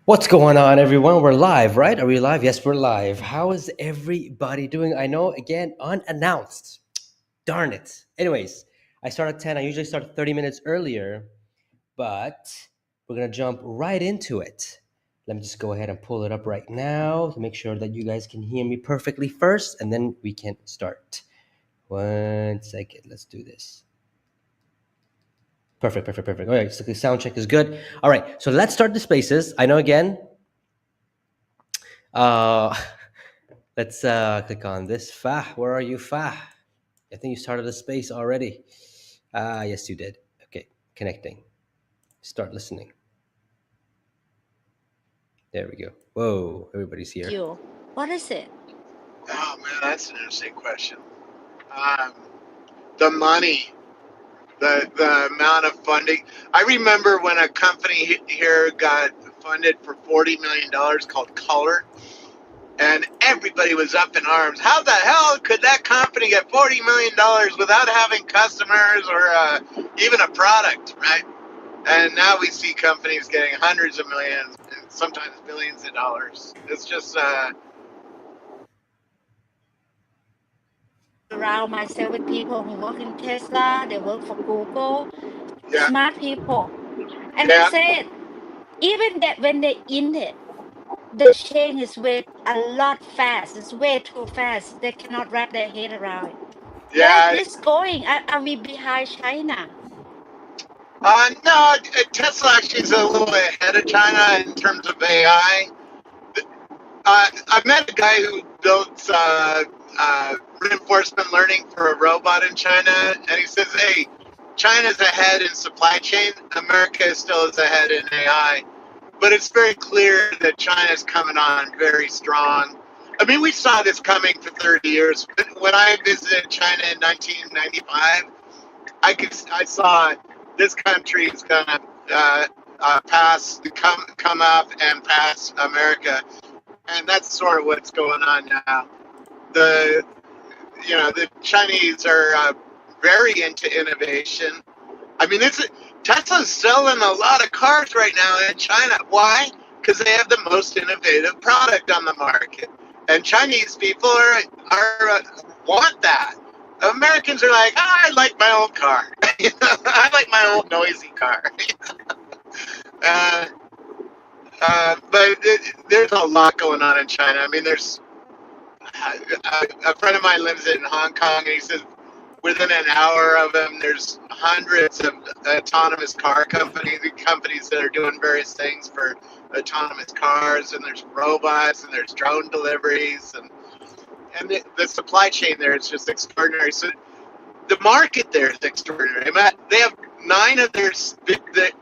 What's going on, everyone? We're live, right? Are we live? Yes, we're live. How is everybody doing? I know, again, unannounced. Darn it. Anyways, I start at 10. I usually start 30 minutes earlier, but we're going to jump right into it. Let me just go ahead and pull it up right now to make sure that you guys can hear me perfectly first, and then we can start. 1 second. Let's do this. Perfect. All right, so the sound check is good. All right, so let's start the spaces. I know, again, uh, let's click on this. Fah, where are you, Fah? I think you started a space already. Yes, you did. Okay, connecting. Start listening. There we go. Whoa, everybody's here. You. What is it? Oh man, that's an interesting question. Um, the money, the amount of funding. I remember when a company here got funded for $40 million called Color, and everybody was up in arms. How the hell could that company get $40 million without having customers or even a product, right? And now we see companies getting hundreds of millions, and sometimes billions of dollars. It's just Around myself with people who work in Tesla, they work for Google, yeah, smart people. And they yeah. said even that when they in it, the change is way a lot fast. It's way too fast. They cannot wrap their head around it. Where is Yeah, this going? Are we behind China? no, Tesla actually is a little bit ahead of China in terms of AI. I met a guy who built reinforcement learning for a robot in China, and he says, hey, China's ahead in supply chain. America still is ahead in AI. But it's very clear that China's coming on very strong. I mean, we saw this coming for 30 years. When I visited China in 1995, I saw this country is gonna come up and pass America, and that's sort of what's going on now. The the Chinese are very into innovation. I mean, Tesla's selling a lot of cars right now in China. Why? Because they have the most innovative product on the market, and Chinese people are want that. Americans are like, I like my old car. I like my old noisy car. uh, but there's a lot going on in China. I mean, there's a friend of mine lives in Hong Kong, and he says within an hour of him, there's hundreds of autonomous car companies that are doing various things for autonomous cars, and there's robots, and there's drone deliveries, and the supply chain there is just extraordinary. So the market there is extraordinary. They have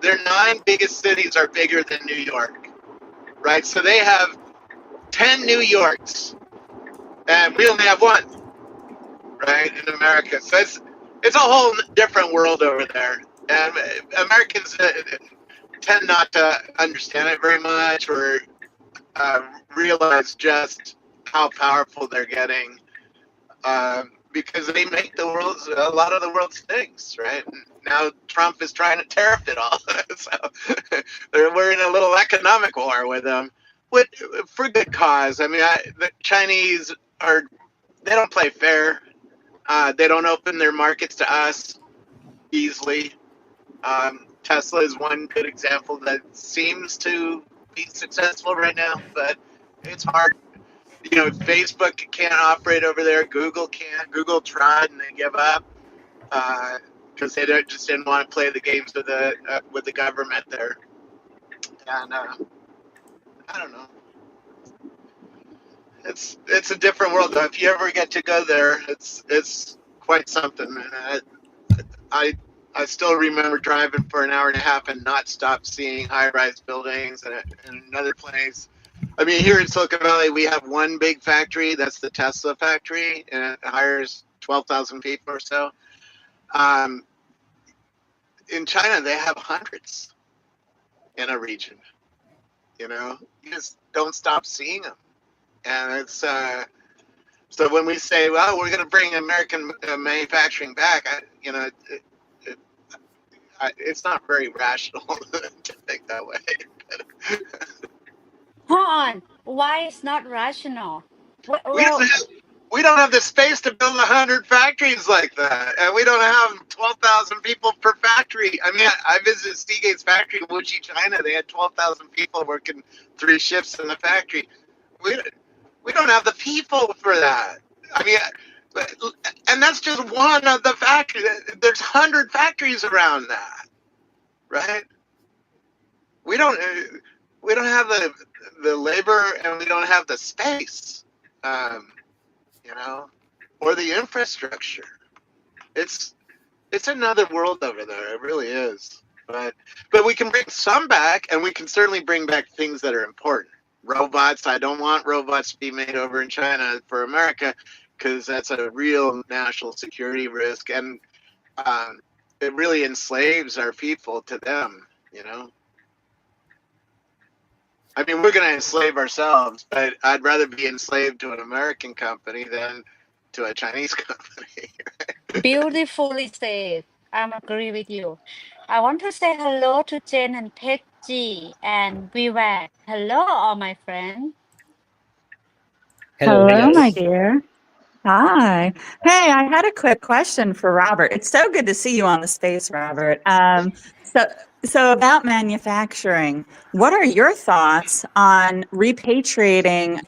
their nine biggest cities are bigger than New York, right? So they have 10 New Yorks, and we only have one, right, in America. So it's a whole different world over there, and Americans tend not to understand it very much or realize just how powerful they're getting. Because they make a lot of the world's things, right? And now Trump is trying to tariff it all, so we're in a little economic war with them, for good cause. I mean, the Chinese they don't play fair. They don't open their markets to us easily. Tesla is one good example that seems to be successful right now, but it's hard. Facebook can't operate over there. Google can't. Google tried and they give up because they just didn't want to play the games with the government there. And I don't know. It's a different world though. If you ever get to go there, it's quite something. And I I still remember driving for an hour and a half and not stop seeing high-rise buildings and another place. I mean, here in Silicon Valley, we have one big factory. That's the Tesla factory, and it hires 12,000 people or so. Um, in China, they have hundreds in a region. You just don't stop seeing them, and it's so when we say, "Well, we're going to bring American manufacturing back," it, it's not very rational to think that way. on. Why it's not rational? We don't Well, have, we don't have the space to build 100 factories like that, and we don't have 12,000 people per factory. I mean, I visited Seagate's factory in Wuxi, China. They had 12,000 people working 3 shifts in the factory. We we don't have the people for that. I mean, and that's just one of the factories. There's 100 factories around that, right? We don't we don't have the labor, and we don't have the space. Um, you know, or the infrastructure. It's it's another world over there. It really is. But we can bring some back, and we can certainly bring back things that are important. Robots. I don't want robots to be made over in China for America, because that's a real national security risk, and um, it really enslaves our people to them. You know. I mean, we're going to enslave ourselves, but I'd rather be enslaved to an American company than to a Chinese company. beautifully said. I'm agree with you. I want to say hello to Jen and Peggy and Vivek. Hello, all my friends. Hello, hey Hello, my guys. dear. Hi. Hey, I had a quick question for Robert. It's so good to see you on the space, Robert. So, so about manufacturing, what are your thoughts on repatriating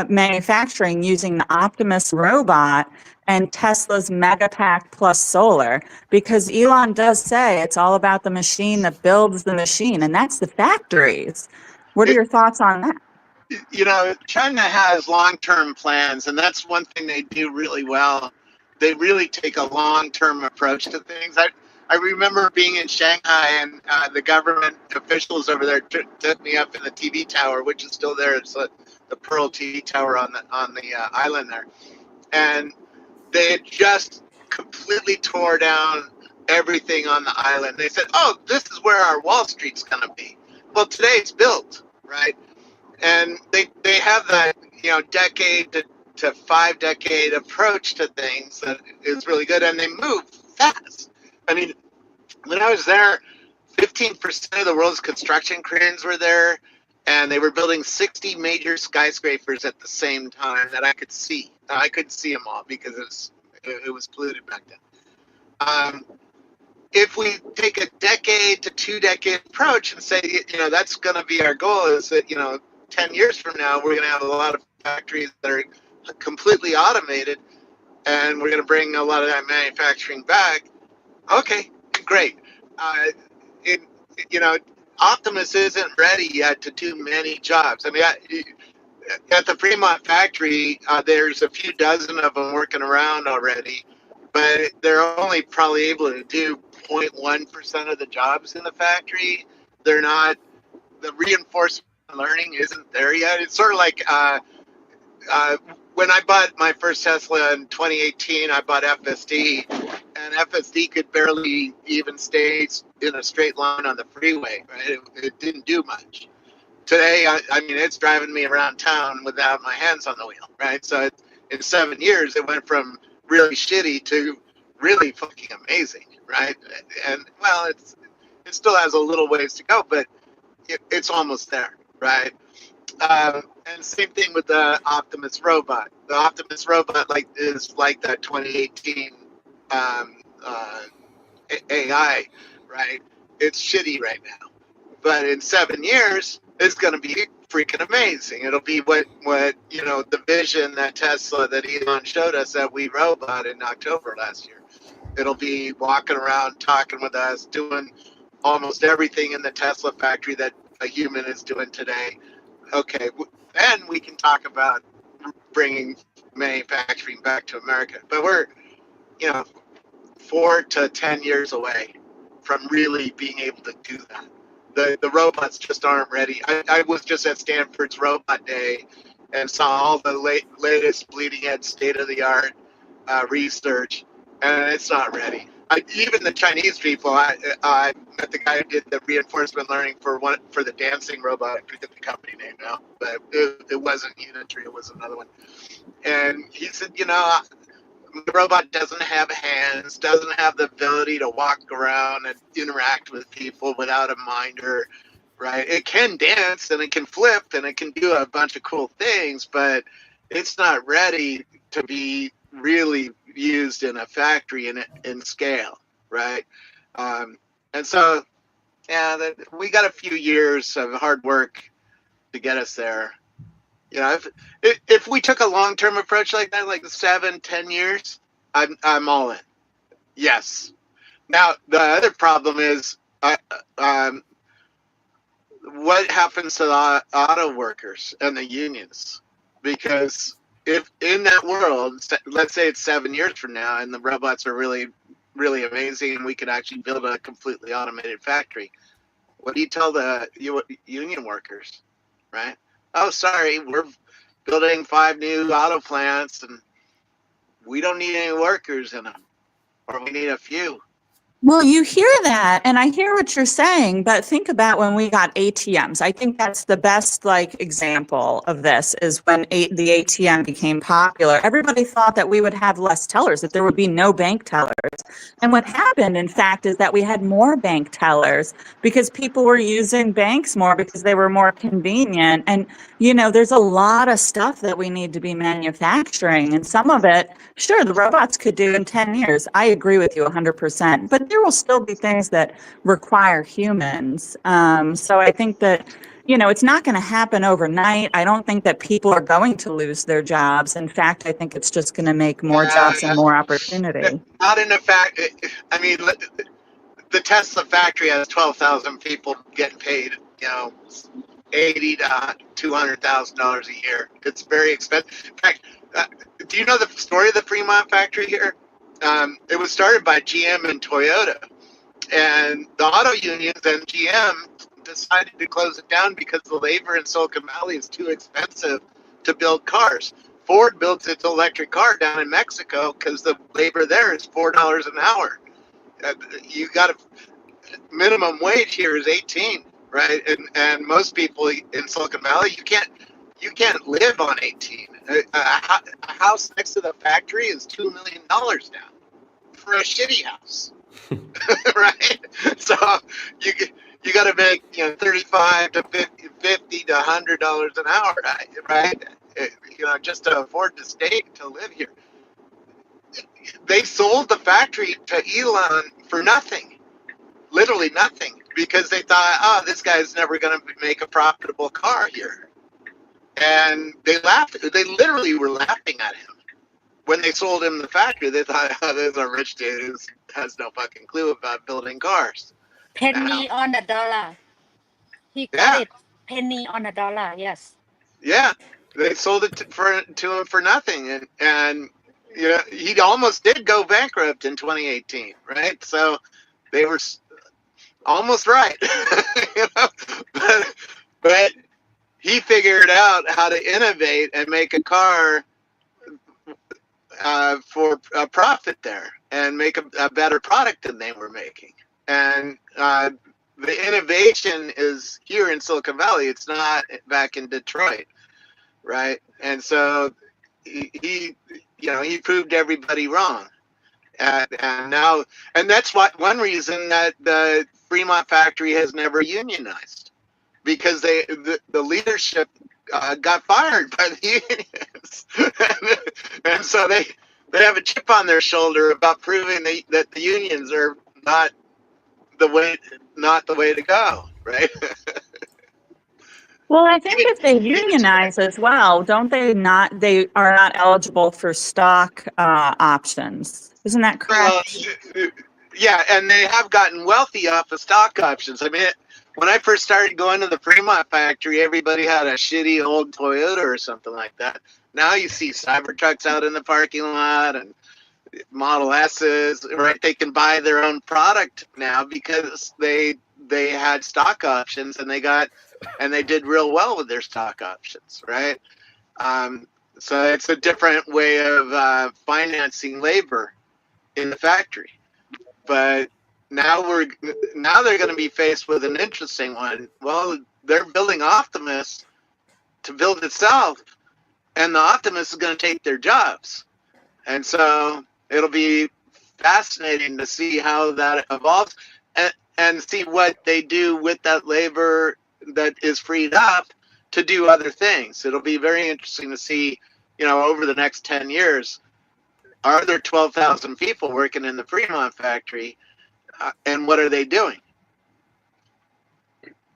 manufacturing using the Optimus robot and Tesla's Megapack plus solar? Because Elon does say it's all about the machine that builds the machine, and that's the factories. What are It, your thoughts on that? China has long-term plans, and that's one thing they do really well. They really take a long-term approach to things. I remember being in Shanghai, and the government officials over there took me up in the TV tower, which is still there. It's the Pearl TV tower on the island there, and they had just completely tore down everything on the island. They said, "Oh, this is where our Wall Street's going to be." Well, today it's built, right? And they have that decade to 5 decade approach to things that is really good, and they move fast. I mean, when I was there, 15% of the world's construction cranes were there, and they were building 60 major skyscrapers at the same time that I could see. I couldn't see them all because it was polluted back then. Um, if we take a decade to 2 decade approach and say, that's going to be our goal, is that 10 years from now we're going to have a lot of factories that are completely automated, and we're going to bring a lot of that manufacturing back. Okay, great. Uh, it, you know, Optimus isn't ready yet to do many jobs. I mean, at the Fremont factory, there's a few dozen of them working around already, but they're only probably able to do 0.1% of the jobs in the factory. They're not, the reinforcement learning isn't there yet. It's sort of like uh, when I bought my first Tesla in 2018, I bought FSD, and FSD could barely even stay in a straight line on the freeway. Right? It didn't do much. Today, I mean, it's driving me around town without my hands on the wheel, right? So in 7 years, it went from really shitty to really fucking amazing, right? And well, it still has a little ways to go, but it's almost there, right? And same thing with the Optimus robot. The Optimus robot is like that 2018 um, AI, right? It's shitty right now, but in 7 years, it's going to be freaking amazing. It'll be what the vision that Elon showed us that we robot in October last year. It'll be walking around, talking with us, doing almost everything in the Tesla factory that a human is doing today. Okay, then we can talk about bringing manufacturing back to America. But we're, 4 to 10 years away from really being able to do that. The robots just aren't ready. I was just at Stanford's Robot Day and saw all the latest bleeding edge state of the art research, and it's not ready. Even the Chinese people, I met the guy who did the reinforcement learning for the dancing robot. I forget the company name now, but it wasn't Unitree, it was another one. And he said, the robot doesn't have hands, doesn't have the ability to walk around and interact with people without a minder, right? It can dance and it can flip and it can do a bunch of cool things, but it's not ready to be really used in a factory in scale, right? Um, and so, yeah, we got a few years of hard work to get us there. You know, if we took a long term approach like that, like 7, 10 years, I'm all in. Yes. Now the other problem is, um, what happens to the auto workers and the unions? Because if in that world, let's say it's 7 years from now, and the robots are really, really amazing, and we could actually build a completely automated factory, what do you tell the union workers, right? Oh, sorry, we're building 5 new auto plants, and we don't need any workers in them, or we need a few. Well, you hear that, and I hear what you're saying, but think about when we got ATMs. I think that's the best example of this is when the ATM became popular. Everybody thought that we would have less tellers, that there would be no bank tellers. And what happened, in fact, is that we had more bank tellers because people were using banks more because they were more convenient. And, there's a lot of stuff that we need to be manufacturing, and some of it, sure, the robots could do in 10 years. I agree with you 100%. But there will still be things that require humans. So I think that, it's not going to happen overnight. I don't think that people are going to lose their jobs. In fact, I think it's just going to make more jobs and more opportunity. Not in a fact. I mean, the Tesla factory has 12,000 people getting paid, $80,000 to $200,000 a year. It's very expensive. In fact, do you know the story of the Fremont factory here? It was started by GM and Toyota, and the auto unions and GM decided to close it down because the labor in Silicon Valley is too expensive to build cars. Ford builds its electric car down in Mexico because the labor there is $4 an hour. You got a minimum wage here is 18, right? And most people in Silicon Valley, you can't live on 18. A house next to the factory is $2 million now for a shitty house, right? So you got to make 35 to 50 to $100 an hour, right? Just to afford to stay to live here. They sold the factory to Elon for nothing, literally nothing, because they thought, oh, this guy's never going to make a profitable car here. And they laughed. They literally were laughing at him when they sold him the factory. They thought, oh, this is a rich dude who has no fucking clue about building cars. Penny on the dollar. He got Yeah, it. Penny on a dollar. Yes. yeah. They sold it to him for nothing, and he almost did go bankrupt in 2018, right? So they were almost right, but he figured out how to innovate and make a car for a profit there and make a better product than they were making. And the innovation is here in Silicon Valley. It's not back in Detroit, right? And so he proved everybody wrong. And now, and that's one reason that the Fremont factory has never unionized, because the leadership got fired by the unions, and so they have a chip on their shoulder about proving that the unions are not the way to go, right? Well, I think if they unionize as well, they are not eligible for stock options. Isn't that correct? Yeah, and they have gotten wealthy off of stock options. I mean, when I first started going to the Fremont factory, everybody had a shitty old Toyota or something like that. Now you see Cybertrucks out in the parking lot and Model S's, right? They can buy their own product now because they had stock options, and they did real well with their stock options, right? So it's a different way of financing labor in the factory. But now they're going to be faced with an interesting one. Well, they're building Optimus to build itself, and the Optimus is going to take their jobs. And so it'll be fascinating to see how that evolves and see what they do with that labor that is freed up to do other things. It'll be very interesting to see, over the next 10 years, are there 12,000 people working in the Fremont factory, and what are they doing?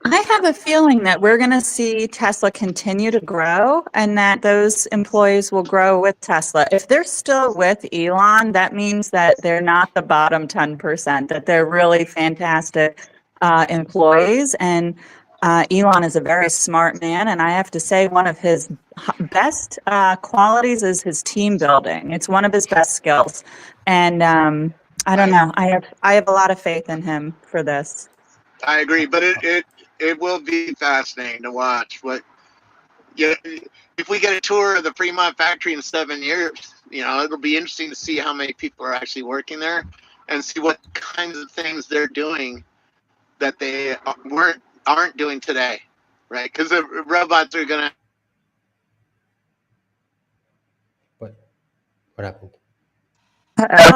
I have a feeling that we're going to see Tesla continue to grow and that those employees will grow with Tesla. If they're still with Elon, that means that they're not the bottom 10%, that they're really fantastic employees. And Elon is a very smart man. And I have to say, one of his best qualities is his team building. It's one of his best skills. And I don't know. I have a lot of faith in him for this. I agree, but it will be fascinating to watch. If we get a tour of the Fremont factory in 7 years, it'll be interesting to see how many people are actually working there and see what kinds of things they're doing that they aren't doing today, right? Because the robots are gonna. What happened?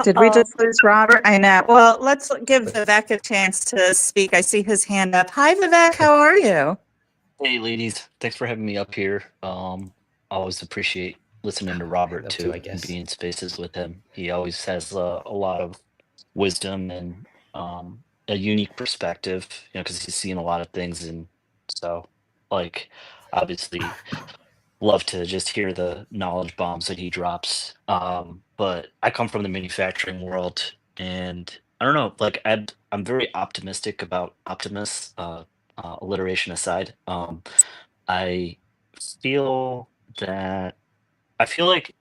Did we just lose Robert? I know. Well, let's give Vivek a chance to speak. I see his hand up. Hi, Vivek. How are you? Hey, ladies. Thanks for having me up here. Always appreciate listening to Robert Up too, to, I and guess. being in spaces with him. He always has a lot of wisdom and a unique perspective, because he's seen a lot of things. And so, like, obviously, love to just hear the knowledge bombs that he drops. But I come from the manufacturing world, and I don't know, like I'm very optimistic about Optimus. Alliteration aside, I feel that I feel like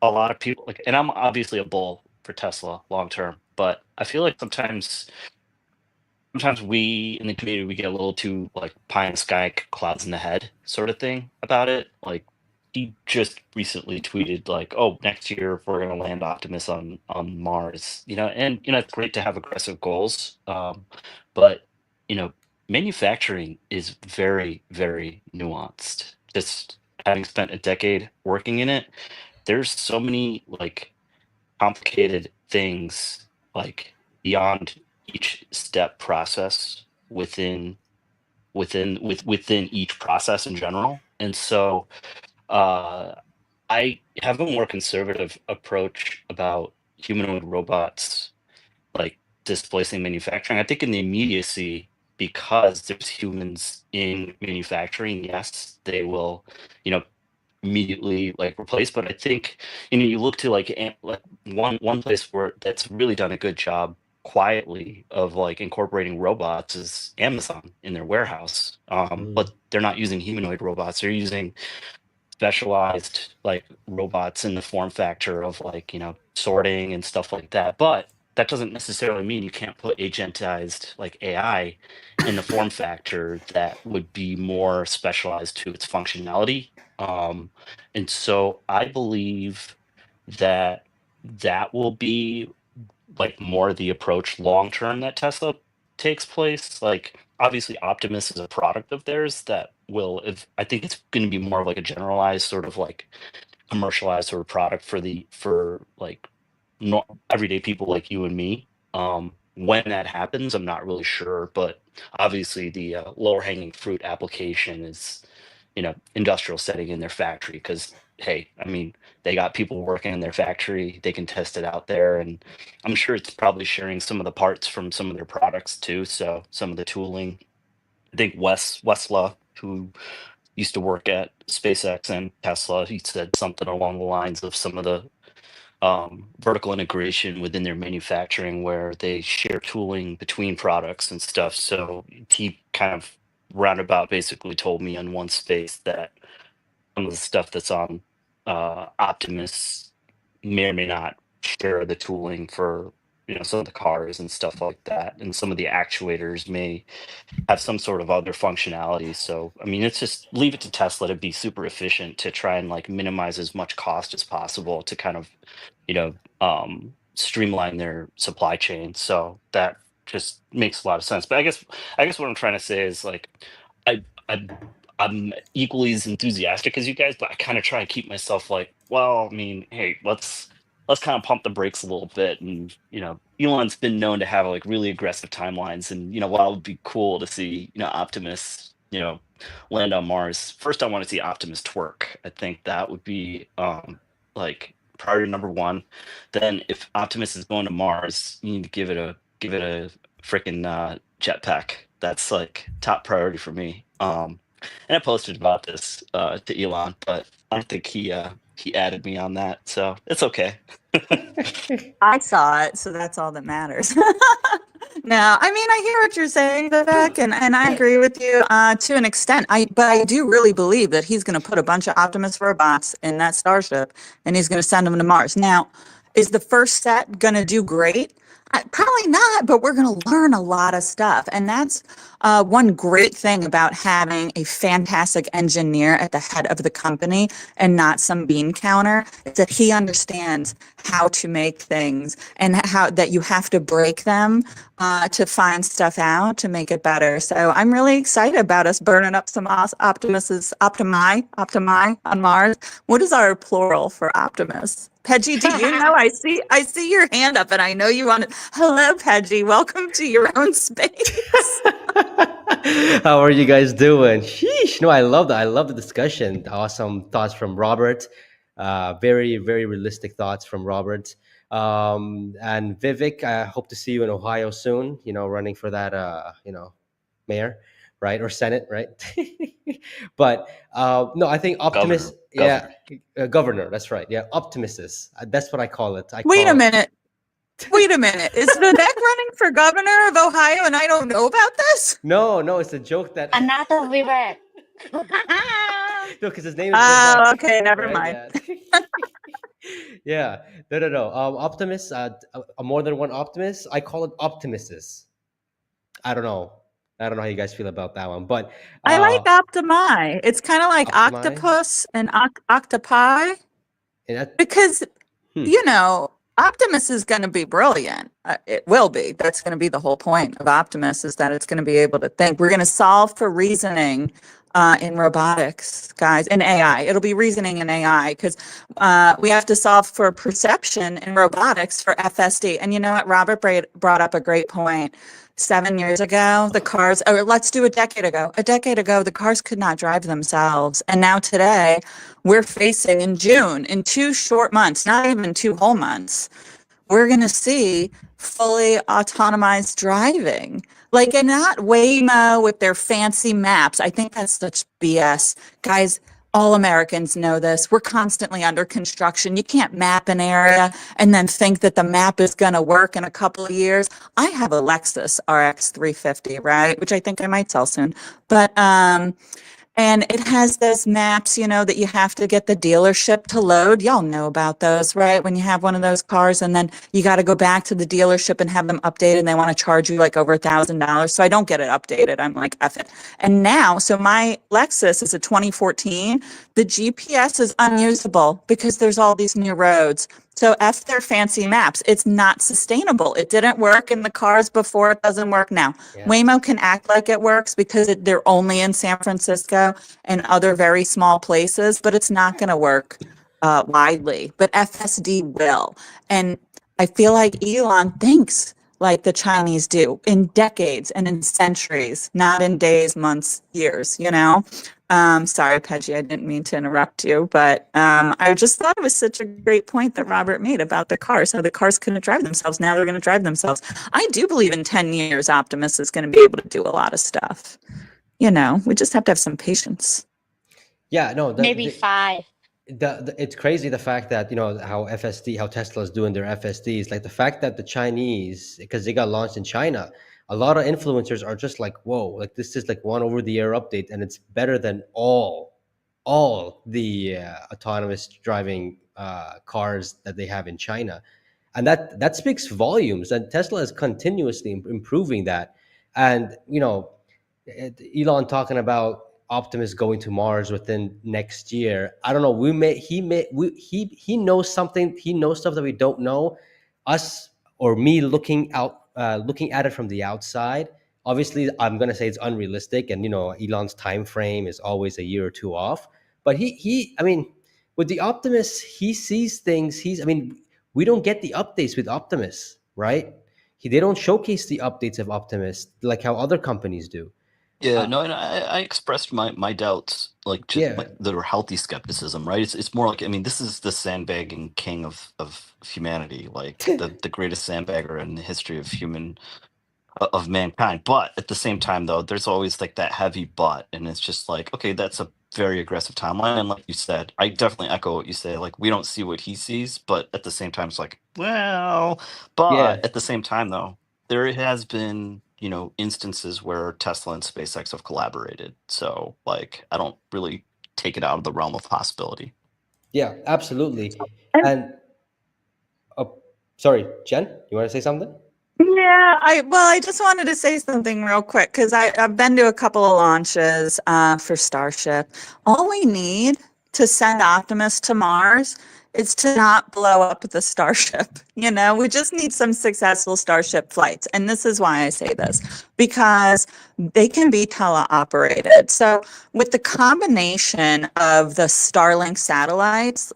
a lot of people like, and I'm obviously a bull for Tesla long term, but I feel like sometimes we in the community we get a little too like pie in the sky, clouds in the head sort of thing about it. Like he just recently tweeted like, "Oh, next year we're going to land Optimus on Mars," and it's great to have aggressive goals, but manufacturing is very very nuanced. Just having spent a decade working in it, there's so many like complicated things like beyond each step process within each process in general. And so uh I have a more conservative approach about humanoid robots like displacing manufacturing. I think in the immediacy, because there's humans in manufacturing, yes, they will, you know, immediately like replaced. But I think you look to like like one place where that's really done a good job quietly of like incorporating robots is Amazon in their warehouse. But they're not using humanoid robots. They're using specialized like robots in the form factor of like sorting and stuff like that. But that doesn't necessarily mean you can't put agentized like AI in the form factor that would be more specialized to its functionality. And so I believe that that will be like more the approach long term that Tesla takes place. Like obviously Optimus is a product of theirs that will, if I think it's going to be more of like a generalized sort of like commercialized sort of product for like everyday people like you and me. When that happens, I'm not really sure, but obviously the lower hanging fruit application is industrial setting in their factory, because hey, I mean, they got people working in their factory, they can test it out there, and I'm sure it's probably sharing some of the parts from some of their products too, so some of the tooling. I think Westla, who used to work at SpaceX and Tesla, he said something along the lines of some of the vertical integration within their manufacturing where they share tooling between products and stuff. So he kind of roundabout basically told me on one space that some of the stuff that's on Optimus may or may not share the tooling for some of the cars and stuff like that, and some of the actuators may have some sort of other functionality. So I mean, it's just leave it to Tesla to be super efficient to try and like minimize as much cost as possible to kind of streamline their supply chain. So that just makes a lot of sense. But I guess what I'm trying to say is like I I I'm equally as enthusiastic as you guys, but I kind of try and keep myself like, well, I mean, hey, let's kind of pump the brakes a little bit. And Elon's been known to have like really aggressive timelines, and while it would be cool to see Optimus land on Mars. First, I want to see Optimus twerk. I think that would be like priority number one. Then, if Optimus is going to Mars, you need to give it a freaking jetpack. That's like top priority for me. And I posted about this to Elon, but I don't think he added me on that, so it's okay. I saw it, so that's all that matters. No, I mean, I hear what you're saying, Vivek, and I agree with you to an extent. But I do really believe that he's going to put a bunch of Optimus robots in that starship, and he's going to send them to Mars. Now, is the first set going to do great? Probably not, but we're going to learn a lot of stuff. And that's one great thing about having a fantastic engineer at the head of the company and not some bean counter, is that he understands how to make things and how that you have to break them to find stuff out to make it better. So I'm really excited about us burning up some Optimi on Mars. What is our plural for Optimus? Peggy, do you know? I see your hand up, and I know you want to. Hello, Peggy. Welcome to your own space. How are you guys doing? Sheesh. No, I love that. I love the discussion. Awesome thoughts from Robert. Very, very realistic thoughts from Robert. And Vivek, I hope to see you in Ohio soon, running for that, mayor, right? Or Senate, right? But no, I think Optimus, Governor, yeah, governor. governor, that's right. Yeah, Optimus. That's what I call it. Wait a minute. Wait a minute. Is Vivek running for governor of Ohio and I don't know about this? No, it's a joke that. Another Vivek. No, because his name is Oh, Vivek, okay. Never right? mind. Yeah. Yeah. No. Optimus, more than one Optimus. I call it Optimuses. I don't know. I don't know how you guys feel about that one, but I like Optimi. It's kind of like Optimi. octopus and octopi And that, because, hmm, Optimus is going to be brilliant. It will be. That's going to be the whole point of Optimus, is that it's going to be able to think. We're going to solve for reasoning in robotics, guys, in AI. It'll be reasoning in AI because we have to solve for perception in robotics for FSD. And you know what? Robert brought up a great point. 7 years ago, the cars, or let's do a decade ago. A decade ago, the cars could not drive themselves. And now today, we're facing in June, in 2 short months, not even 2 whole months, we're going to see fully autonomized driving. Like, and not Waymo with their fancy maps. I think that's such BS. Guys, all Americans know this. We're constantly under construction. You can't map an area and then think that the map is going to work in a couple of years. I have a Lexus RX 350, right? Which I think I might sell soon. But and it has those maps, that you have to get the dealership to load. Y'all know about those, right? When you have one of those cars and then you got to go back to the dealership and have them updated and they want to charge you like over $1,000. So I don't get it updated. I'm like, F it. And now, so my Lexus is a 2014. The GPS is unusable because there's all these new roads. So F their fancy maps. It's not sustainable. It didn't work in the cars before. It doesn't work now. yeah. Waymo can act like it works because they're only in San Francisco and other very small places, but it's not going to work widely. But FSD will. And I feel like Elon thinks like the Chinese do in decades and in centuries, not in days, months, years. Sorry, Peggy, I didn't mean to interrupt you, but I just thought it was such a great point that Robert made about the cars, how the cars couldn't drive themselves. Now they're going to drive themselves. I do believe in 10 years, Optimus is going to be able to do a lot of stuff. We just have to have some patience. Yeah. No. Maybe 5. It's crazy the fact that how Tesla is doing their FSDs, like the fact that the Chinese, because they got launched in China, a lot of influencers are just like, whoa, like this is like one over the air update and it's better than all the autonomous driving cars that they have in China. And that speaks volumes, and Tesla is continuously improving that. And Elon talking about Optimus going to Mars within next year. I don't know. He knows something. He knows stuff that we don't know. Us or me looking at it from the outside. Obviously, I'm gonna say it's unrealistic, and Elon's time frame is always a year or two off. But I mean, with the Optimus, he sees things. We don't get the updates with Optimus, right? They don't showcase the updates of Optimus like how other companies do. Yeah, Uh, no, and I expressed my doubts, like just yeah, like that are healthy skepticism, right? It's more like, I mean, this is the sandbagging king of humanity, like the greatest sandbagger in the history of of mankind. But at the same time, though, there's always like that heavy but, and it's just like, okay, that's a very aggressive timeline. And like you said, I definitely echo what you say. Like, we don't see what he sees, but at the same time, it's like, well, yeah, but at the same time, though, there has been, instances where Tesla and SpaceX have collaborated. So, like, I don't really take it out of the realm of possibility. yeah, absolutely. And And sorry, Jen, you want to say something? yeah, I just wanted to say something real quick because I've been to a couple of launches for Starship. All we need to send Optimus to Mars is to not blow up the Starship. We just need some successful Starship flights. And this is why I say this, because they can be teleoperated. So with the combination of the Starlink satellites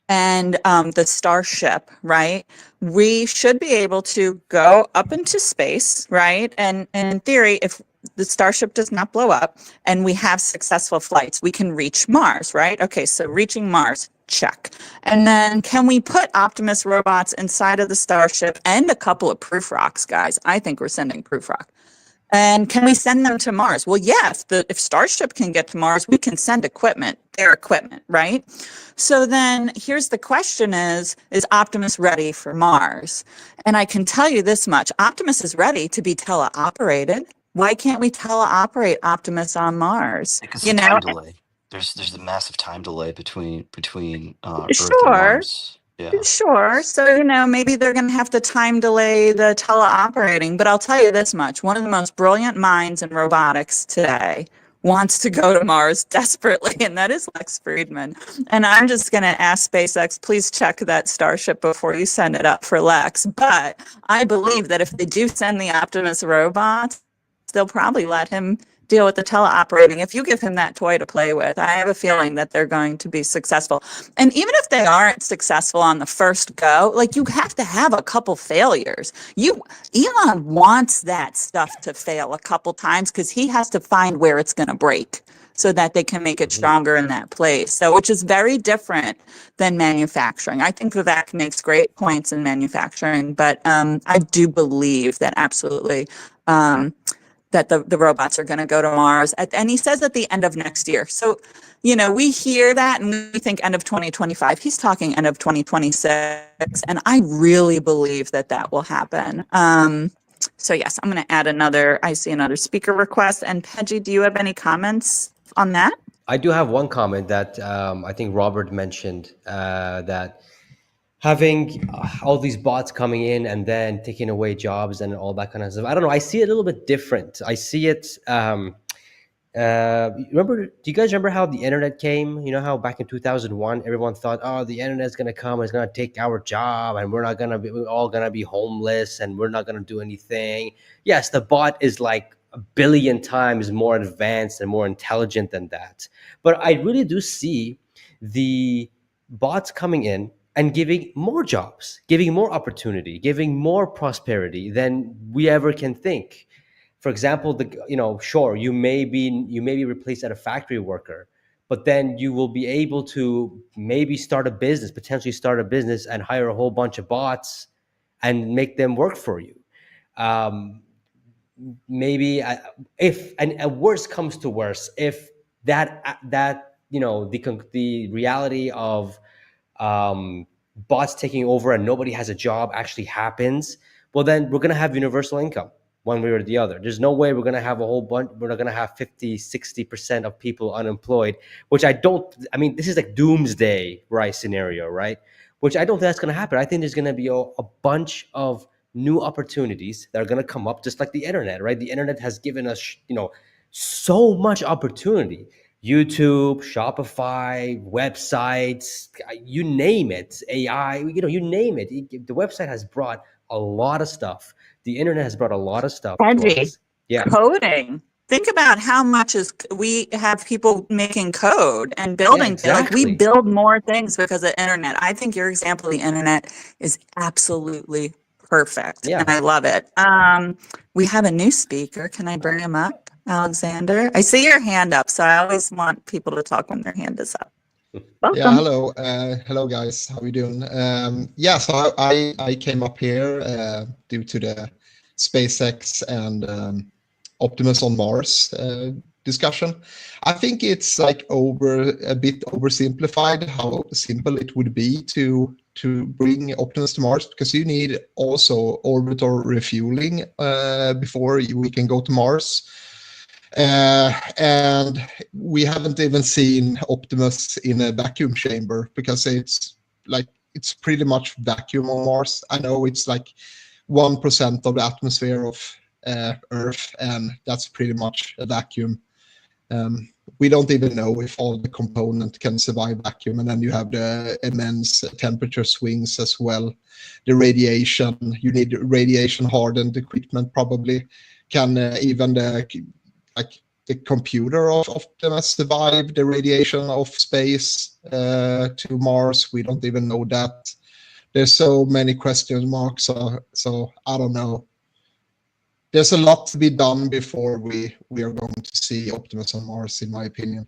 and the Starship, right? We should be able to go up into space, right? And in theory, if the Starship does not blow up and we have successful flights, we can reach Mars, right? Okay, so reaching Mars, check. And then can we put Optimus robots inside of the Starship and a couple of proof rocks, guys? I think we're sending proof rock. And can we send them to Mars? Well, yeah, if Starship can get to Mars, we can send their equipment, right? So then here's the question is Optimus ready for Mars? And I can tell you this much, Optimus is ready to be teleoperated. Why can't we teleoperate Optimus on Mars? Because the time delay. There's a massive time delay between Earth and Sure. Mars. Yeah. Sure. So, maybe they're going to have to time delay the teleoperating, but I'll tell you this much. One of the most brilliant minds in robotics today wants to go to Mars desperately, and that is Lex Friedman. And I'm just going to ask SpaceX, please check that Starship before you send it up for Lex. But I believe that if they do send the Optimus robots, they'll probably let him deal with the teleoperating. If you give him that toy to play with, I have a feeling that they're going to be successful. And even if they aren't successful on the first go, like you have to have a couple failures. Elon wants that stuff to fail a couple times because he has to find where it's going to break so that they can make it stronger in that place. So, which is very different than manufacturing. I think Vivek makes great points in manufacturing, but I do believe that absolutely that the robots are going to go to Mars. And he says at the end of next year. So, we hear that and we think end of 2025. He's talking end of 2026. And I really believe that will happen. So yes, I'm going to add I see another speaker request. And Peggy, do you have any comments on that? I do have one comment that I think Robert mentioned that having all these bots coming in and then taking away jobs and all that kind of stuff. I don't know. I see it a little bit different. I see it. Do you guys remember how the internet came? You know how back in 2001, everyone thought, oh, the internet's going to come, it's going to take our job, and we're all going to be homeless and we're not going to do anything. Yes, the bot is like a billion times more advanced and more intelligent than that. But I really do see the bots coming in and giving more jobs, giving more opportunity, giving more prosperity than we ever can think. For example, sure, you may be replaced as a factory worker, but then you will be able to maybe potentially start a business and hire a whole bunch of bots and make them work for you. Um, Maybe if and worse comes to worse, if the reality of bots taking over and nobody has a job actually happens, well, then we're going to have universal income one way or the other. There's no way we're going to have a whole bunch, we're not going to have 50-60% of people unemployed, which I mean, this is like doomsday, right, scenario, right? Which I don't think that's going to happen. I think there's going to be a bunch of new opportunities that are going to come up, just like the internet, right? The internet has given us, so much opportunity. YouTube, Shopify, websites, you name it, AI, you name it. The website has brought a lot of stuff. The internet has brought a lot of stuff to Peggy, us. Yeah, coding. Think about how much we have people making code and yeah, building. Like we exactly. build more things because of internet. I think your example of the internet is absolutely perfect, Yeah. and I love it. We have a new speaker. Can I bring him up? Alexander, I see your hand up, so I always want people to talk when their hand is up. Yeah, Welcome. hello. Hello, guys. How are you doing? Yeah, so I came up here due to the SpaceX and Optimus on Mars discussion. I think it's like a bit oversimplified how simple it would be to bring Optimus to Mars, because you need also orbital refueling before we can go to Mars. And we haven't even seen Optimus in a vacuum chamber, because it's pretty much vacuum on Mars. I know it's like 1% of the atmosphere of Earth, and that's pretty much a vacuum. We don't even know if all the components can survive vacuum, and then you have the immense temperature swings as well. The radiation, you need radiation hardened equipment probably. Can even like the computer of Optimus survive the radiation of space to Mars? We don't even know that. There's so many question marks, so I don't know. There's a lot to be done before we are going to see Optimus on Mars, in my opinion.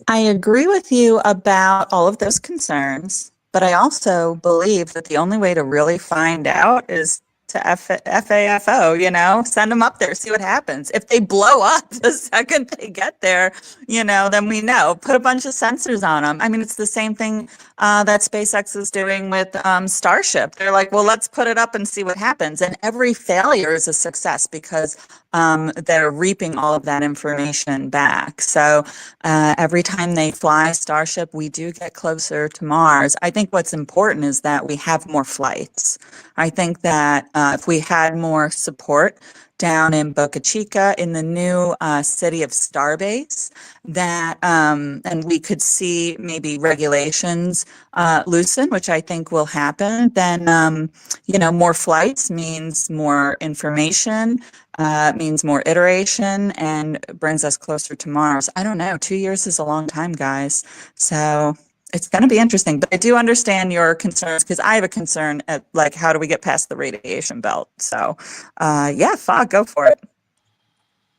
I agree with you about all of those concerns, but I also believe that the only way to really find out is to FAFO, send them up there, see what happens. If they blow up the second they get there, then we know. Put a bunch of sensors on them. I mean, it's the same thing that SpaceX is doing with Starship. They're like, well, let's put it up and see what happens. And every failure is a success, because they're reaping all of that information back. So every time they fly Starship, we do get closer to Mars. I think what's important is that we have more flights. I think that if we had more support down in Boca Chica, in the new city of Starbase, that and we could see maybe regulations loosen, which I think will happen, then more flights means more information, means more iteration, and brings us closer to Mars. I don't know, 2 years is a long time, guys. So it's going to be interesting, but I do understand your concerns, because I have a concern at, like, how do we get past the radiation belt? So yeah, Fog, go for it.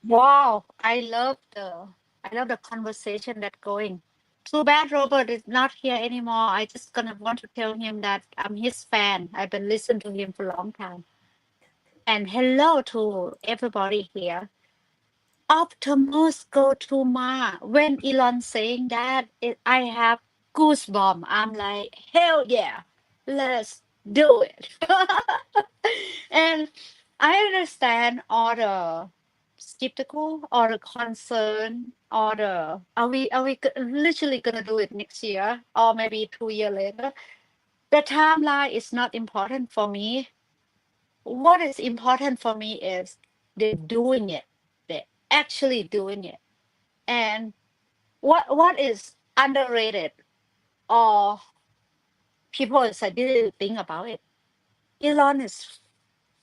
Wow, I love the conversation that going. Too bad Robert is not here anymore. I just gonna want to tell him that I'm his fan. I've been listening to him for a long time. And hello to everybody here. Optimus go to Mars. When Elon saying that, I have goosebumps. I'm like, hell yeah, let's do it. And I understand all the skeptical or the concern or the literally gonna do it next year or maybe 2 years later. The timeline is not important for me. What is important for me is they're doing it. They're actually doing it. And what is underrated or people didn't think about it. Elon is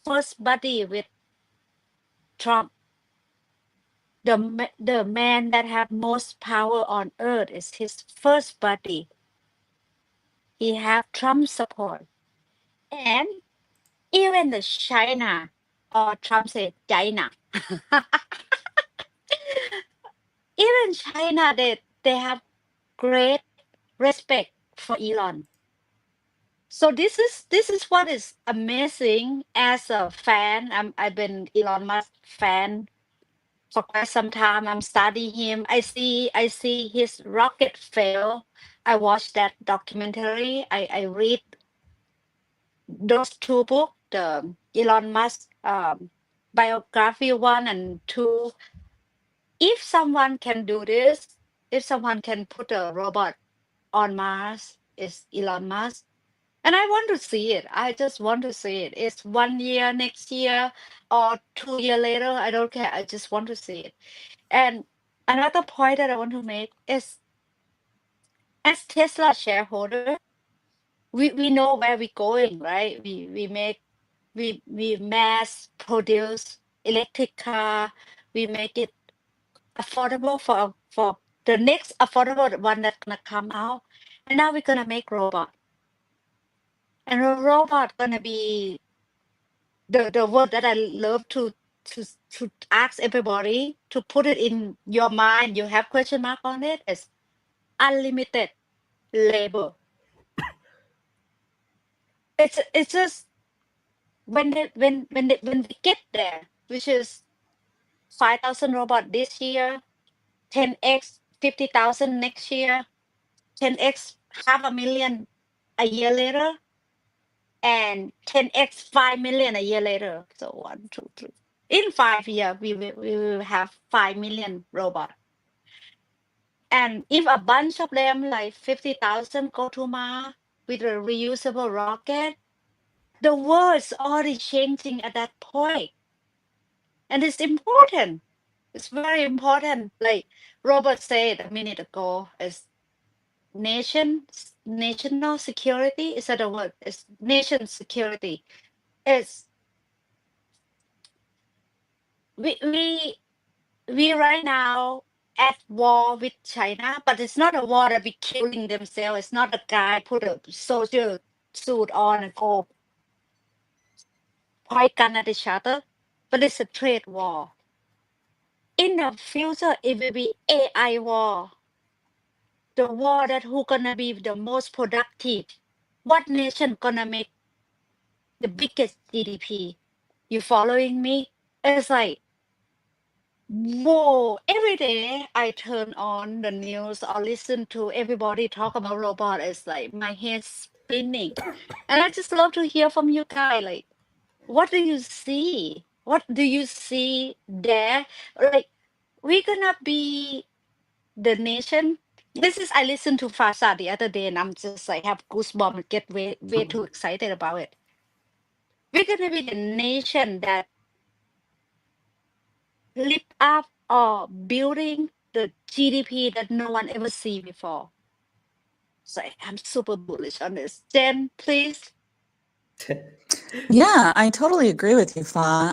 first buddy with Trump. The man that have most power on earth is his first buddy. He have Trump support. And even the China, or Trump said China. Even China, they have great respect for Elon. So this is what is amazing as a fan. I've been Elon Musk fan for quite some time. I'm studying him. I see his rocket fail. I watched that documentary. I read those two books, the Elon Musk biography 1 and 2. If someone can do this, if someone can put a robot on Mars, it's Elon Musk. And I want to see it. I just want to see it. It's 1 year next year or 2 years later. I don't care. I just want to see it. And another point that I want to make is, as Tesla shareholder, we know where we're going, right? We mass produce electric car. We make it affordable for the next affordable one that's gonna come out. And now we're gonna make robot. And a robot gonna be the word that I love to to ask everybody to put it in your mind. You have question mark on it. It's unlimited labor. It's just when we get there, which is 5,000 robot this year, 10x 50,000 next year, 10x 500,000 a year later, and 10x 5 million a year later. So 1, 2, 3. In 5 years, we will have 5 million robots. And if a bunch of them, like 50,000, go to Mars with a reusable rocket, the world's already changing at that point. And it's important. It's very important. Like Robert said a minute ago, is national security. Is that a word? It's nation security. It's we right now at war with China, but it's not a war that we killing themselves. It's not a guy put a soldier suit on and go point gun at each other, but it's a trade war. In the future, it will be AI war. The war that who gonna be the most productive? What nation gonna make the biggest GDP? You following me? It's like, whoa, every day I turn on the news or listen to everybody talk about robot. It's like my head spinning. And I just love to hear from you guys. Like, what do you see? What do you see there? Like, we're gonna be the nation. This is I listened to Farsa the other day and I'm just like have goosebumps and get way too excited about it. We're gonna be the nation that lift up or building the GDP that no one ever see before. So I'm super bullish on this. Jen, please. Yeah, I totally agree with you, Fa.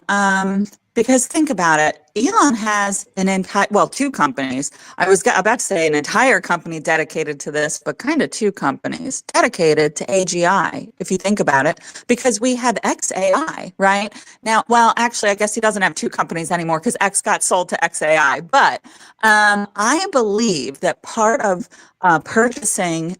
Because think about it, Elon has an entire, well, two companies. I was about to say an entire company dedicated to this, but kind of two companies dedicated to AGI, if you think about it, because we have XAI, right? Now, well, actually, I guess he doesn't have two companies anymore because X got sold to XAI. But I believe that part of purchasing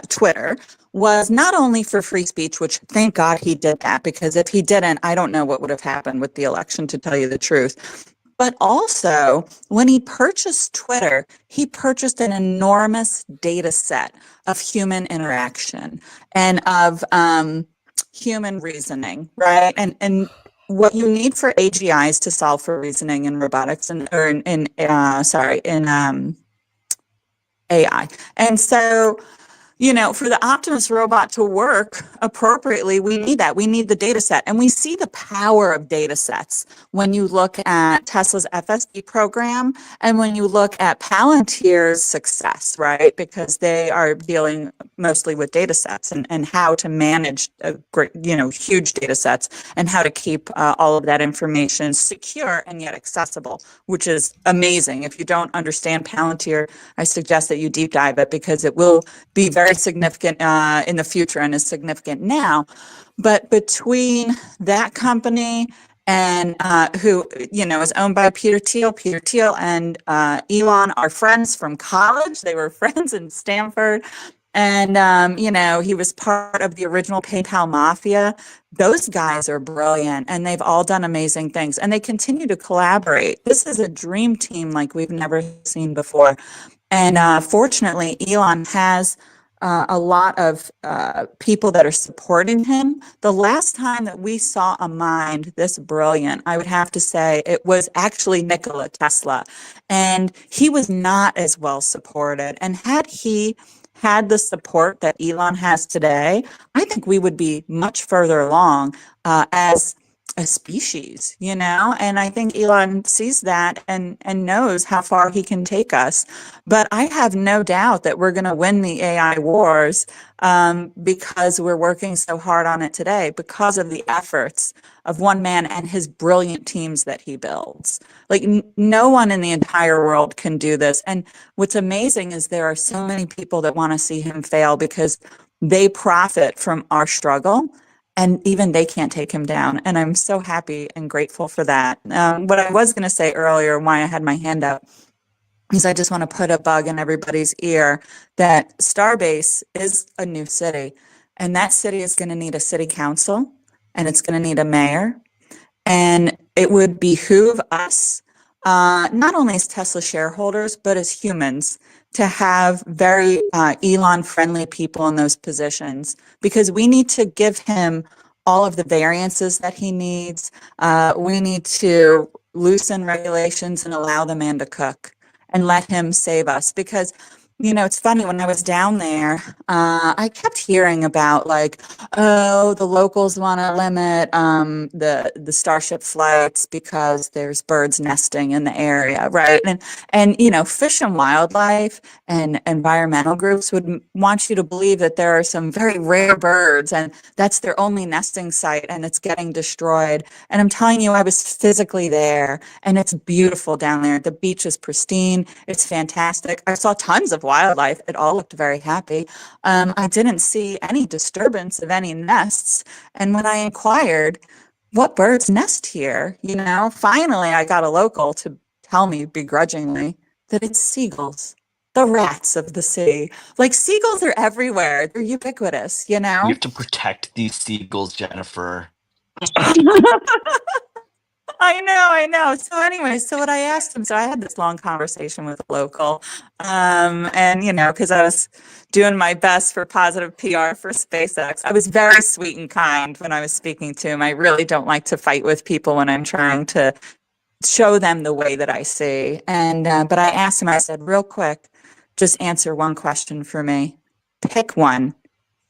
Twitter was not only for free speech, which thank God he did that, because if he didn't, I don't know what would have happened with the election, to tell you the truth. But also, when he purchased Twitter, he purchased an enormous data set of human interaction and of human reasoning, right? And what you need for AGIs to solve for reasoning in robotics and or in AI. And so for the Optimus robot to work appropriately, we need that. We need the data set. And we see the power of data sets when you look at Tesla's FSD program and when you look at Palantir's success, right? Because they are dealing mostly with data sets and how to manage great, huge data sets and how to keep all of that information secure and yet accessible, which is amazing. If you don't understand Palantir, I suggest that you deep dive it because it will be very significant in the future and is significant now. But between that company and who is owned by Peter Thiel and Elon are friends from college. They were friends in Stanford. And, he was part of the original PayPal mafia. Those guys are brilliant and they've all done amazing things and they continue to collaborate. This is a dream team like we've never seen before. And fortunately, Elon has a lot of people that are supporting him. The last time that we saw a mind this brilliant, I would have to say it was actually Nikola Tesla. And he was not as well supported. And had he had the support that Elon has today, I think we would be much further along as a species, and I think Elon sees that and knows how far he can take us. But I have no doubt that we're going to win the AI wars because we're working so hard on it today because of the efforts of one man and his brilliant teams that he builds. Like no one in the entire world can do this. And what's amazing is there are so many people that want to see him fail because they profit from our struggle. and even they can't take him down. And I'm so happy and grateful for that. What I was going to say earlier, why I had my hand up, is I just want to put a bug in everybody's ear that Starbase is a new city, and that city is going to need a city council, and it's going to need a mayor, and it would behoove us, not only as Tesla shareholders, but as humans, to have very Elon-friendly people in those positions, because we need to give him all of the variances that he needs. We need to loosen regulations and allow the man to cook and let him save us, because it's funny, when I was down there, I kept hearing about, like, oh, the locals want to limit the Starship flights because there's birds nesting in the area, right? And Fish and Wildlife and environmental groups would want you to believe that there are some very rare birds, and that's their only nesting site, and it's getting destroyed. And I'm telling you, I was physically there, and it's beautiful down there. The beach is pristine. It's fantastic. I saw tons of wildlife. It all looked very happy. I didn't see any disturbance of any nests. And when I inquired, what birds nest here? Finally, I got a local to tell me begrudgingly that it's seagulls, the rats of the sea. Like, seagulls are everywhere. They're ubiquitous, You have to protect these seagulls, Jennifer. I know. So anyway, so what I asked him, so I had this long conversation with a local, and because I was doing my best for positive PR for SpaceX, I was very sweet and kind when I was speaking to him. I really don't like to fight with people when I'm trying to show them the way that I see. And but I asked him, I said, real quick, just answer one question for me. Pick one,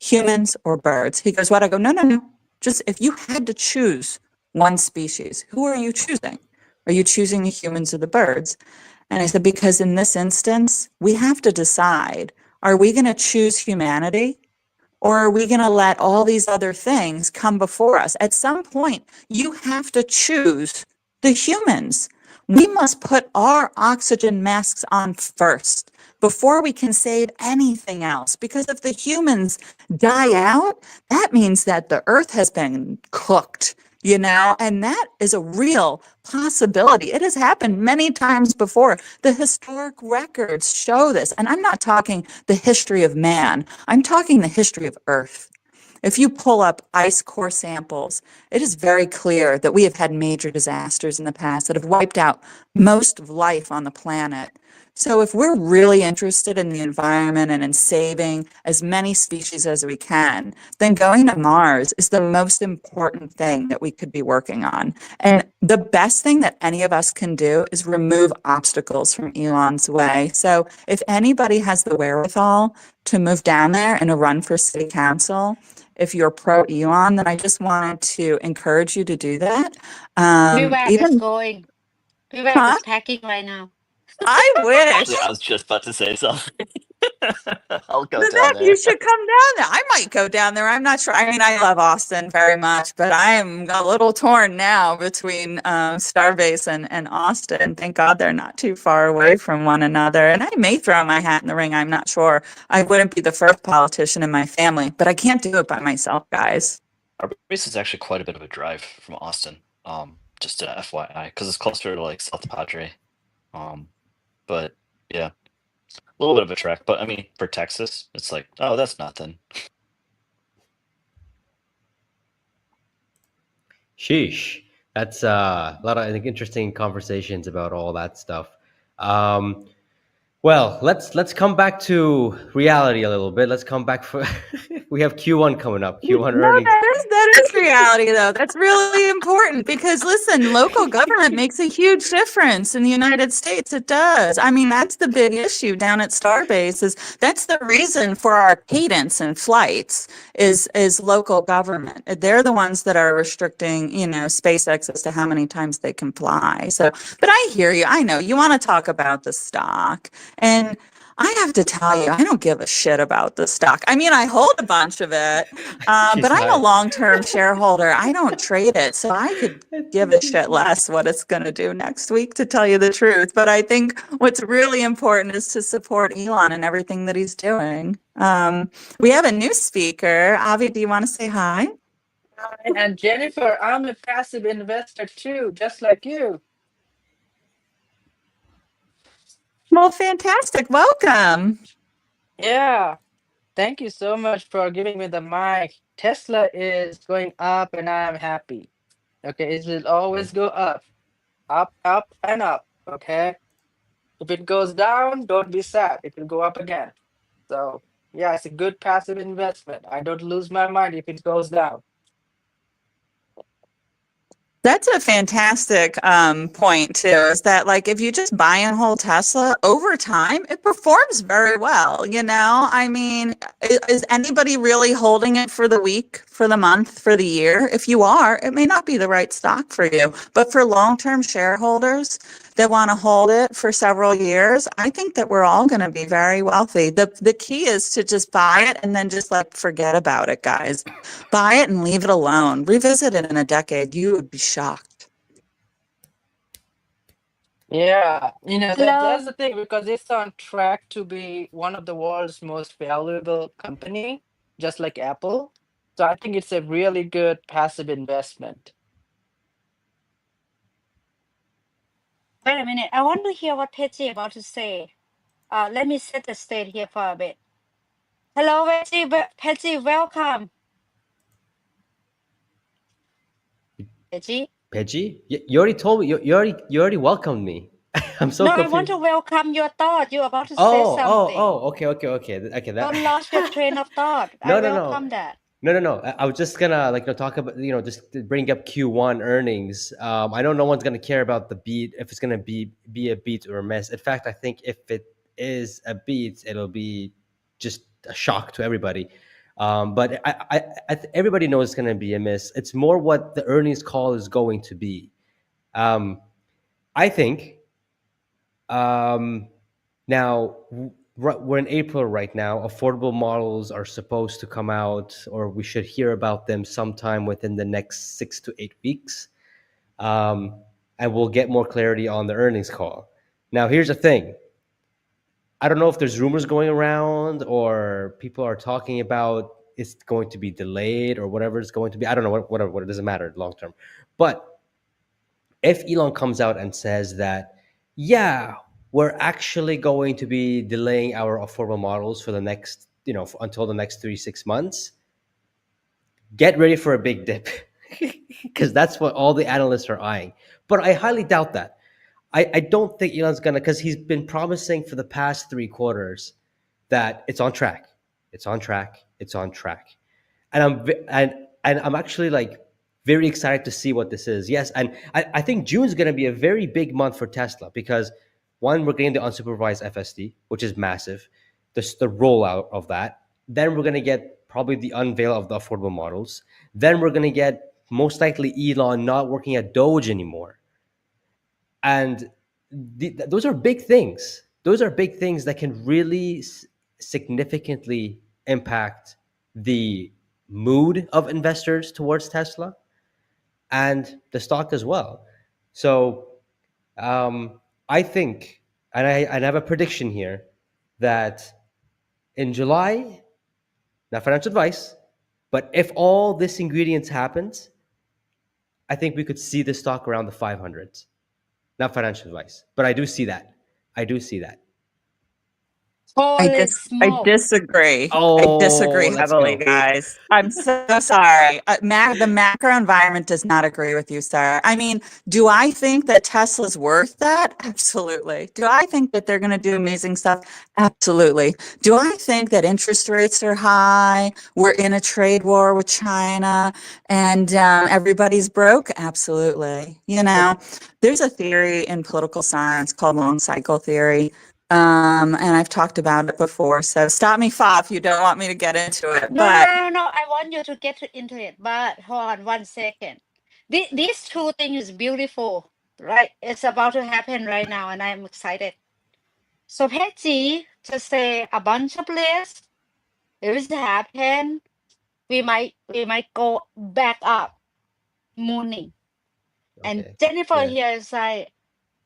humans or birds. He goes, what? I go, no. Just, if you had to choose one species, who are you choosing? Are you choosing the humans or the birds? And I said, because in this instance, we have to decide, are we going to choose humanity, or are we going to let all these other things come before us? At some point, you have to choose the humans. We must put our oxygen masks on first before we can save anything else. Because if the humans die out, that means that the earth has been cooked, and that is a real possibility. It has happened many times before. The historic records show this. And I'm not talking the history of man, I'm talking the history of Earth. If you pull up ice core samples, it is very clear that we have had major disasters in the past that have wiped out most of life on the planet. So if we're really interested in the environment and in saving as many species as we can, then going to Mars is the most important thing that we could be working on. And the best thing that any of us can do is remove obstacles from Elon's way. So if anybody has the wherewithal to move down there and to run for city council, if you're pro Elon, then I just wanted to encourage you to do that. Vivek is Even, going. Vivek huh? is packing right now. I Actually, wish. I was just about to say something. I'll go down Vivek, you there. should come down there. I might go down there. I'm not sure. I mean, I love Austin very much, but I am a little torn now between Starbase and Austin. Thank God they're not too far away from one another. And I may throw my hat in the ring. I'm not sure. I wouldn't be the first politician in my family, but I can't do it by myself, guys. Our base is actually quite a bit of a drive from Austin. Just a FYI, because it's closer to like South Padre. But yeah, a little bit of a trek. But I mean, for Texas, it's like, oh, that's nothing. Sheesh. That's a lot of, I think, interesting conversations about all that stuff. Um, well, let's come back to reality a little bit. Let's come back for we have Q1 coming up. Q1 No, earnings. that is reality, though. That's really important because, listen, local government makes a huge difference in the United States. It does. I mean, that's the big issue down at Starbase. Is that's the reason for our cadence in flights is local government. They're the ones that are restricting, SpaceX as to how many times they can fly. So, but I hear you. I know you want to talk about the stock, and I have to tell you, I don't give a shit about the stock. I mean, I hold a bunch of it, She's but I'm a high. long-term shareholder. I don't trade it, so I could give a shit less what it's going to do next week, to tell you the truth. But I think what's really important is to support Elon and everything that he's doing. We have a new speaker. Avi, do you want to say hi? And Jennifer, I'm a passive investor too, just like you. Well, fantastic. Welcome. Yeah. Thank you so much for giving me the mic. Tesla is going up and I'm happy. Okay, it will always go up, and up. Okay. If it goes down, don't be sad. It will go up again. So yeah, it's a good passive investment. I don't lose my mind if it goes down. That's a fantastic point too. Is that like if you just buy and hold Tesla over time, it performs very well. You know, I mean, is anybody really holding it for the week, for the month, for the year? If you are, it may not be the right stock for you. But for long-term shareholders that want to hold it for several years, I think that we're all going to be very wealthy. The key is to just buy it and then just like forget about it, guys. Buy it and leave it alone. Revisit it in a decade. You would be shocked. Yeah, Hello. that's the thing because it's on track to be one of the world's most valuable company, just like Apple. So I think it's a really good passive investment. Wait a minute. I want to hear what Peggy about to say. Let me set the stage here for a bit. Hello, Peggy. Peggy, welcome. Peggy. Pidgey, you already told me. You already welcomed me. I'm so No, I want confused. to welcome your thought. You're about to say Oh, oh, something. oh. Okay. Don't lose your train of thought. I No, no, no. welcome that. No. I was just gonna talk about just to bring up Q1 earnings. I know no one's gonna care about the beat if it's gonna be a beat or a miss. In fact, I think if it is a beat, it'll be just a shock to everybody. But everybody knows it's gonna be a miss. It's more what the earnings call is going to be. Um, I think now we're in April right now. Affordable models are supposed to come out, or we should hear about them sometime within the next 6 to 8 weeks, and we'll get more clarity on the earnings call. Now, here's the thing. I don't know if there's rumors going around or people are talking about it's going to be delayed or whatever it's going to be. I don't know what it doesn't matter long term. But if Elon comes out and says that, yeah, we're actually going to be delaying our affordable models for the next, until the next 3 6 months, get ready for a big dip, because that's what all the analysts are eyeing. But I highly doubt that. I don't think Elon's gonna, because he's been promising for the past 3 quarters that it's on track, it's on track, it's on track, and I'm actually like very excited to see what this is. Yes, and I think June's going to be a very big month for Tesla because one, we're getting the unsupervised FSD, which is massive. The rollout of that. Then we're going to get probably the unveil of the affordable models. Then we're going to get most likely Elon not working at Doge anymore, and those are big things. Those are big things that can really significantly impact the mood of investors towards Tesla and the stock as well. So I think, and I have a prediction here, that in July, not financial advice, but if all this ingredients happens, I think we could see the stock around the 500s. Not financial advice, but I do see that. I do see that. Holy I smoke. disagree. I Oh, disagree let's heavily, go. guys. I'm so sorry. The macro environment does not agree with you, sir. I mean, do I think that Tesla's worth that? Absolutely. Do I think that they're going to do amazing stuff? Absolutely. Do I think that interest rates are high? We're in a trade war with China and everybody's broke? Absolutely. There's a theory in political science called long cycle theory. And I've talked about it before, so stop me, Fa, if you don't want me to get into it. No, no, But no, no. I want you to get into it. But hold on 1 second. These two things is beautiful, right? It's about to happen right now, and I'm excited. So Peggy just say a bunch of lists. If it happen, we might go back up morning. And Okay. Jennifer Yeah. here is like,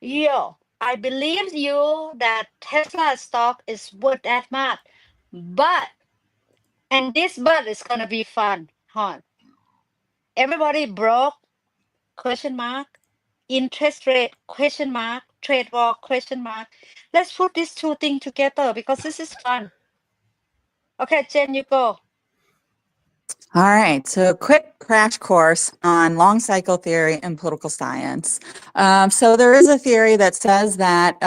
yo, I believe you that Tesla stock is worth that much. But, and this but is gonna be fun, huh? Everybody broke? Question mark. Interest rate? Question mark. Trade war? Question mark. Let's put these two things together because this is fun. Okay, Jen, you go. All right, so quick crash course on long cycle theory and political science. So there is a theory that says that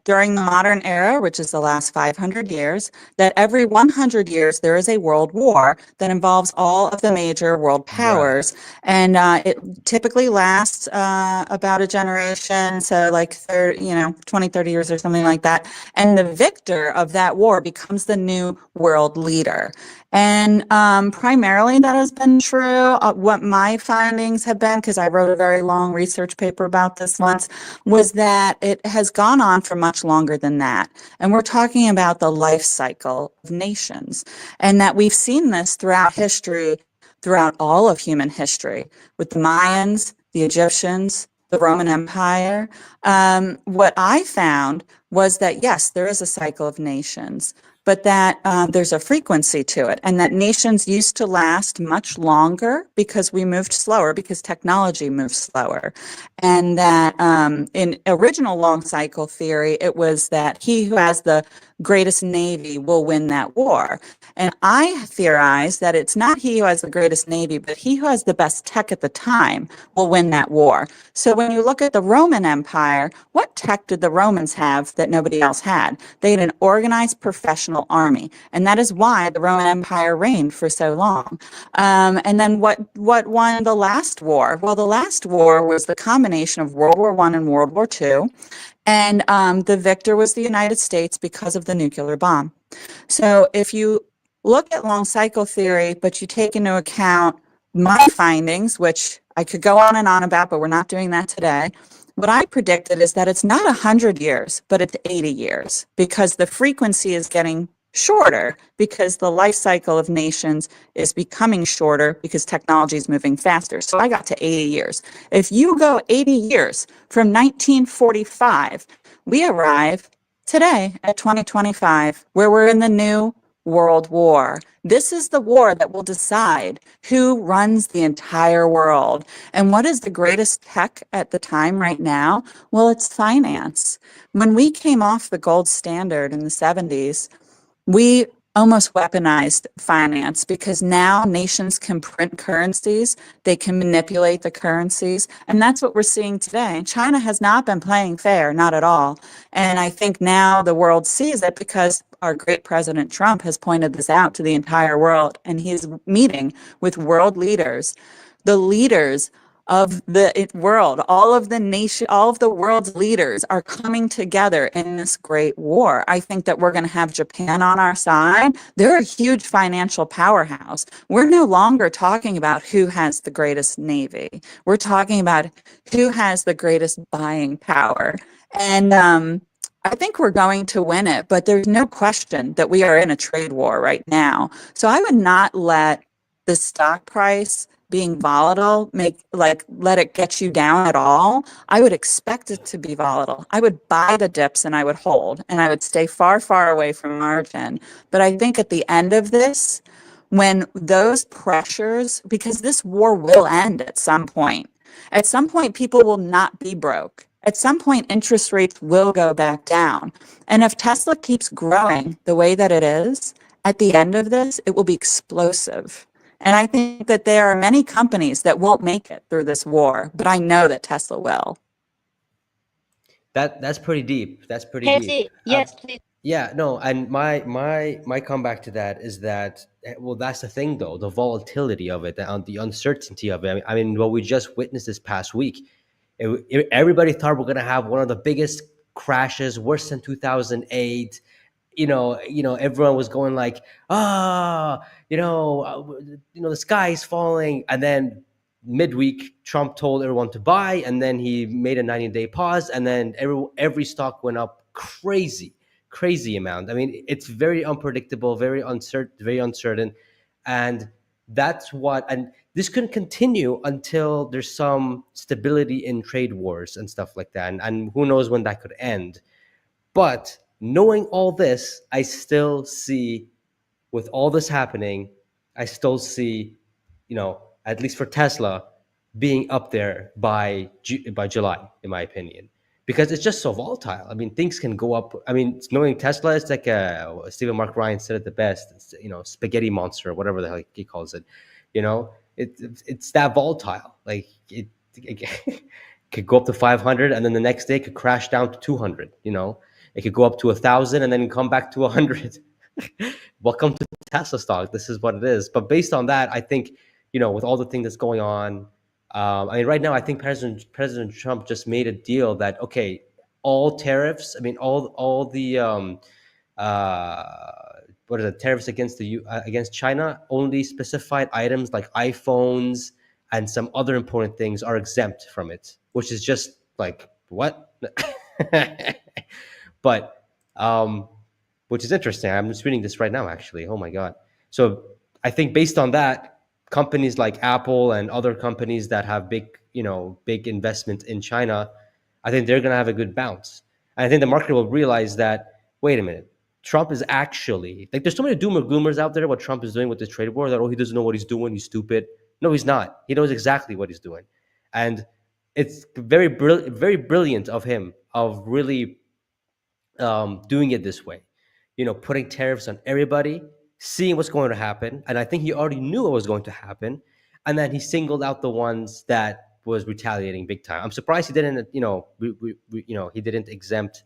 during the modern era, which is the last 500 years, that every 100 years there is a world war that involves all of the major world powers, and it typically lasts about a generation, so like 30, 20, 30 years or something like that. And the victor of that war becomes the new world leader. And primarily that has been true. What my findings have been, because I wrote a very long research paper about this once, was that it has gone on for much longer than that. And we're talking about the life cycle of nations, and that we've seen this throughout history, throughout all of human history, with the Mayans, the Egyptians, the Roman Empire. What I found was that, yes, there is a cycle of nations, but that there's a frequency to it, and that nations used to last much longer because we moved slower, because technology moved slower. And that in original long cycle theory, it was that he who has the greatest navy will win that war. And I theorize that it's not he who has the greatest navy, but he who has the best tech at the time will win that war. So when you look at the Roman Empire, what tech did the Romans have that nobody else had? They had an organized professional army, and that is why the Roman Empire reigned for so long. And then what won the last war? Well, the last war was the combination of World War I and World War II, and the victor was the United States because of the nuclear bomb. So if you look at long cycle theory, but you take into account my findings, which I could go on and on about, but we're not doing that today. What I predicted is that it's not 100 years, but it's 80 years, because the frequency is getting shorter, because the life cycle of nations is becoming shorter, because technology is moving faster. So I got to 80 years. If you go 80 years from 1945, we arrive today at 2025, where we're in the new World War. This is the war that will decide who runs the entire world. And what is the greatest tech at the time right now? Well, it's finance. When we came off the gold standard in the 70s, we almost weaponized finance, because now nations can print currencies, they can manipulate the currencies, and that's what we're seeing today. China has not been playing fair, not at all. And I think now the world sees it, because our great President Trump has pointed this out to the entire world, and he's meeting with world leaders, the leaders of the world, all of the world's leaders are coming together in this great war. I think that we're going to have Japan on our side. They're a huge financial powerhouse. We're no longer talking about who has the greatest navy. We're talking about who has the greatest buying power. And I think we're going to win it, but there's no question that we are in a trade war right now. So I would not let the stock price being volatile let it get you down at all. I would expect it to be volatile. I would buy the dips and I would hold, and I would stay far, far away from margin. But I think at the end of this, when those pressures, because this war will end at some point. At some point, people will not be broke. At some point, interest rates will go back down. And if Tesla keeps growing the way that it is, at the end of this, it will be explosive. And I think that there are many companies that won't make it through this war, but I know that Tesla will. That's pretty deep. That's pretty deep. Casey, yes, please. Yeah, no, and my comeback to that is that, well, that's the thing though, the volatility of it, the uncertainty of it. I mean, what we just witnessed this past week, everybody thought we're gonna have one of the biggest crashes, worse than 2008. Everyone was going like, the sky is falling, and then midweek Trump told everyone to buy, and then he made a 90-day pause, and then every stock went up crazy amount. I mean, it's very unpredictable, very uncertain, and and this can continue until there's some stability in trade wars and stuff like that, and who knows when that could end. But knowing all this, I still see, with all this happening, I still see, at least for Tesla, being up there by July, in my opinion, because it's just so volatile. I mean, things can go up. I mean, knowing Tesla, it's like Stephen Mark Ryan said it the best. It's, spaghetti monster, whatever the hell he calls it. It's that volatile. Like it could go up to 500, and then the next day it could crash down to 200. It could go up to 1,000 and then come back to 100. Welcome to Tesla stock. This is what it is. But based on that, I think with all the thing that's going on, I mean, right now, I think President Trump just made a deal that, okay, all tariffs. I mean, all the what are the tariffs against China? Only specified items like iPhones and some other important things are exempt from it, which is just like what? But which is interesting. I'm just reading this right now, actually. Oh my god! So I think based on that, companies like Apple and other companies that have big investment in China, I think they're going to have a good bounce. And I think the market will realize that, wait a minute, Trump is actually, like, there's so many doomer gloomers out there what Trump is doing with this trade war, that, oh, he doesn't know what he's doing, he's stupid. No, he's not. He knows exactly what he's doing. And it's very brilliant of him, of really doing it this way, putting tariffs on everybody, seeing what's going to happen. And I think he already knew what was going to happen. And then he singled out the ones that was retaliating big time. I'm surprised he didn't, he didn't exempt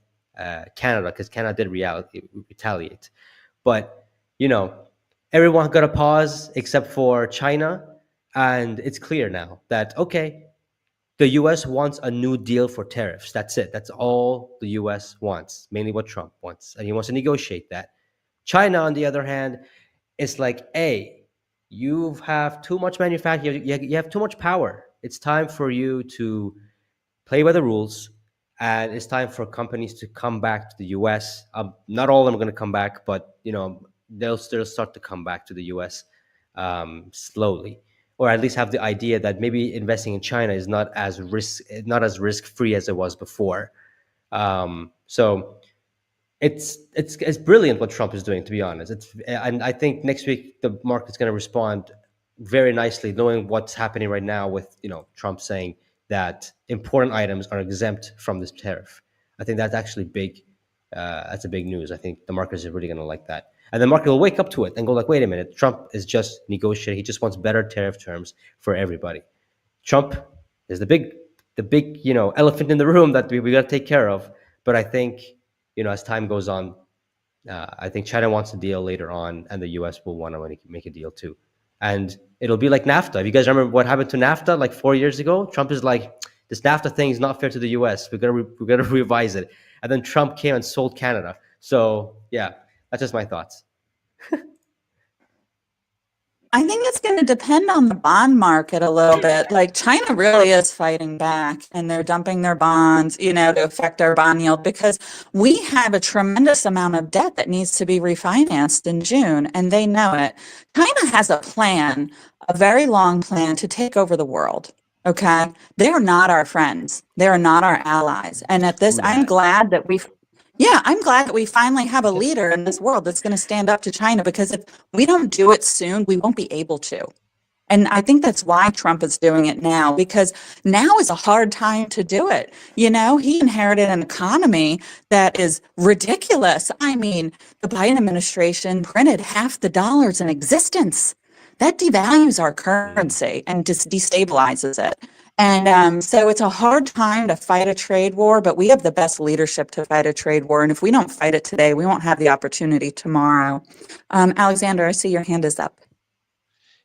Canada, because Canada did retaliate. But, everyone got a pause except for China. And it's clear now that, okay, the US wants a new deal for tariffs. That's it. That's all the US wants, mainly what Trump wants. And he wants to negotiate that. China, on the other hand, is like, hey, you have too much manufacturing, you have too much power. It's time for you to play by the rules, and it's time for companies to come back to the US. Not all of them are going to come back, but they'll still start to come back to the US slowly, or at least have the idea that maybe investing in China is not as risk free as it was before. So it's brilliant what Trump is doing, to be honest. And I think next week the market's going to respond very nicely, knowing what's happening right now with Trump saying that important items are exempt from this tariff. I think that's actually big. That's a big news. I think the market is really going to like that, and the market will wake up to it and go like, wait a minute, Trump is just negotiating. He just wants better tariff terms for everybody. Trump is the big elephant in the room that we got to take care of. But I think as time goes on, I think China wants a deal later on, and the US will want to make a deal too. And it'll be like NAFTA. If you guys remember what happened to NAFTA like 4 years ago, Trump is like, this NAFTA thing is not fair to the US. We got to revise it. And then Trump came and sold Canada. So yeah, that's just my thoughts. I think it's going to depend on the bond market a little bit. Like, China really is fighting back, and they're dumping their bonds, to affect our bond yield, because we have a tremendous amount of debt that needs to be refinanced in June, and they know it. China has a plan, a very long plan, to take over the world. Okay. They are not our friends. They are not our allies. And at this, I'm glad that we finally have a leader in this world that's going to stand up to China, because if we don't do it soon, we won't be able to. And I think that's why Trump is doing it now, because now is a hard time to do it. He inherited an economy that is ridiculous. I mean, the Biden administration printed half the dollars in existence. That devalues our currency and just destabilizes it. And so it's a hard time to fight a trade war, but we have the best leadership to fight a trade war. And if we don't fight it today, we won't have the opportunity tomorrow. Alexander, I see your hand is up.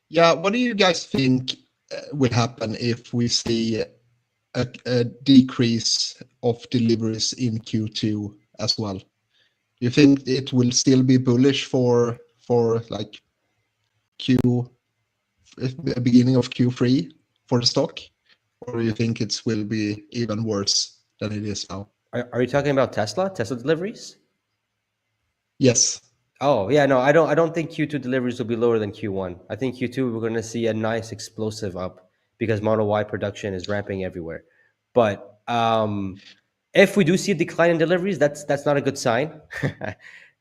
Yeah, what do you guys think will happen if we see a decrease of deliveries in Q2 as well? Do you think it will still be bullish for like beginning of Q3 for the stock? Or do you think it will be even worse than it is now? Are you talking about Tesla deliveries? Yes. Oh yeah, no, I don't think Q2 deliveries will be lower than Q1. I think Q2 we're going to see a nice explosive up, because Model Y production is ramping everywhere. But if we do see a decline in deliveries, that's not a good sign.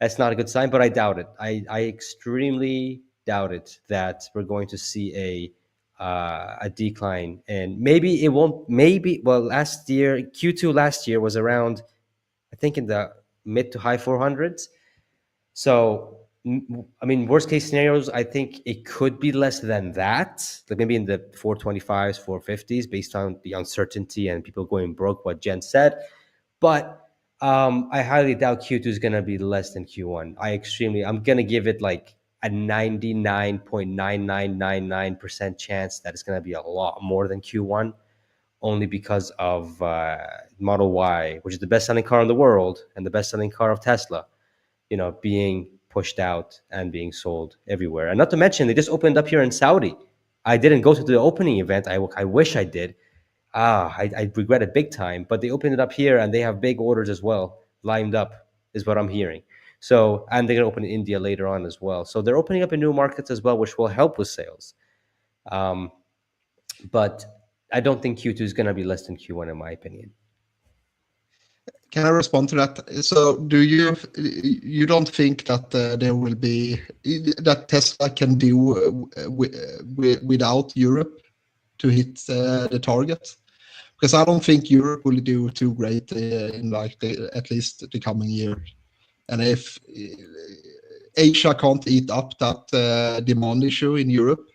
That's not a good sign, but I doubt it. I extremely doubt it that we're going to see a decline, and maybe it won't. Maybe well, last year Q2 last year was around, I think, in the mid to high 400s. So I mean, worst case scenarios, I think it could be less than that, like maybe in the 425s, 450s, based on the uncertainty and people going broke. What Jen said, but I highly doubt Q2 is going to be less than Q1. I'm going to give it like a 99.9999% chance that it's going to be a lot more than Q1, only because of Model Y, which is the best-selling car in the world and the best-selling car of Tesla, being pushed out and being sold everywhere. And not to mention, they just opened up here in Saudi. I didn't go to the opening event. I wish I did. I regret it big time, but they opened it up here and they have big orders as well lined up, is what I'm hearing. So, and they're going to open in India later on as well. So they're opening up in new markets as well, which will help with sales. But I don't think Q2 is going to be less than Q1, in my opinion. Can I respond to that? So do you don't think that there will be, that Tesla can do without Europe to hit the target? Because I don't think Europe will do too great in at least the coming year. And if Asia can't eat up that demand issue in Europe,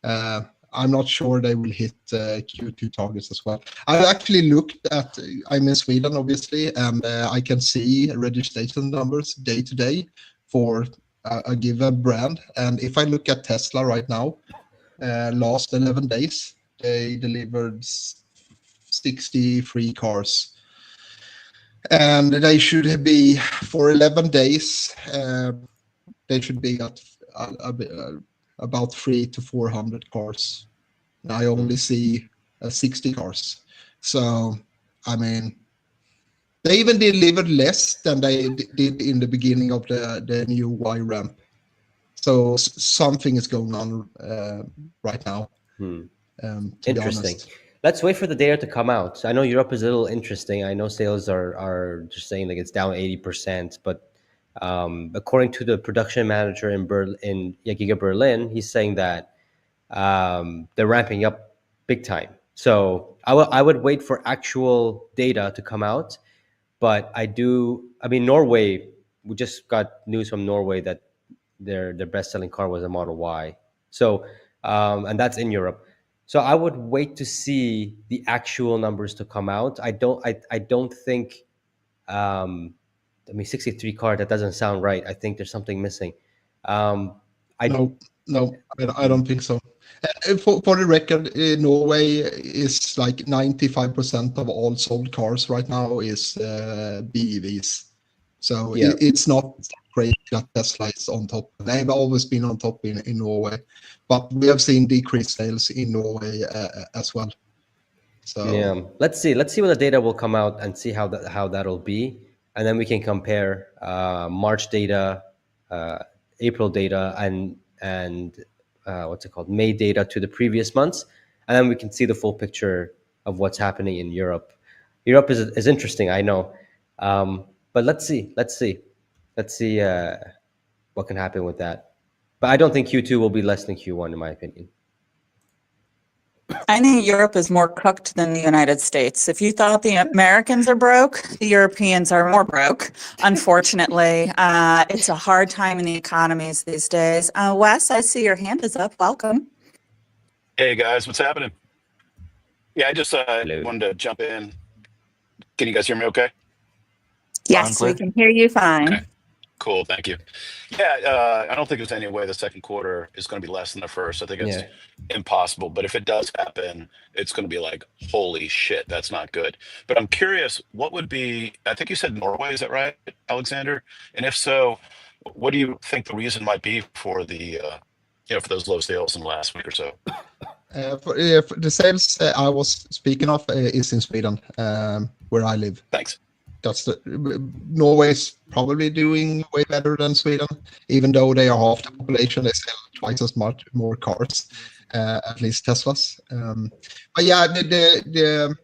I'm not sure they will hit Q2 targets as well. I actually looked at, I'm in Sweden, obviously, and I can see registration numbers day to day for a given brand. And if I look at Tesla right now, last 11 days, they delivered 63 cars. And they should be, for 11 days, they should be at about 300 to 400 cars. And I only see 60 cars. So, I mean, they even delivered less than they did in the beginning of the new Y ramp. So something is going on right now. To Interesting. Be honest. Let's wait for the data to come out. I know Europe is a little interesting. I know sales are just saying like it's down 80%, but according to the production manager in Giga Berlin, he's saying that they're ramping up big time. So I would wait for actual data to come out. But I mean, Norway, we just got news from Norway that their best-selling car was a Model Y. So, and that's in Europe. So I would wait to see the actual numbers to come out. I don't think, I mean, 63 car, that doesn't sound right. I think there's something missing. No, I don't think so. For the record, Norway is like 95% of all sold cars right now is BEVs. So it's not great that Tesla is on top. They've always been on top in Norway, but we have seen decreased sales in Norway as well. So yeah, let's see when the data will come out and see how that'll be, and then we can compare March data, April data, and what's it called, May data to the previous months, and then we can see the full picture of what's happening in Europe. Europe is interesting, I know, but let's see what can happen with that. But I don't think Q2 will be less than Q1, in my opinion. I think Europe is more cooked than the United States. If you thought the Americans are broke, the Europeans are more broke. Unfortunately, it's a hard time in the economies these days. Wes, I see your hand is up. Welcome. Hey guys, what's happening? Yeah, I just wanted to jump in. Can you guys hear me okay? Yes, we can hear you fine. Okay. Cool, thank you. Yeah, I don't think there's any way the second quarter is going to be less than the first. I think it's impossible. But if it does happen, it's going to be like, holy shit, that's not good. But I'm curious, what would be, I think you said Norway, is that right, Alexander? And if so, what do you think the reason might be for the, for those low sales in the last week or so? For the sales I was speaking of is in Sweden, where I live. Thanks. Norway is probably doing way better than Sweden, even though they are half the population. They sell twice as much more cars, at least Teslas. But yeah, the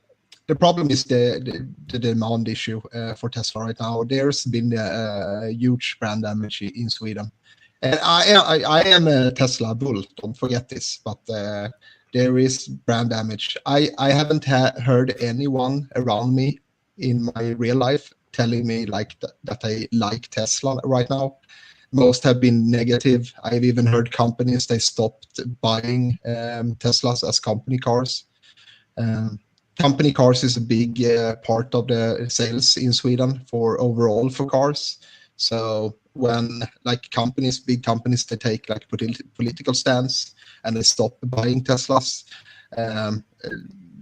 problem is the demand issue for Tesla right now. There's been a huge brand damage in Sweden, and I am a Tesla bull. Don't forget this, but there is brand damage. I haven't heard anyone around me in my real life telling me like that I like Tesla right now. Most have been negative. I've even heard companies, they stopped buying Teslas as company cars. Company cars is a big part of the sales in Sweden for overall for cars. So when like companies, big companies, they take like political stance and they stop buying Teslas,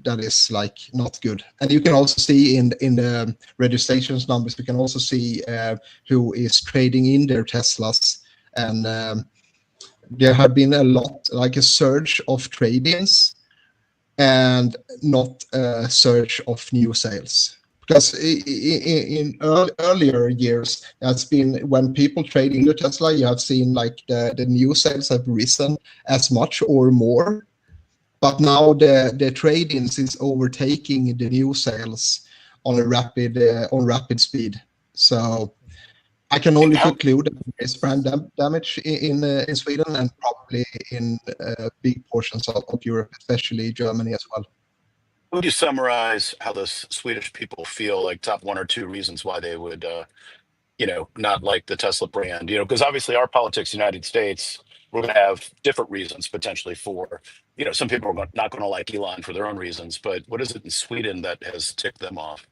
that is like not good. And you can also see in the registrations numbers, you can also see who is trading in their Teslas, and there have been a lot, like a surge of trade-ins and not a surge of new sales. Because in earlier years, that's been when people trade into Tesla, you have seen like the new sales have risen as much or more. But now the trade-ins is overtaking the new sales on a rapid speed. So I can only How conclude that there is brand damage in Sweden and probably in big portions of Europe, especially Germany as well. would you summarize how the Swedish people feel, like top one or two reasons why they would, not like the Tesla brand? Because obviously our politics, United States, we're going to have different reasons potentially for, some people are not going to like Elon for their own reasons, but what is it in Sweden that has ticked them off?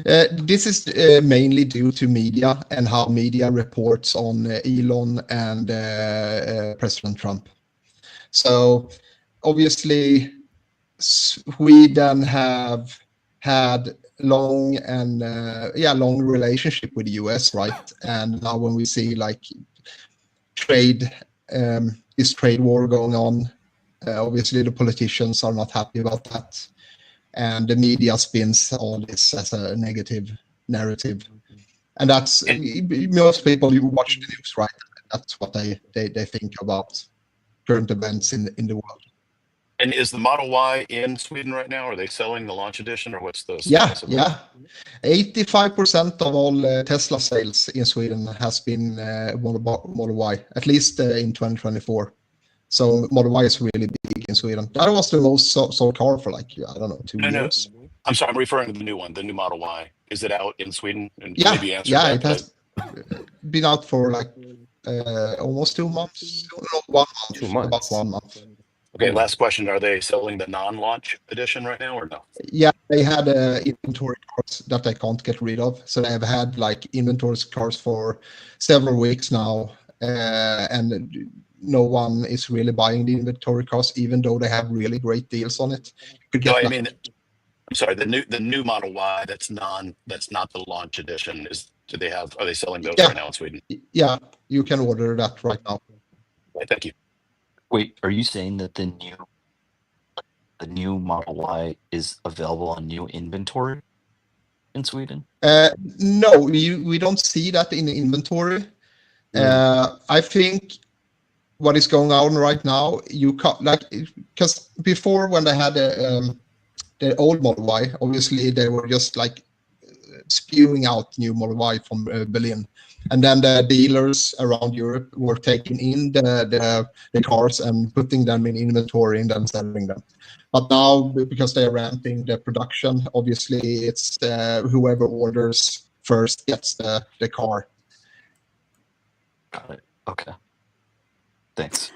This is mainly due to media and how media reports on Elon and President Trump. So obviously, Sweden have had long relationship with the US, right? And now when we see like this trade war going on, obviously the politicians are not happy about that, and the media spins all this as a negative narrative, and that's And most people who watch the news, right? That's what they think about current events in the world. and is the Model Y in Sweden right now? Are they selling the launch edition, or what's the Yeah, status of that? yeah. 85% of all Tesla sales in Sweden has been Model Y, at least in 2024. So Model Y is really big in Sweden. That was the most sold car for like, I don't know, 2 No, no. years. I'm sorry, I'm referring to the new one, the new Model Y. Is it out in Sweden? And Yeah, maybe you answered yeah, that, it but has been out for like almost 2 months. No, 1 month, 2 about months. 1 month. okay, last question. Are they selling the non-launch edition right now or no? Yeah, they had inventory cars that they can't get rid of. So they have had like inventory cars for several weeks now, and no one is really buying the inventory cars, even though they have really great deals on it. You could No, get I like, mean, I'm sorry, the new Model Y that's not the launch edition are they selling those yeah, right now in Sweden? yeah, you can order that right now. Okay, thank you. Wait, are you saying that the new Model Y is available on new inventory in Sweden? No, we don't see that in the inventory. I think what is going on right now, you can't like, because before when they had the old Model Y, obviously they were just like spewing out new Model Y from Berlin, and then the dealers around Europe were taking in the cars and putting them in inventory and then selling them. But now, because they are ramping the production, obviously it's whoever orders first gets the car. Got it. Okay. Thanks.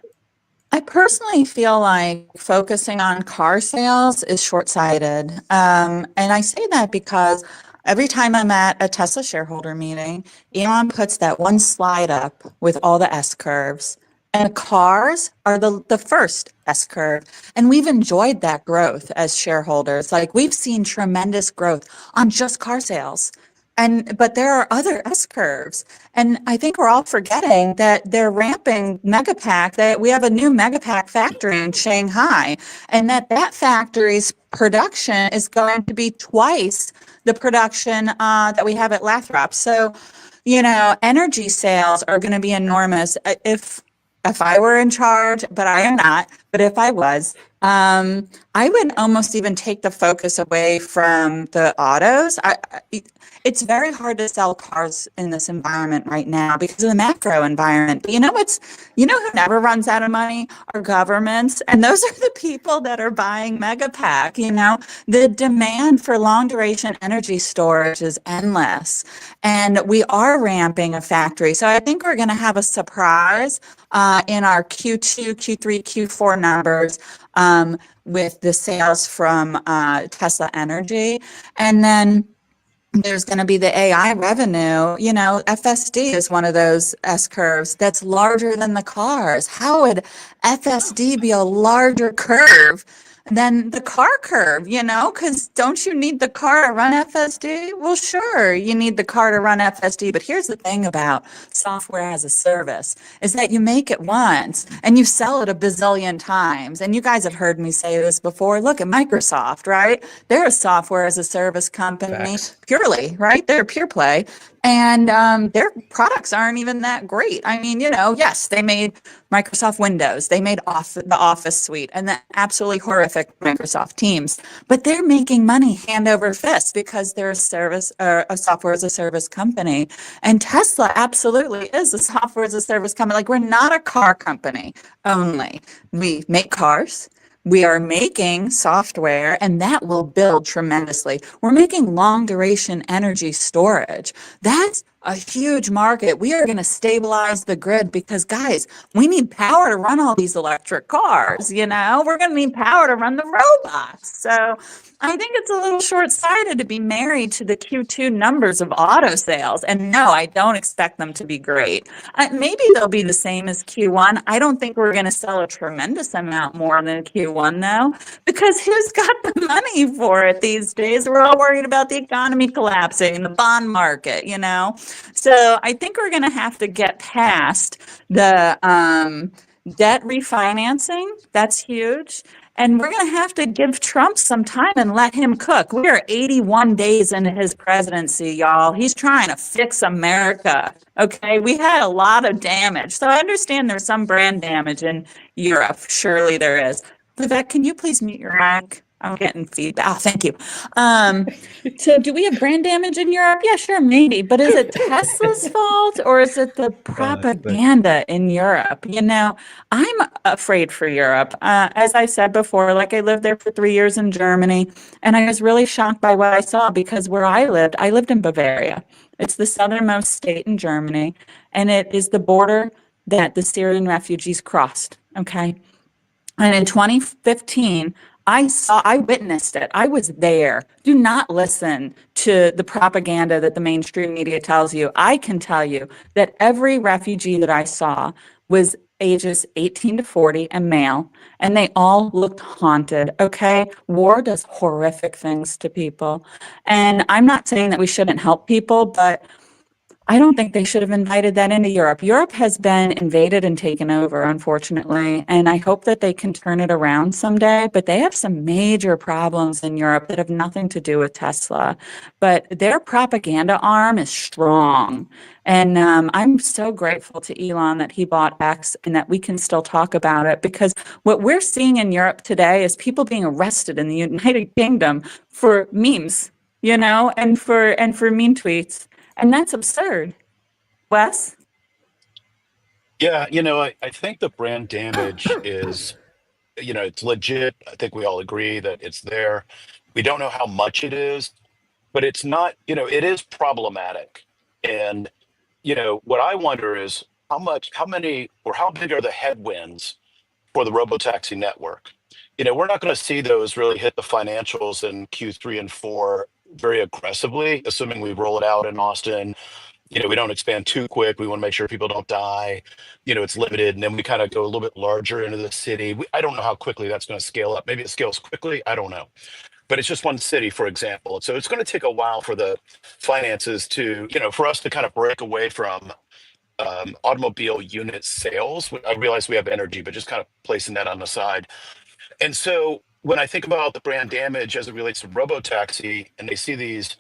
I personally feel like focusing on car sales is short-sighted. And I say that because every time I'm at a Tesla shareholder meeting, Elon puts that one slide up with all the S curves. And cars are the first S curve. And we've enjoyed that growth as shareholders. Like we've seen tremendous growth on just car sales. But there are other S curves. And I think we're all forgetting that they're ramping Megapack, that we have a new Megapack factory in Shanghai, and that factory's production is going to be twice the production that we have at Lathrop. So, energy sales are going to be enormous. If I were in charge, but I am not, but if I was, I would almost even take the focus away from the autos. It's very hard to sell cars in this environment right now because of the macro environment. But you know who never runs out of money are governments, and those are the people that are buying Megapack. The demand for long duration energy storage is endless, and we are ramping a factory. So I think we're going to have a surprise in our Q2, Q3, Q4 numbers with the sales from Tesla Energy. And then there's going to be the AI revenue. FSD is one of those S curves that's larger than the cars. How would FSD be a larger curve than the car curve? Because don't you need the car to run FSD? Well, sure, you need the car to run FSD. But here's the thing about software as a service is that you make it once and you sell it a bazillion times. And you guys have heard me say this before. Look at Microsoft, right? They're a software as a service company. Facts. Purely, right? They're pure play. And their products aren't even that great. I mean, yes, they made Microsoft Windows, they made the Office suite, and the absolutely horrific Microsoft Teams. But they're making money hand over fist because they're a software as a service company. And Tesla absolutely is a software as a service company. Like, we're not a car company only. We make cars. We are making software, and that will build tremendously. We're making long duration energy storage. That's a huge market. We are going to stabilize the grid because, guys, we need power to run all these electric cars. We're going to need power to run the robots. So I think it's a little short-sighted to be married to the Q2 numbers of auto sales. And no, I don't expect them to be great. Maybe they'll be the same as Q1. I don't think we're going to sell a tremendous amount more than Q1, though, because who's got the money for it these days? We're all worried about the economy collapsing, the bond market, So I think we're going to have to get past the debt refinancing. That's huge. And we're going to have to give Trump some time and let him cook. We are 81 days into his presidency, y'all. He's trying to fix America. Okay, we had a lot of damage. So I understand there's some brand damage in Europe. Surely there is. Vivek, can you please mute your mic? I'm getting feedback. Oh, thank you. So do we have brand damage in Europe? Yeah, sure, maybe. But is it Tesla's fault or is it the propaganda in Europe? I'm afraid for Europe. As I said before, like, I lived there for 3 years in Germany, and I was really shocked by what I saw because where I lived in Bavaria. It's the southernmost state in Germany, and it is the border that the Syrian refugees crossed. Okay. And in 2015, I witnessed it. I was there. Do not listen to the propaganda that the mainstream media tells you. I can tell you that every refugee that I saw was ages 18 to 40 and male, and they all looked haunted. Okay. War does horrific things to people. And I'm not saying that we shouldn't help people, but I don't think they should have invited that into Europe. Europe has been invaded and taken over, unfortunately, and I hope that they can turn it around someday. But they have some major problems in Europe that have nothing to do with Tesla. But their propaganda arm is strong. And I'm so grateful to Elon that he bought X and that we can still talk about it, because what we're seeing in Europe today is people being arrested in the United Kingdom for memes, and for meme tweets. And that's absurd. Wes? Yeah, I think the brand damage is, it's legit. I think we all agree that it's there. We don't know how much it is, but it's not, it is problematic. And, what I wonder is how many, or how big are the headwinds for the robotaxi network? We're not going to see those really hit the financials in Q3 and 4 very aggressively, assuming we roll it out in Austin. We don't expand too quick. We want to make sure people don't die. It's limited. And then we kind of go a little bit larger into the city. I don't know how quickly that's going to scale up. Maybe it scales quickly. I don't know. But it's just one city, for example. And so it's going to take a while for the finances to, for us to kind of break away from automobile unit sales. I realize we have energy, but just kind of placing that on the side. And so when I think about the brand damage as it relates to robotaxi, and they see these,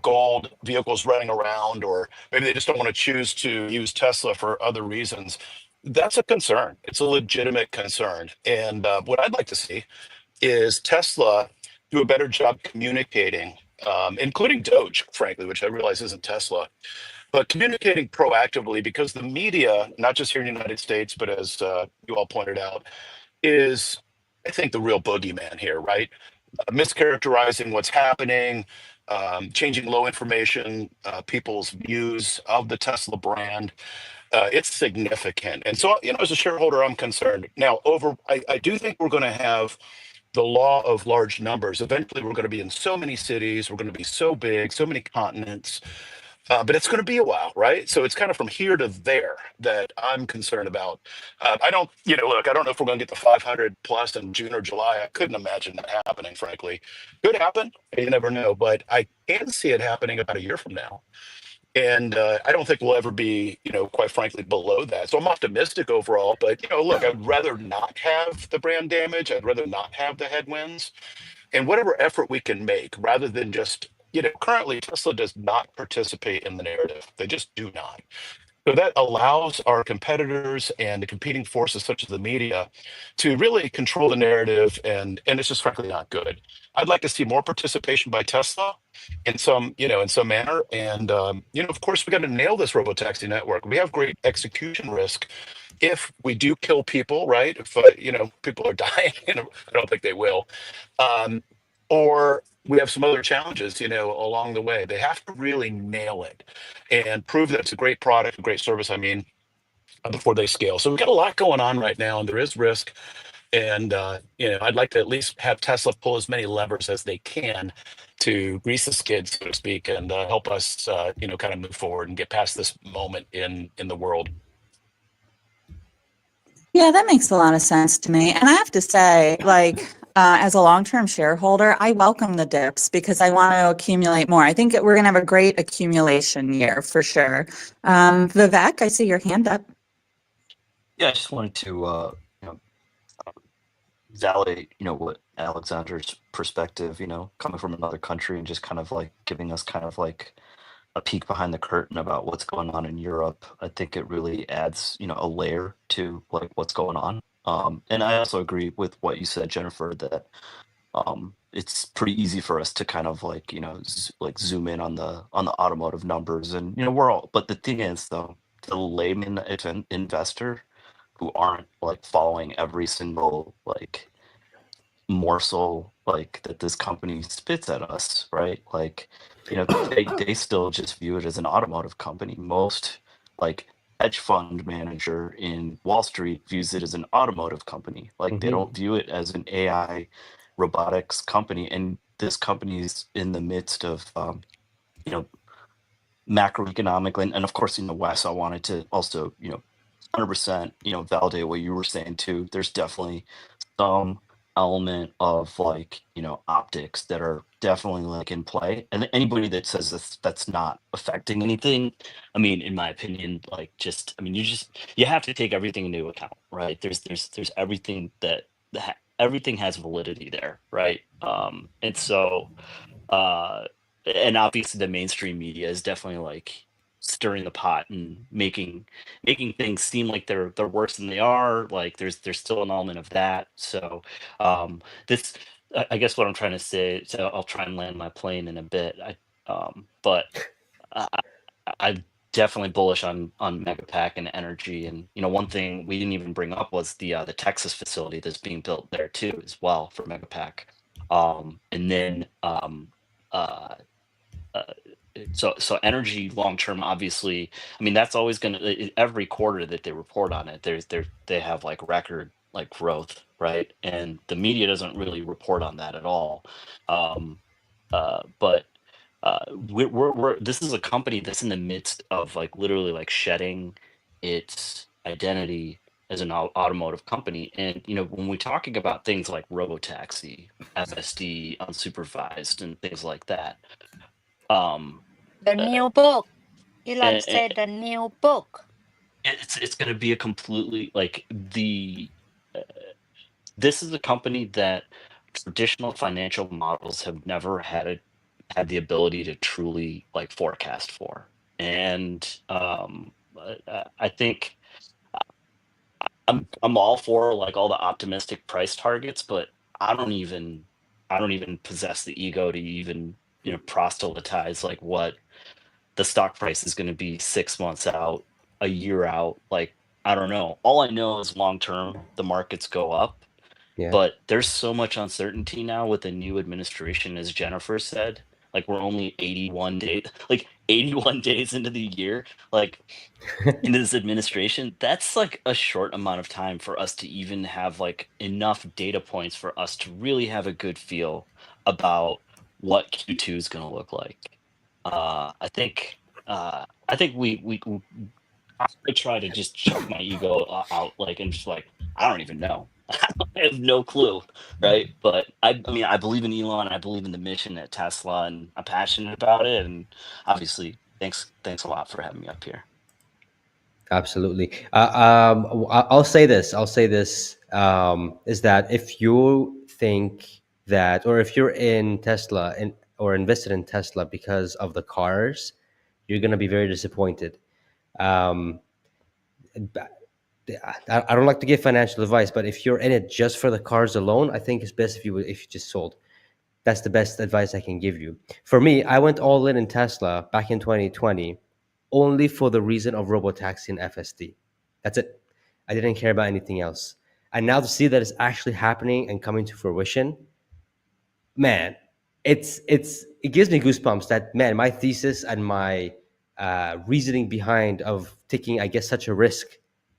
gold vehicles running around, or maybe they just don't want to choose to use Tesla for other reasons, That's a concern. It's a legitimate concern. And what I'd like to see is Tesla do a better job communicating, including Doge, frankly, which I realize isn't Tesla, but communicating proactively, because the media, not just here in the United States, but as you all pointed out, is, I think, the real boogeyman here, right? Mischaracterizing what's happening, changing low information, people's views of the Tesla brand. It's significant. And so, as a shareholder, I'm concerned. Now, I do think we're going to have the law of large numbers. Eventually, we're going to be in so many cities, we're going to be so big, so many continents, but it's going to be a while, right? So it's kind of from here to there that I'm concerned about. I don't, look, I don't know if we're going to get the 500 plus in June or July. I couldn't imagine that happening, frankly. Could happen. You never know, but I can see it happening about a year from now. And I don't think we'll ever be, quite frankly, below that. So I'm optimistic overall. But, look, I'd rather not have the brand damage. I'd rather not have the headwinds. And whatever effort we can make, rather than just, currently Tesla does not participate in the narrative. They just do not. So that allows our competitors and the competing forces, such as the media, to really control the narrative, and it's just frankly not good. I'd like to see more participation by Tesla in some manner, and of course, we got to nail this robotaxi network. We have great execution risk if we do kill people, right? If people are dying, I don't think they will, um, or we have some other challenges, along the way. They have to really nail it and prove that it's a great product, a great service. I mean, before they scale. So we've got a lot going on right now, and there is risk. And I'd like to at least have Tesla pull as many levers as they can to grease the skids, so to speak, and help us, kind of move forward and get past this moment in the world. Yeah, that makes a lot of sense to me. And I have to say, as a long-term shareholder, I welcome the dips because I want to accumulate more. I think we're going to have a great accumulation year for sure. Vivek, I see your hand up. Yeah, I just wanted to validate, what Alexander's perspective, coming from another country and just kind of like giving us kind of like a peek behind the curtain about what's going on in Europe. I think it really adds, a layer to like what's going on. And I also agree with what you said, Jennifer, that it's pretty easy for us to kind of like, like zoom in on the automotive numbers, and we're all. But the thing is, though, the layman investor who aren't like following every single like morsel like that this company spits at us, right? Like, they still just view it as an automotive company. Most like hedge fund manager in Wall Street views it as an automotive company. Like, they don't view it as an AI robotics company. And this company's in the midst of you know macroeconomic, and of course, Wes, I wanted to also 100% validate what you were saying too. There's definitely some element of like optics that are definitely like in play, and anybody that says that's not affecting anything, I mean, in my opinion, like, just, I mean, you have to take everything into account, right? There's everything everything has validity there, right? And so uh and obviously the mainstream media is definitely like stirring the pot and making things seem like they're worse than they are. Like, there's still an element of that. So this I guess what I'm trying to say, so I'll try and land my plane in a bit. But I, I'm definitely bullish on Megapack and energy. And one thing we didn't even bring up was the Texas facility that's being built there too, as well, for Megapack. And then uh, uh, so energy long term, obviously, I mean, that's always going to, every quarter that they report on it, they have like record like growth, right? And the media doesn't really report on that at all. um but we're this is a company that's in the midst of like literally like shedding its identity as an automotive company. And when we're talking about things like robotaxi, FSD, unsupervised, and things like that, um The uh, new book. Elon and, said the new book. it's going to be a completely like uh, this is a company that traditional financial models have never had the ability to truly like forecast for. And I think I'm all for like all the optimistic price targets, but I don't even possess the ego to even, proselytize like what the stock price is going to be 6 months out, a year out. Like, I don't know. All I know is long term, the markets go up, Yeah. but there's so much uncertainty now with the new administration, as Jennifer said. Like, we're only 81 days, like 81 days into the year. Like, into this administration, that's like a short amount of time for us to even have like enough data points for us to really have a good feel about what Q2 is going to look like. I think we I try to just chuck my ego out, like, and just like, I don't even know. I have no clue, right? But I mean, I believe in Elon. I believe in the mission at Tesla, and I'm passionate about it. And obviously, thanks a lot for having me up here. Absolutely. I'll say this. I'll say this is that if you think that, or if you're in Tesla and or invested in Tesla because of the cars, you're going to be very disappointed. Um, I don't like to give financial advice, but if you're in it just for the cars alone, I think it's best if you just sold. That's the best advice I can give you. For me, I went all in Tesla back in 2020 only for the reason of robotaxi and FSD. That's it. I didn't care about anything else. And now to see that it's actually happening and coming to fruition, man, it gives me goosebumps that, man, my thesis and my reasoning behind of taking, I guess, such a risk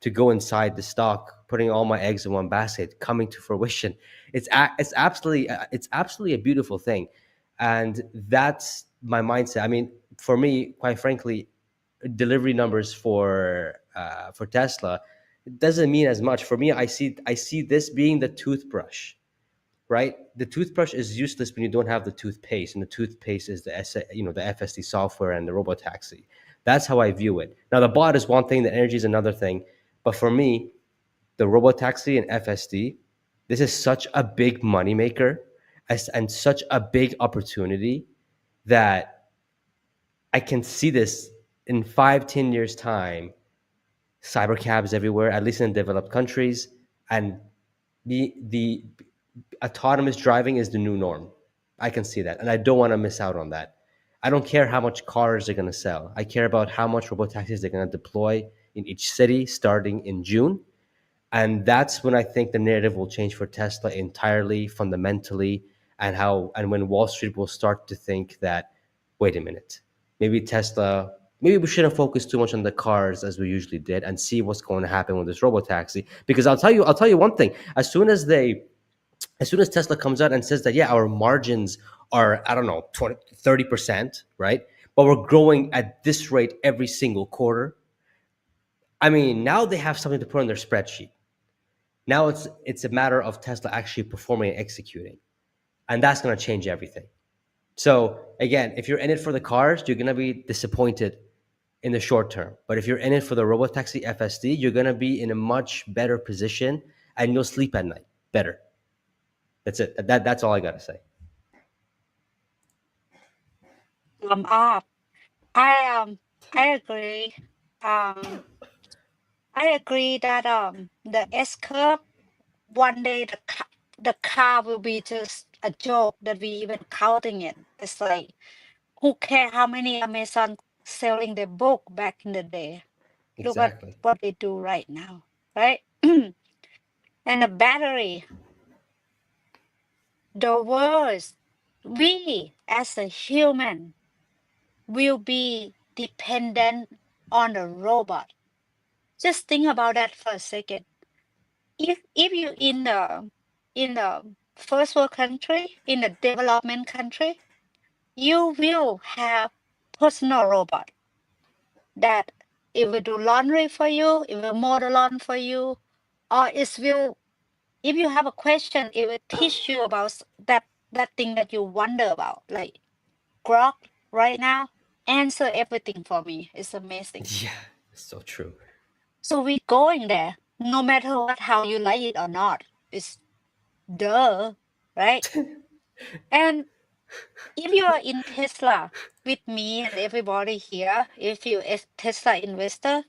to go inside the stock, putting all my eggs in one basket, coming to fruition. It's absolutely a beautiful thing, and that's my mindset. I mean, for me, quite frankly, delivery numbers for Tesla, it doesn't mean as much for me. I see this being the toothbrush, right? The toothbrush is useless when you don't have the toothpaste, and the toothpaste is the FSD software and the robotaxi. That's how I view it. Now, the bot is one thing, the energy is another thing, but for me, the robotaxi and FSD, this is such a big moneymaker and such a big opportunity that I can see this in 5, 10 years time. Cyber cabs everywhere, at least in developed countries, and the autonomous driving is the new norm. I can see that, and I don't want to miss out on that. I don't care how much cars they're going to sell. I care about how much robotaxis they're going to deploy in each city starting in June. And that's when I think the narrative will change for Tesla entirely, fundamentally, and when Wall Street will start to think that, wait a minute, maybe we shouldn't focus too much on the cars as we usually did, and see what's going to happen with this robotaxi. Because I'll tell you one thing: as soon as Tesla comes out and says that, yeah, our margins are, I don't know, 20, 30%, right? But we're growing at this rate every single quarter. I mean, now they have something to put on their spreadsheet. Now it's a matter of Tesla actually performing and executing. And that's going to change everything. So again, if you're in it for the cars, you're going to be disappointed in the short term. But if you're in it for the robotaxi FSD, you're going to be in a much better position, and you'll sleep at night better. That's it. That's all I got to say. Up. I agree. Um, I agree that the S curve, one day the car will be just a joke that we even counting it. It's like, who care how many Amazon selling their book back in the day? Look at Exactly. what they do right now, right? And the battery, the worst, we as a human will be dependent on a robot. Just think about that for a second. If you in the first world country, in the development country, you will have personal robot that it will do laundry for you, it will mow the lawn for you, or it will, if you have a question, it will teach you about that thing that you wonder about. Like Grok right now answer everything for me. It's amazing. Yeah, it's so true. So we going there, no matter what, how you like it or not. It's duh, right? And if you are in Tesla with me and everybody here, if you a Tesla investor,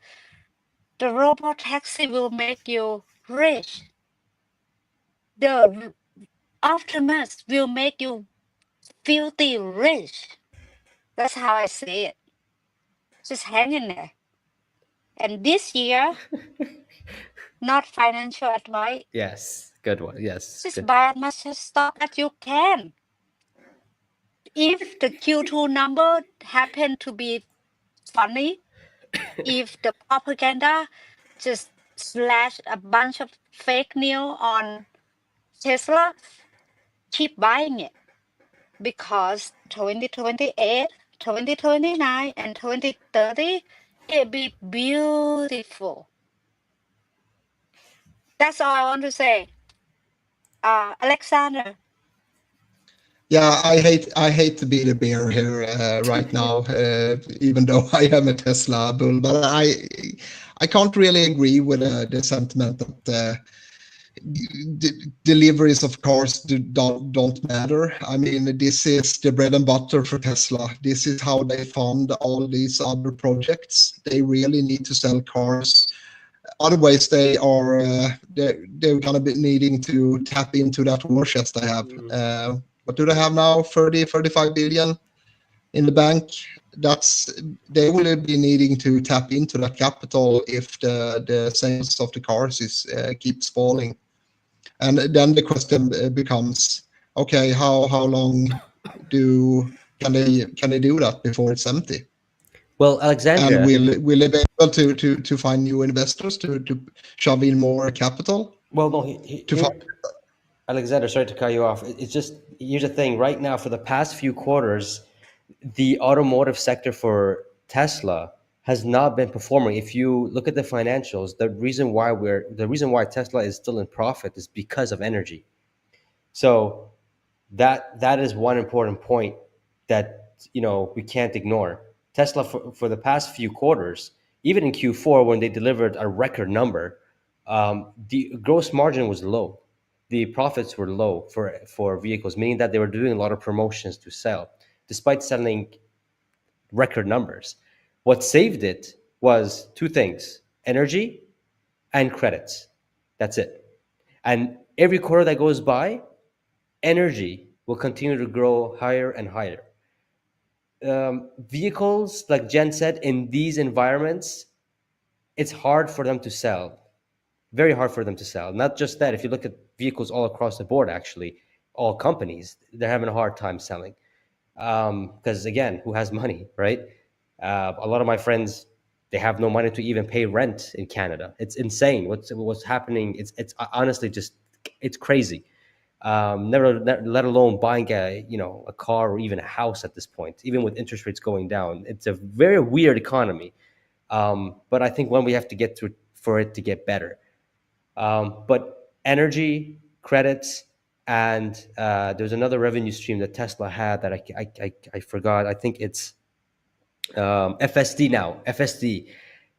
The robo taxi will make you rich. The Optimus will make you filthy rich. That's how I see it. Just hang in there. And this year, not financial advice. Yes, good one. Yes, Just good. buy as much stock as you can. If the Q2 number happen to be funny, if the propaganda just slash a bunch of fake news on Tesla, keep buying it because 2028, 2029, and 2030, it'll be beautiful. That's all I want to say. Alexander. Yeah, I hate to be the bear here right now, even though I am a Tesla bull, but I can't really agree with the sentiment that deliveries of cars don't matter. I mean, this is the bread and butter for Tesla. This is how they fund all these other projects. They really need to sell cars. Otherwise, they're gonna be needing to tap into that war chest they have. What do they have now? 35 billion in the bank. They will be needing to tap into that capital if the sales of the cars is keeps falling. And then the question becomes, okay, how long can they do that before it's empty? Well, And Alexandra. will they be able to find new investors to shove in more capital Well, no, to find? Alexander, sorry to cut you off. It's just, here's the thing. Right now, for the past few quarters, the automotive sector for Tesla has not been performing. If you look at the financials, the reason why Tesla is still in profit is because of energy. So that is one important point that we can't ignore. Tesla for the past few quarters, even in Q4 when they delivered a record number, the gross margin was low. The profits were low for vehicles, meaning that they were doing a lot of promotions to sell, despite selling record numbers. What saved it was two things: energy and credits. That's it. And every quarter that goes by, energy will continue to grow higher and higher. Vehicles, like Jen said, in these environments, it's hard for them to sell. Very hard for them to sell. Not just that, if you look at vehicles all across the board, actually, all companies, they're having a hard time selling. Because again, who has money, right? A lot of my friends, they have no money to even pay rent in Canada. It's insane what's happening. It's honestly just, it's crazy. Let alone buying a car or even a house at this point, even with interest rates going down. It's a very weird economy. But I think when we have to get through for it to get better. But energy, credits, and there's another revenue stream that Tesla had that I forgot. I think it's FSD now. FSD,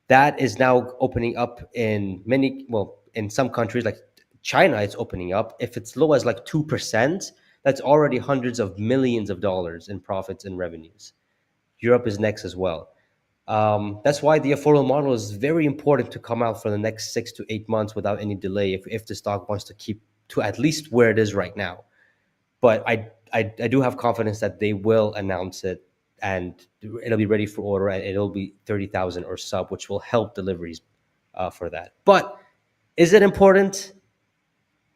that is now opening up in in some countries like China. It's opening up. If it's low as like 2%, that's already hundreds of millions of dollars in profits and revenues. Europe is next as well. That's why the affordable model is very important to come out for the next 6 to 8 months without any delay if the stock wants to keep to at least where it is right now. But I do have confidence that they will announce it and it'll be ready for order and it'll be 30,000 or sub, which will help deliveries for that. But is it important?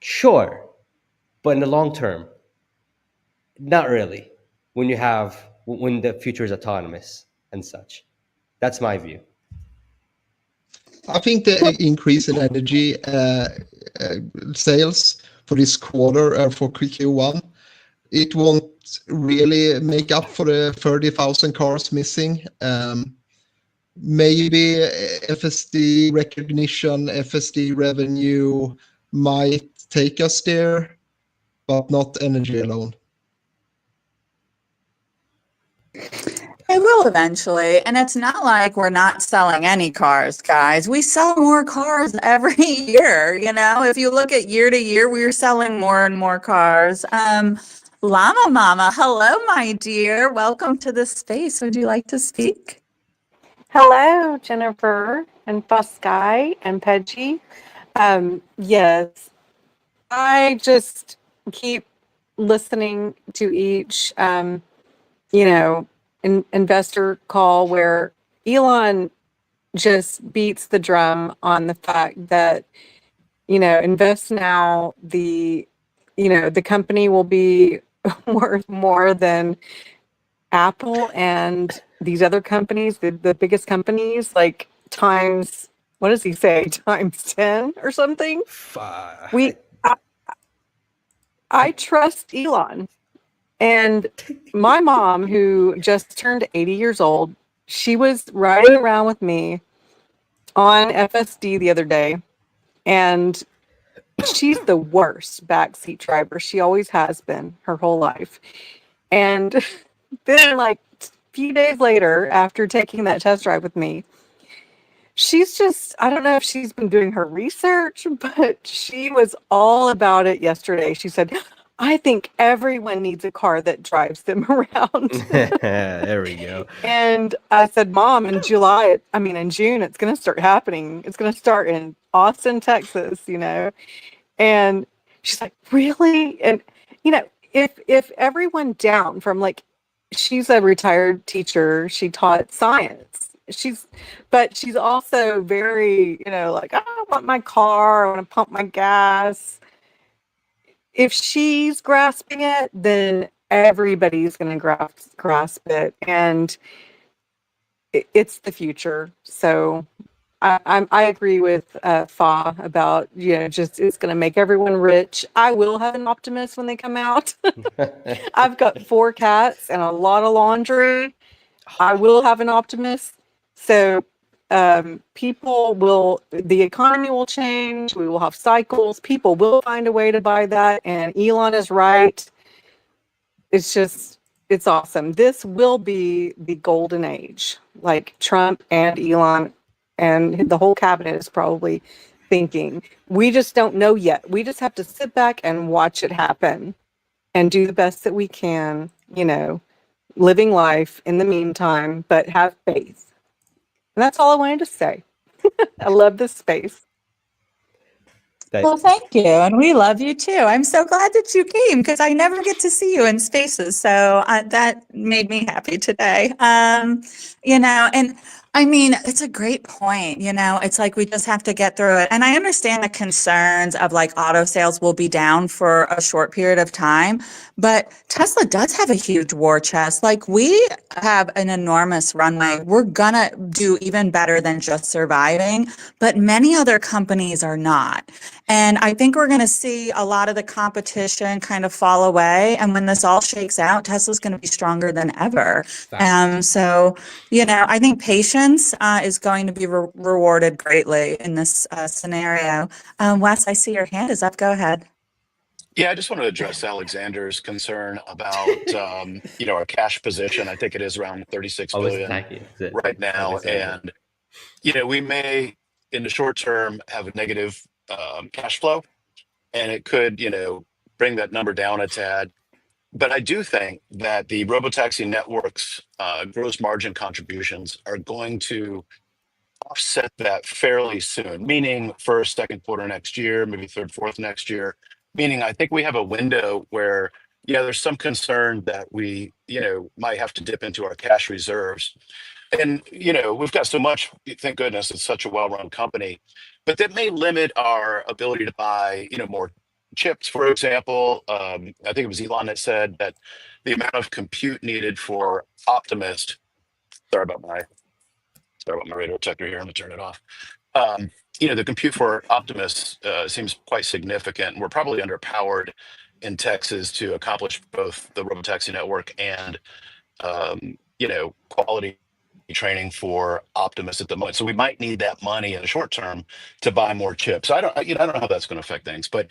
Sure. But in the long term, not really. When the future is autonomous and such. That's my view. I think the increase in energy sales for this quarter, for Q1, it won't really make up for the 30,000 cars missing. Maybe FSD recognition, FSD revenue might take us there, but not energy alone. It will eventually. And it's not like we're not selling any cars, guys. We sell more cars every year. If you look at year to year, we're selling more and more cars. Llama Mama, hello, my dear. Welcome to the space. Would you like to speak? Hello, Jennifer. and Pascal and Peggy. Yes, I just keep listening to each, investor call where Elon just beats the drum on the fact that, invest now, the company will be worth more than Apple and these other companies, the biggest companies, like times, what does he say, times 10 or something? We, I, I trust Elon. And my mom, who just turned 80 years old, she was riding around with me on FSD the other day, and she's the worst backseat driver. She always has been her whole life. And then, like, a few days later, after taking that test drive with me, she's just, I don't know if she's been doing her research, but she was all about it yesterday. She said, I think everyone needs a car that drives them around. There we go. And I said, Mom, in June, it's going to start happening. It's going to start in Austin, Texas, And she's like, really? And, if everyone down from, like, she's a retired teacher, she taught science. But she's also very, like, I want my car, I want to pump my gas. If she's grasping it, then everybody's going to grasp it. And it's the future. So I agree with Fa about, just it's going to make everyone rich. I will have an Optimus when they come out. I've got 4 cats and a lot of laundry. I will have an Optimus. So the economy will change. We will have cycles. People will find a way to buy that. And Elon is right. It's awesome. This will be the golden age, like Trump and Elon and the whole cabinet is probably thinking. We just don't know yet. We just have to sit back and watch it happen and do the best that we can, living life in the meantime, but have faith. And that's all I wanted to say. I love this space. Well, thank you. And we love you too. I'm so glad that you came because I never get to see you in spaces. So that made me happy today. And I mean, it's a great point. It's like we just have to get through it. And I understand the concerns of like auto sales will be down for a short period of time, but Tesla does have a huge war chest. Like we have an enormous runway. We're gonna do even better than just surviving, but many other companies are not. And I think we're going to see a lot of the competition kind of fall away. And when this all shakes out, Tesla's going to be stronger than ever. So, I think patience is going to be rewarded greatly in this scenario. Wes, I see your hand is up. Go ahead. Yeah, I just want to address Alexander's concern about our cash position. I think it is around 36 billion right now, and we may in the short term have a negative cash flow, and it could bring that number down a tad. But I do think that the robotaxi networks gross margin contributions are going to offset that fairly soon, meaning first, second quarter next year, maybe third, fourth next year. Meaning, I think we have a window where, there's some concern that we, might have to dip into our cash reserves. And, we've got so much, thank goodness, it's such a well-run company, but that may limit our ability to buy, more chips, for example. I think it was Elon that said that the amount of compute needed for Optimus, sorry about my radio detector here. I'm gonna turn it off. The compute for Optimus seems quite significant. We're probably underpowered in Texas to accomplish both the robotaxi network and quality training for Optimus at the moment. So we might need that money in the short term to buy more chips. I don't know how that's going to affect things, but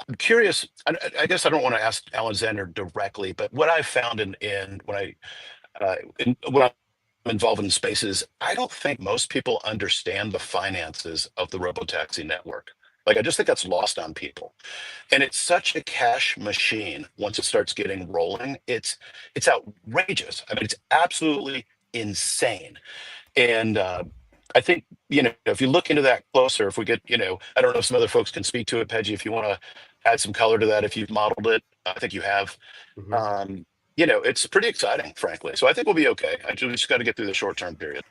I'm curious. I guess I don't want to ask Alexander directly, but what I've found when I'm involved in spaces, I don't think most people understand the finances of the robotaxi network. Like, I just think that's lost on people. And it's such a cash machine once it starts getting rolling. It's outrageous. I mean, it's absolutely insane. And I think, if you look into that closer, if we get, I don't know if some other folks can speak to it, Peggy, if you want to add some color to that, if you've modeled it, I think you have. Mhm. It's pretty exciting, frankly. So I think we'll be okay. I just got to get through the short-term period.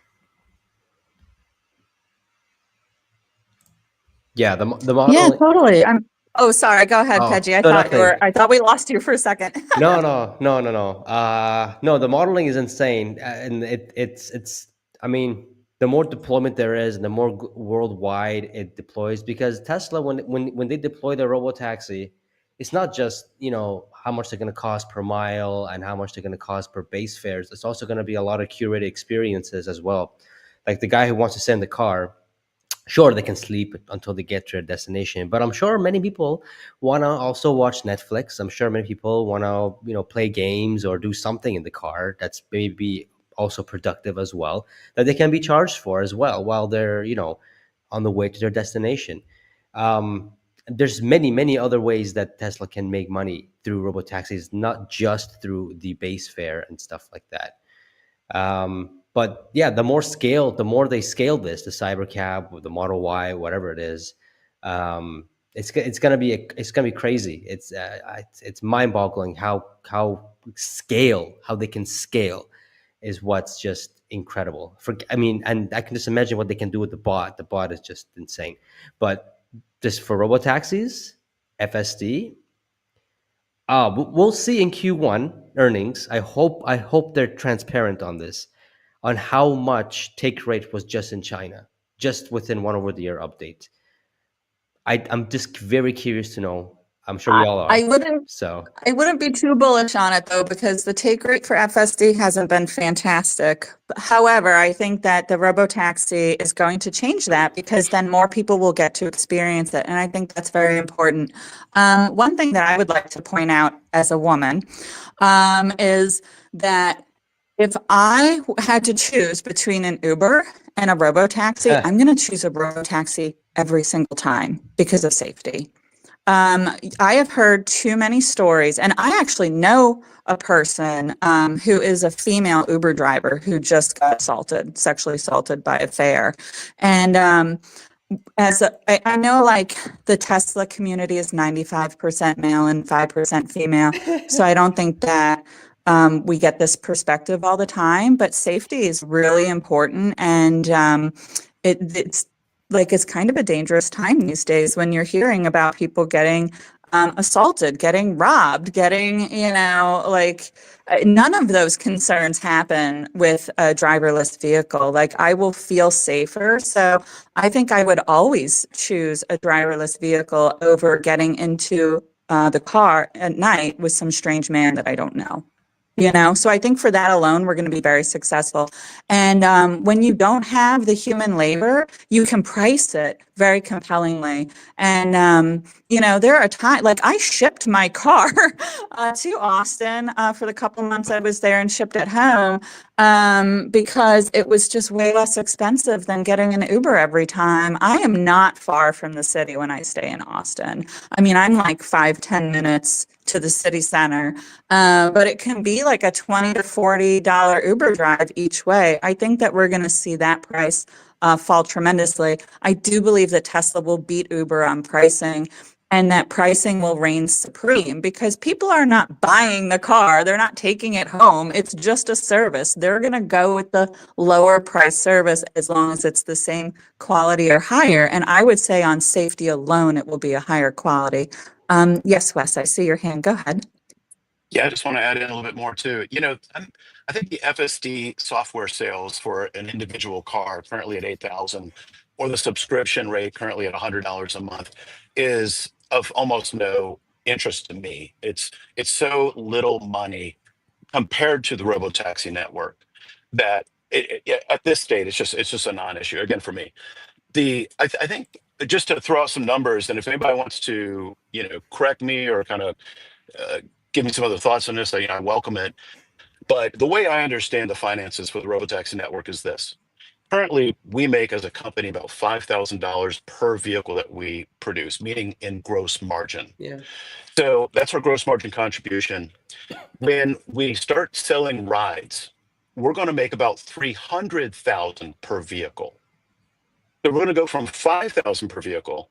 Yeah, the Yeah, model. totally. Oh, sorry. Go ahead, Oh, Peggy. I no, thought you were. nothing. I thought we lost you for a second. No, no, no, no, no. No, the modeling is insane, and it's. I mean, the more deployment there is, and the more worldwide it deploys, because Tesla, when they deploy their robo taxi, it's not just how much they're going to cost per mile and how much they're going to cost per base fares. It's also going to be a lot of curated experiences as well. Like the guy who wants to send the car, sure they can sleep until they get to their destination, but I'm sure many people want to also watch Netflix. I'm sure many people want to play games or do something in the car that's maybe also productive as well, that they can be charged for as well while they're on the way to their destination. There's many other ways that Tesla can make money through robo taxis, not just through the base fare and stuff like that. But yeah, the more they scale this, the Cybercab or the Model Y, whatever it is, it's gonna be crazy. It's mind boggling how they can scale is what's just incredible. I mean, and I can just imagine what they can do with the bot. The bot is just insane. But just for robo taxis, FSD, we'll see in Q1 earnings. I hope they're transparent on this, on how much take rate was just in China, just within one over the year update. I'm just very curious to know. I'm sure we all I are. wouldn't. So I wouldn't be too bullish on it though, because the take rate for FSD hasn't been fantastic. However, I think that the robotaxi is going to change that because then more people will get to experience it. And I think that's very important. One thing that I would like to point out as a woman is that if I had to choose between an Uber and a robotaxi, I'm going to choose a robotaxi every single time because of safety. I have heard too many stories, and I actually know a person who is a female Uber driver who just got sexually assaulted by a fare. And I know, like the Tesla community is 95% male and 5% female, so I don't think that we get this perspective all the time. But safety is really important, and it's like it's kind of a dangerous time these days when you're hearing about people getting assaulted, getting robbed, getting, none of those concerns happen with a driverless vehicle. Like I will feel safer. So I think I would always choose a driverless vehicle over getting into the car at night with some strange man that I don't know. So I think for that alone, we're going to be very successful. And when you don't have the human labor, you can price it very compellingly. And, there are times, like I shipped my car to Austin for the couple months I was there and shipped it home because it was just way less expensive than getting an Uber every time. I am not far from the city when I stay in Austin. I mean, I'm like 5-10 minutes to the city center, but it can be like a $20 to $40 Uber drive each way. I think that we're going to see that price fall tremendously. I do believe that Tesla will beat Uber on pricing, and that pricing will reign supreme because people are not buying the car. They're not taking it home. It's just a service. They're going to go with the lower price service as long as it's the same quality or higher. And I would say on safety alone, it will be a higher quality. Yes, Wes, I see your hand. Go ahead. Yeah, I just want to add in a little bit more too. I think the FSD software sales for an individual car currently at 8,000, or the subscription rate currently at $100 a month, is of almost no interest to me. It's so little money compared to the robotaxi network that at this state it's just a non-issue again for me. I think just to throw out some numbers, and if anybody wants to correct me or kind of uh, give me some other thoughts on this, I welcome it. But the way I understand the finances for the robotaxi network is this. Currently, we make as a company about $5,000 per vehicle that we produce, meaning in gross margin. yeah, So that's our gross margin contribution. When we start selling rides, we're going to make about 300,000 per vehicle. So we're going to go from 5,000 per vehicle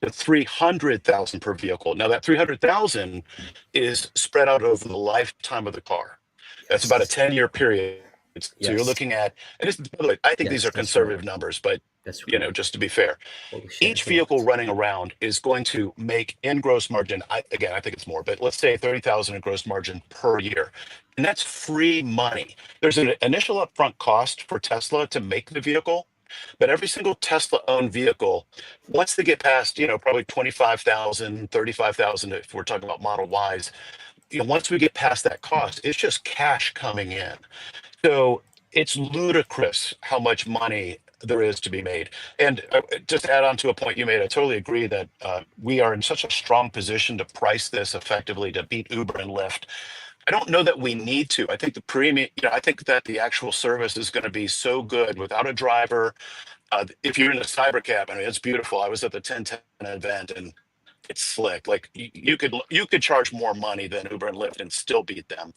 to 300,000 per vehicle. Now that 300,000 is spread out over the lifetime of the car. That's about a 10-year period. So you're looking at, and this, by the way, I think these are conservative numbers, but That's you great. know, just to be fair, Holy shit, each that's a lot. vehicle running around is going to make in gross margin. Again, I think it's more, but let's say 30,000 in gross margin per year, and that's free money. There's an initial upfront cost for Tesla to make the vehicle, but every single Tesla owned vehicle, once they get past, you know, probably 25,000, 35,000, if we're talking about Model Ys, you know, once we get past that cost, it's just cash coming in. So it's ludicrous how much money there is to be made. And just to add on to a point you made, I totally agree that we are in such a strong position to price this effectively to beat Uber and Lyft. I don't know that we need to. I think the premium, you know, I think that the actual service is going to be so good without a driver. If you're in a cyber cab, I mean, it's beautiful. I was at the 1010 event and it's slick. Like you could charge more money than Uber and Lyft and still beat them.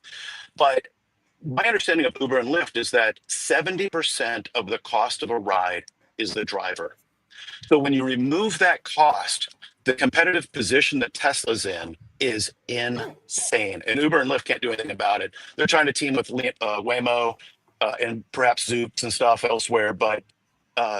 But my understanding of Uber and Lyft is that 70% of the cost of a ride is the driver. So when you remove that cost, the competitive position that Tesla's in is insane. And Uber and Lyft can't do anything about it. They're trying to team with Waymo and perhaps Zoox and stuff elsewhere, but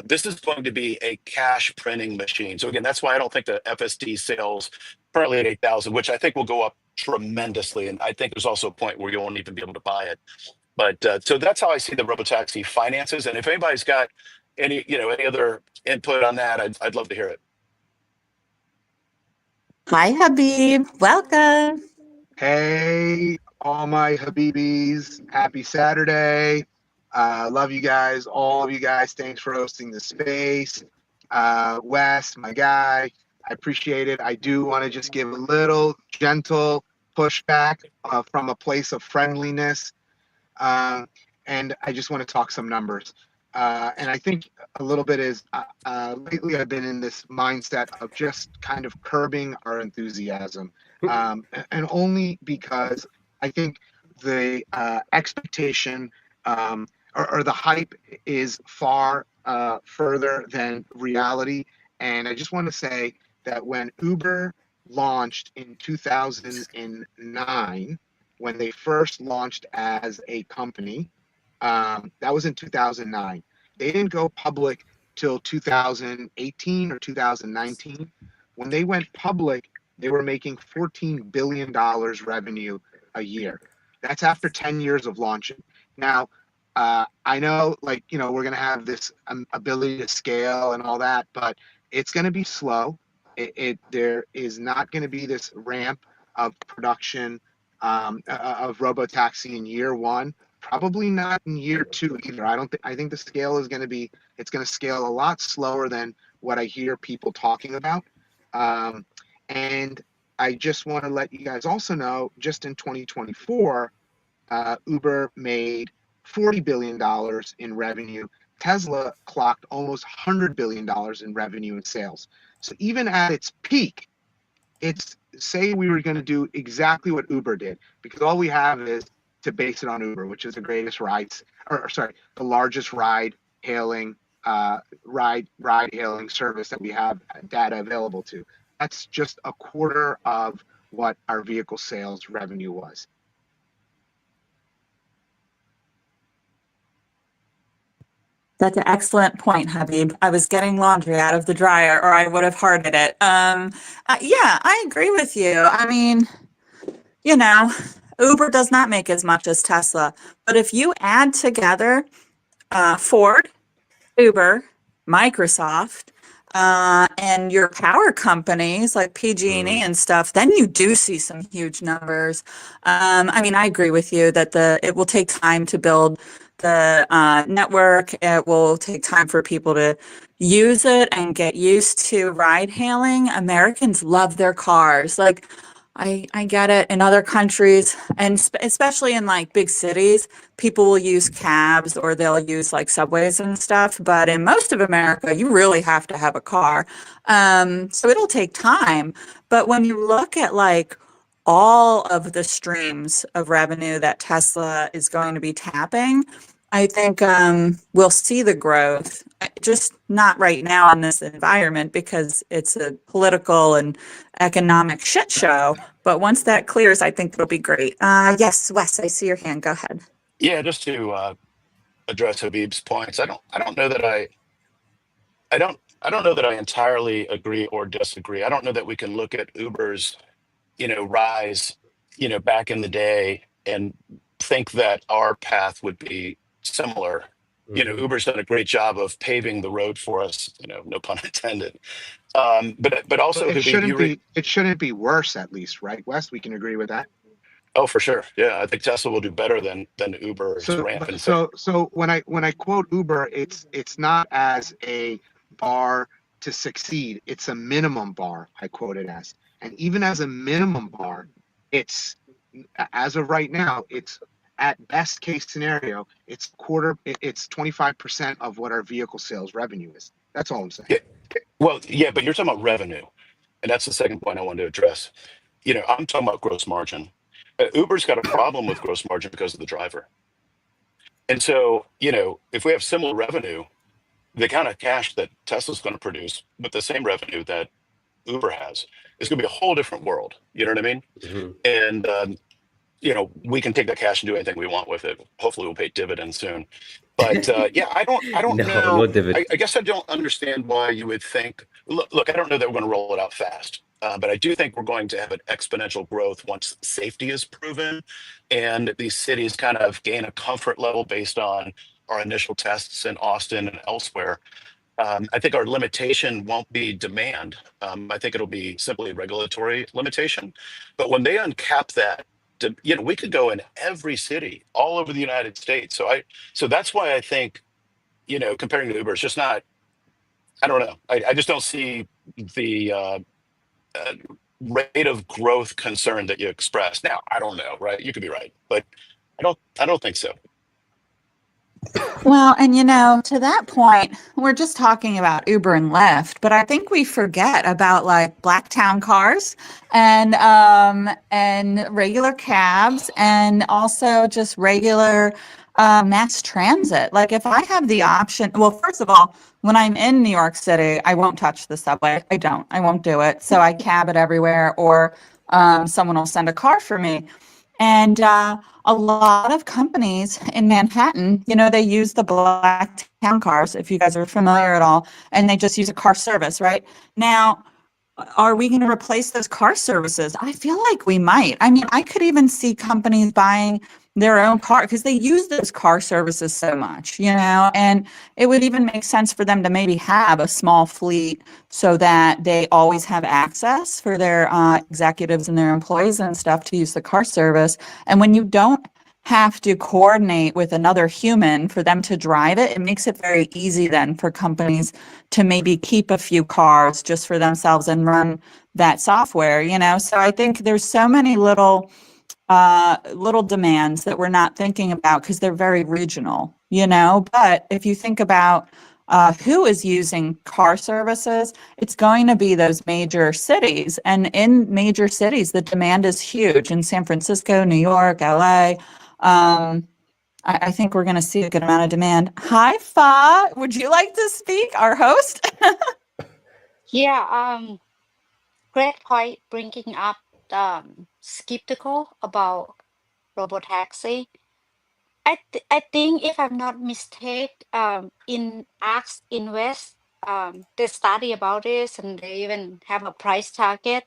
this is going to be a cash printing machine. So again, that's why I don't think the FSD sales currently at 8,000, which I think will go up tremendously. And I think there's also a point where you won't even be able to buy it. But so that's how I see the robotaxi finances. And if anybody's got any, you know, any other input on that, I'd love to hear it. Hi, Habib. Welcome. Hey, all my Habibis. Happy Saturday. Love you guys, all of you guys. Thanks for hosting the space. Wes, my guy, I appreciate it. I do want to just give a little gentle pushback from a place of friendliness. And I just want to talk some numbers. And I think a little bit is lately I've been in this mindset of just kind of curbing our enthusiasm. And only because I think the expectation or the hype is far further than reality. And I just want to say that when Uber launched in 2009, when they first launched as a company, that was in 2009. They didn't go public till 2018 or 2019. When they went public, they were making $14 billion revenue a year. That's after 10 years of launching. Now, I know, like, you know, we're going to have this ability to scale and all that, but it's going to be slow. There is not going to be this ramp of production of robotaxi in year one. Probably not in year two either. I think the scale is going to be, it's going to scale a lot slower than what I hear people talking about. And I just want to let you guys also know, just in 2024, Uber made $40 billion in revenue. Tesla clocked almost $100 billion in revenue and sales. So even at its peak, it's say we were going to do exactly what Uber did, because all we have is to base it on Uber, which is the greatest rides, or sorry, the largest ride hailing service that we have data available to. That's just a quarter of what our vehicle sales revenue was. That's an excellent point, Habib. I was getting laundry out of the dryer, or I would have hearted it. Yeah, I agree with you. I mean, you know, Uber does not make as much as Tesla, but if you add together Ford, Uber, Microsoft, and your power companies like PG&E and stuff, then you do see some huge numbers. I mean, I agree with you that it will take time to build the network. It will take time for people to use it and get used to ride hailing. Americans love their cars. Like, I get it. In other countries, and especially in like big cities, people will use cabs or they'll use like subways and stuff. But in most of America, you really have to have a car. So it'll take time. But when you look at like all of the streams of revenue that Tesla is going to be tapping, I think we'll see the growth, just not right now in this environment because it's a political and economic shit show. But once that clears, I think it'll be great. Yes, Wes, I see your hand. Go ahead. Yeah, just to address Habib's points, I don't know that I don't know that I entirely agree or disagree. I don't know that we can look at Uber's, rise, back in the day and think that our path would be similar. Uber's done a great job of paving the road for us, no pun intended. But Well, also, Habib, it shouldn't be worse, at least, right, Wes? We can agree with that. oh, for sure, yeah, I think Tesla will do better than Uber's So, rampant. when I quote Uber, it's not as a bar to succeed. It's a minimum bar. I quote it as, and even as a minimum bar, it's as of right now, it's at best case scenario, it's 25% of what our vehicle sales revenue is. That's all I'm saying. Yeah, well, yeah, but you're talking about revenue, and that's the second point I wanted to address. I'm talking about gross margin. Uber's got a problem with gross margin because of the driver. And so, if we have similar revenue, the kind of cash that Tesla's going to produce with the same revenue that Uber has is going to be a whole different world. You know what I mean? And we can take that cash and do anything we want with it. Hopefully, we'll pay dividends soon. But yeah, I don't No, know. no dividend. I guess I don't understand why you would think. Look, I don't know that we're going to roll it out fast, but I do think we're going to have an exponential growth once safety is proven, and these cities kind of gain a comfort level based on our initial tests in Austin and elsewhere. I think our limitation won't be demand. I think it'll be simply regulatory limitation. But when they uncap that, we could go in every city all over the United States. So that's why I think, comparing to Uber, it's just not. I don't know. I just don't see the uh, rate of growth concern that you expressed. Now, I don't know, right? You could be right, but I don't think so. Well, and to that point, we're just talking about Uber and Lyft, but I think we forget about like Blacktown cars and regular cabs and also just regular mass transit. Like if I have the option, well, first of all, when I'm in New York City, I won't touch the subway. I won't do it. So I cab it everywhere, or someone will send a car for me. And a lot of companies in Manhattan, they use the black town cars, if you guys are familiar at all, and they just use a car service, right? Now, are we going to replace those car services? I feel like we might. I mean, I could even see companies buying their own car because they use those car services so much, and it would even make sense for them to maybe have a small fleet so that they always have access for their executives and their employees and stuff to use the car service. And when you don't have to coordinate with another human for them to drive it, it makes it very easy then for companies to maybe keep a few cars just for themselves and run that software, So I think there's so many little demands that we're not thinking about because they're very regional, But if you think about who is using car services, it's going to be those major cities. And in major cities, the demand is huge in San Francisco, New York, LA. I think we're going to see a good amount of demand. Hi, Fa. Would you like to speak, our host? Yeah, great point bringing up skeptical about robotaxi. I think if I'm not mistaken, in Ask Invest, they study about this and they even have a price target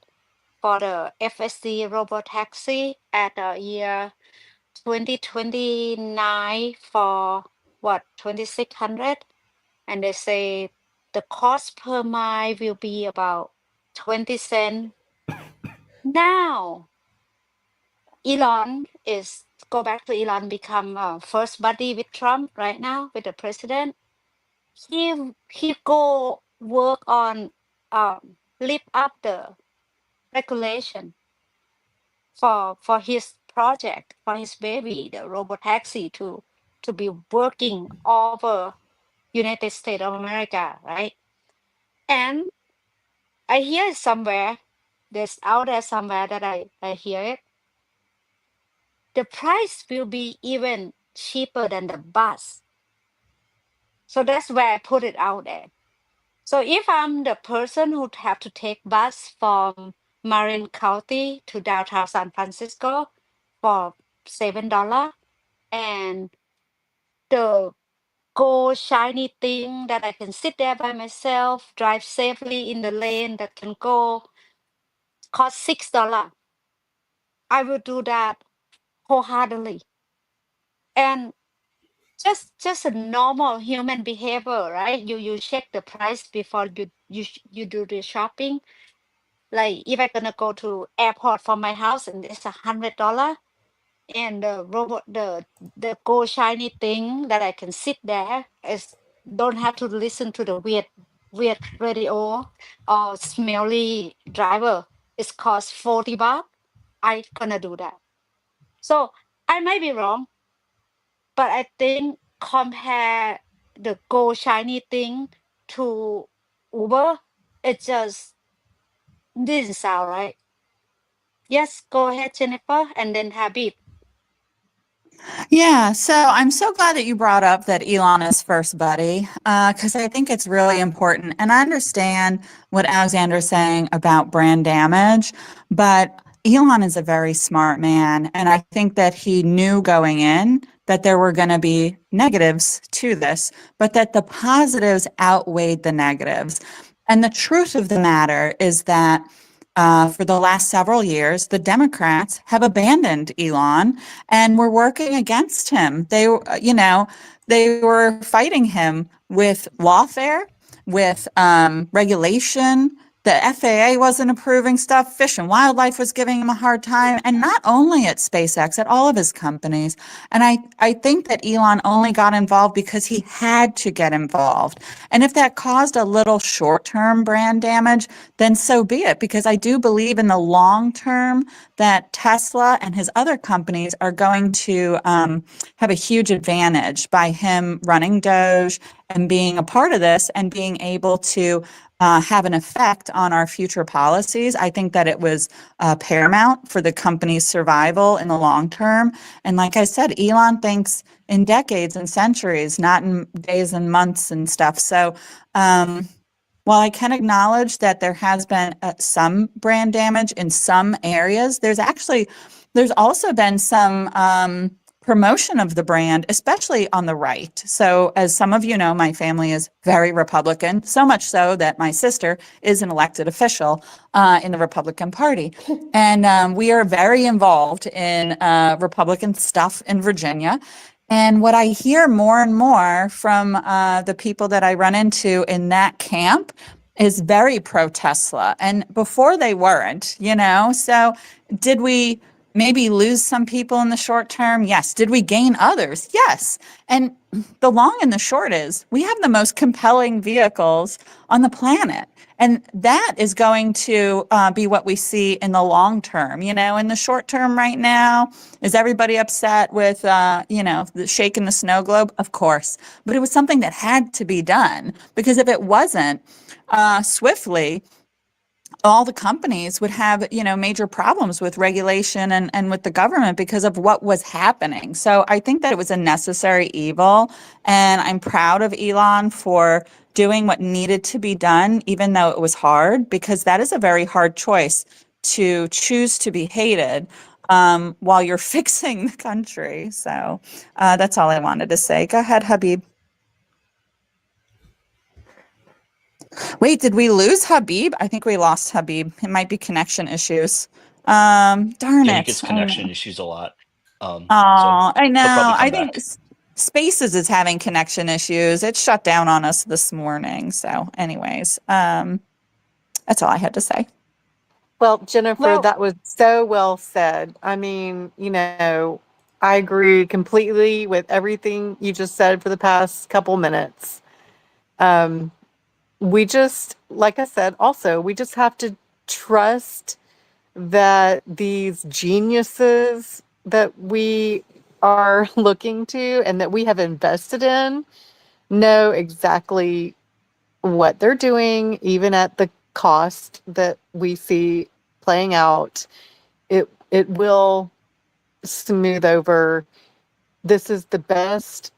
for the FSD robotaxi at year 2029 for what 2600, and they say the cost per mile will be about 20 cents. Now Elon is go back to Elon, become first buddy with Trump right now with the president. He go work on lift up the regulation for his project, for his baby, the robot taxi, to be working over United States of America, right? And I hear it somewhere, there's out there somewhere that I hear it. The price will be even cheaper than the bus. So that's where I put it out there. So if I'm the person who have to take bus from Marin County to downtown San Francisco for $7, and the gold shiny thing that I can sit there by myself, drive safely in the lane that can go, cost $6. I will do that wholeheartedly. And just a normal human behavior, right? You check the price before you do the shopping. Like if I'm gonna go to airport from my house and it's $100, and the robot the gold shiny thing that I can sit there is don't have to listen to the weird radio or smelly driver. It's cost $40. I gonna do that. So I might be wrong, but I think compare the gold shiny thing to Uber, it just didn't sound right. Yes, go ahead, Jennifer, and then Habib. Yeah, so I'm so glad that you brought up that Elon is first buddy, because I think it's really important. And I understand what Alexander's saying about brand damage, but Elon is a very smart man. And I think that he knew going in that there were going to be negatives to this, but that the positives outweighed the negatives. And the truth of the matter is that for the last several years, the Democrats have abandoned Elon and were working against him. They were fighting him with lawfare, with regulation. The FAA wasn't approving stuff. Fish and Wildlife was giving him a hard time, and not only at SpaceX, at all of his companies. And I think that Elon only got involved because he had to get involved. And if that caused a little short-term brand damage, then so be it, because I do believe in the long term that Tesla and his other companies are going to have a huge advantage by him running Doge and being a part of this and being able to have an effect on our future policies. I think that it was paramount for the company's survival in the long term. And like I said, Elon thinks in decades and centuries, not in days and months and stuff. So while I can acknowledge that there has been some brand damage in some areas, there's also been some promotion of the brand, especially on the right. So as some of you know, my family is very Republican, so much so that my sister is an elected official in the Republican Party. And we are very involved in Republican stuff in Virginia. And what I hear more and more from the people that I run into in that camp is very pro Tesla. And before they weren't, So did we maybe lose some people in the short term? Yes. Did we gain others? Yes. And the long and the short is we have the most compelling vehicles on the planet. And that is going to be what we see in the long term. In the short term right now, is everybody upset with, shaking the snow globe? Of course. But it was something that had to be done, because if it wasn't swiftly, all the companies would have, major problems with regulation and with the government because of what was happening. So I think that it was a necessary evil. And I'm proud of Elon for doing what needed to be done, even though it was hard, because that is a very hard choice to choose to be hated while you're fixing the country. So that's all I wanted to say. Go ahead, Habib. Wait, did we lose Habib? I think we lost Habib. It might be connection issues. Darn Yeah, he it. gets I know. connection issues a lot. So Oh, I he'll probably know. come I think back. Spaces is having connection issues. It shut down on us this morning. So, anyways, that's all I had to say. Well, Jennifer, Well, that was so well said. I mean, I agree completely with everything you just said for the past couple minutes. We just, like I said, also, we just have to trust that these geniuses that we are looking to and that we have invested in know exactly what they're doing, even at the cost that we see playing out. It will smooth over this is the best,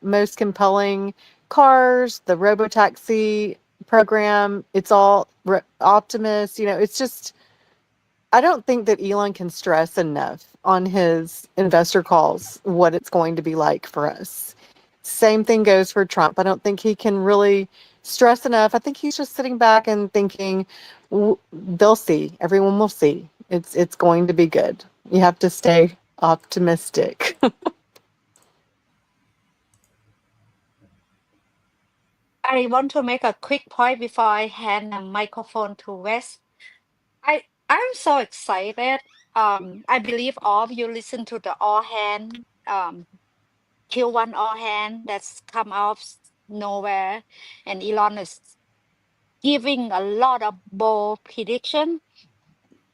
most compelling cars, the robotaxi program. It's all Optimus. It's just, I don't think that Elon can stress enough on his investor calls what it's going to be like for us. Same thing goes for Trump. I don't think he can really stress enough. I think he's just sitting back and thinking, they'll see. Everyone will see. It's going to be good. You have to stay optimistic. I want to make a quick point before I hand the microphone to Wes. I'm so excited. I believe all of you listen to the all hand Q1 all hand that's come out of nowhere, and Elon is giving a lot of bold prediction.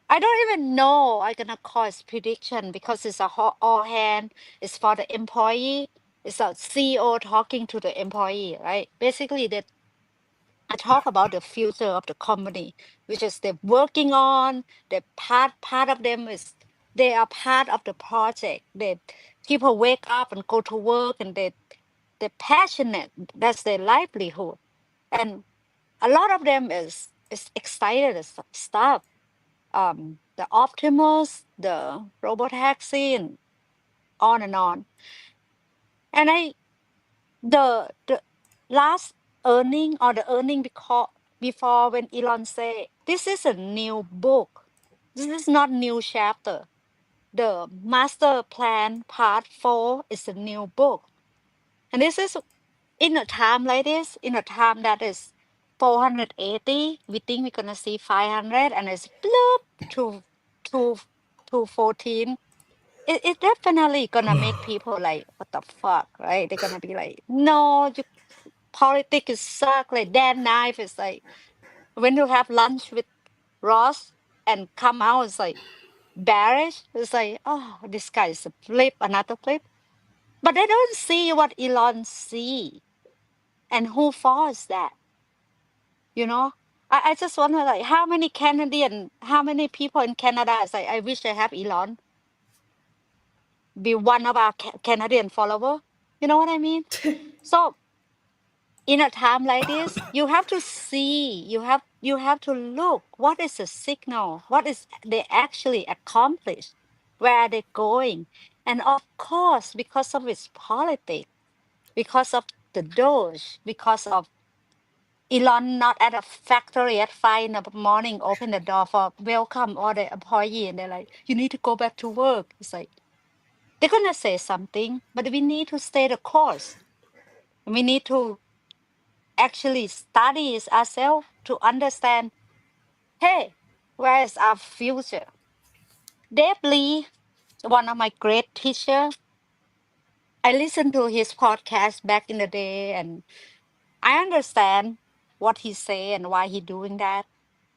I don't even know I'm gonna call it prediction because it's a all hand. It's for the employee. It's a CEO talking to the employee, right? Basically, that I talk about the future of the company, which is they're working on. The part of them is they are part of the project. They people wake up and go to work, and they're passionate. That's their livelihood, and a lot of them is excited stuff. The Optimus, the robotaxi, and on and on. And the last earning or the earning before when Elon say this is a new book, this is not new chapter. The master plan part 4 is a new book, and this is in a time like this, in a time that is 480. We think we're gonna see 500, and it's bloop to to 14. It definitely gonna make people like, what the fuck, right? They're gonna be like, no, you politics is suck. Like Dan Knife is like, when you have lunch with Ross and come out, it's like bearish. It's like, oh, this guy is a flip, another flip. But they don't see what Elon see, and who falls that, you know? I just wonder, like, how many people in Canada is like, I wish I have Elon be one of our Canadian follower. You know what I mean? So in a time like this, you have to see, you have to look, what is the signal, what is they actually accomplish, where are they going? And of course, because of its politics, because of the Doge, because of Elon not at a factory at 5 in the morning, open the door for welcome all the employee, and they're like, you need to go back to work. It's like, they're gonna say something, but we need to stay the course. We need to actually study it ourselves to understand, hey, where is our future? Dave Lee, one of my great teachers, I listened to his podcast back in the day, and I understand what he say and why he doing that.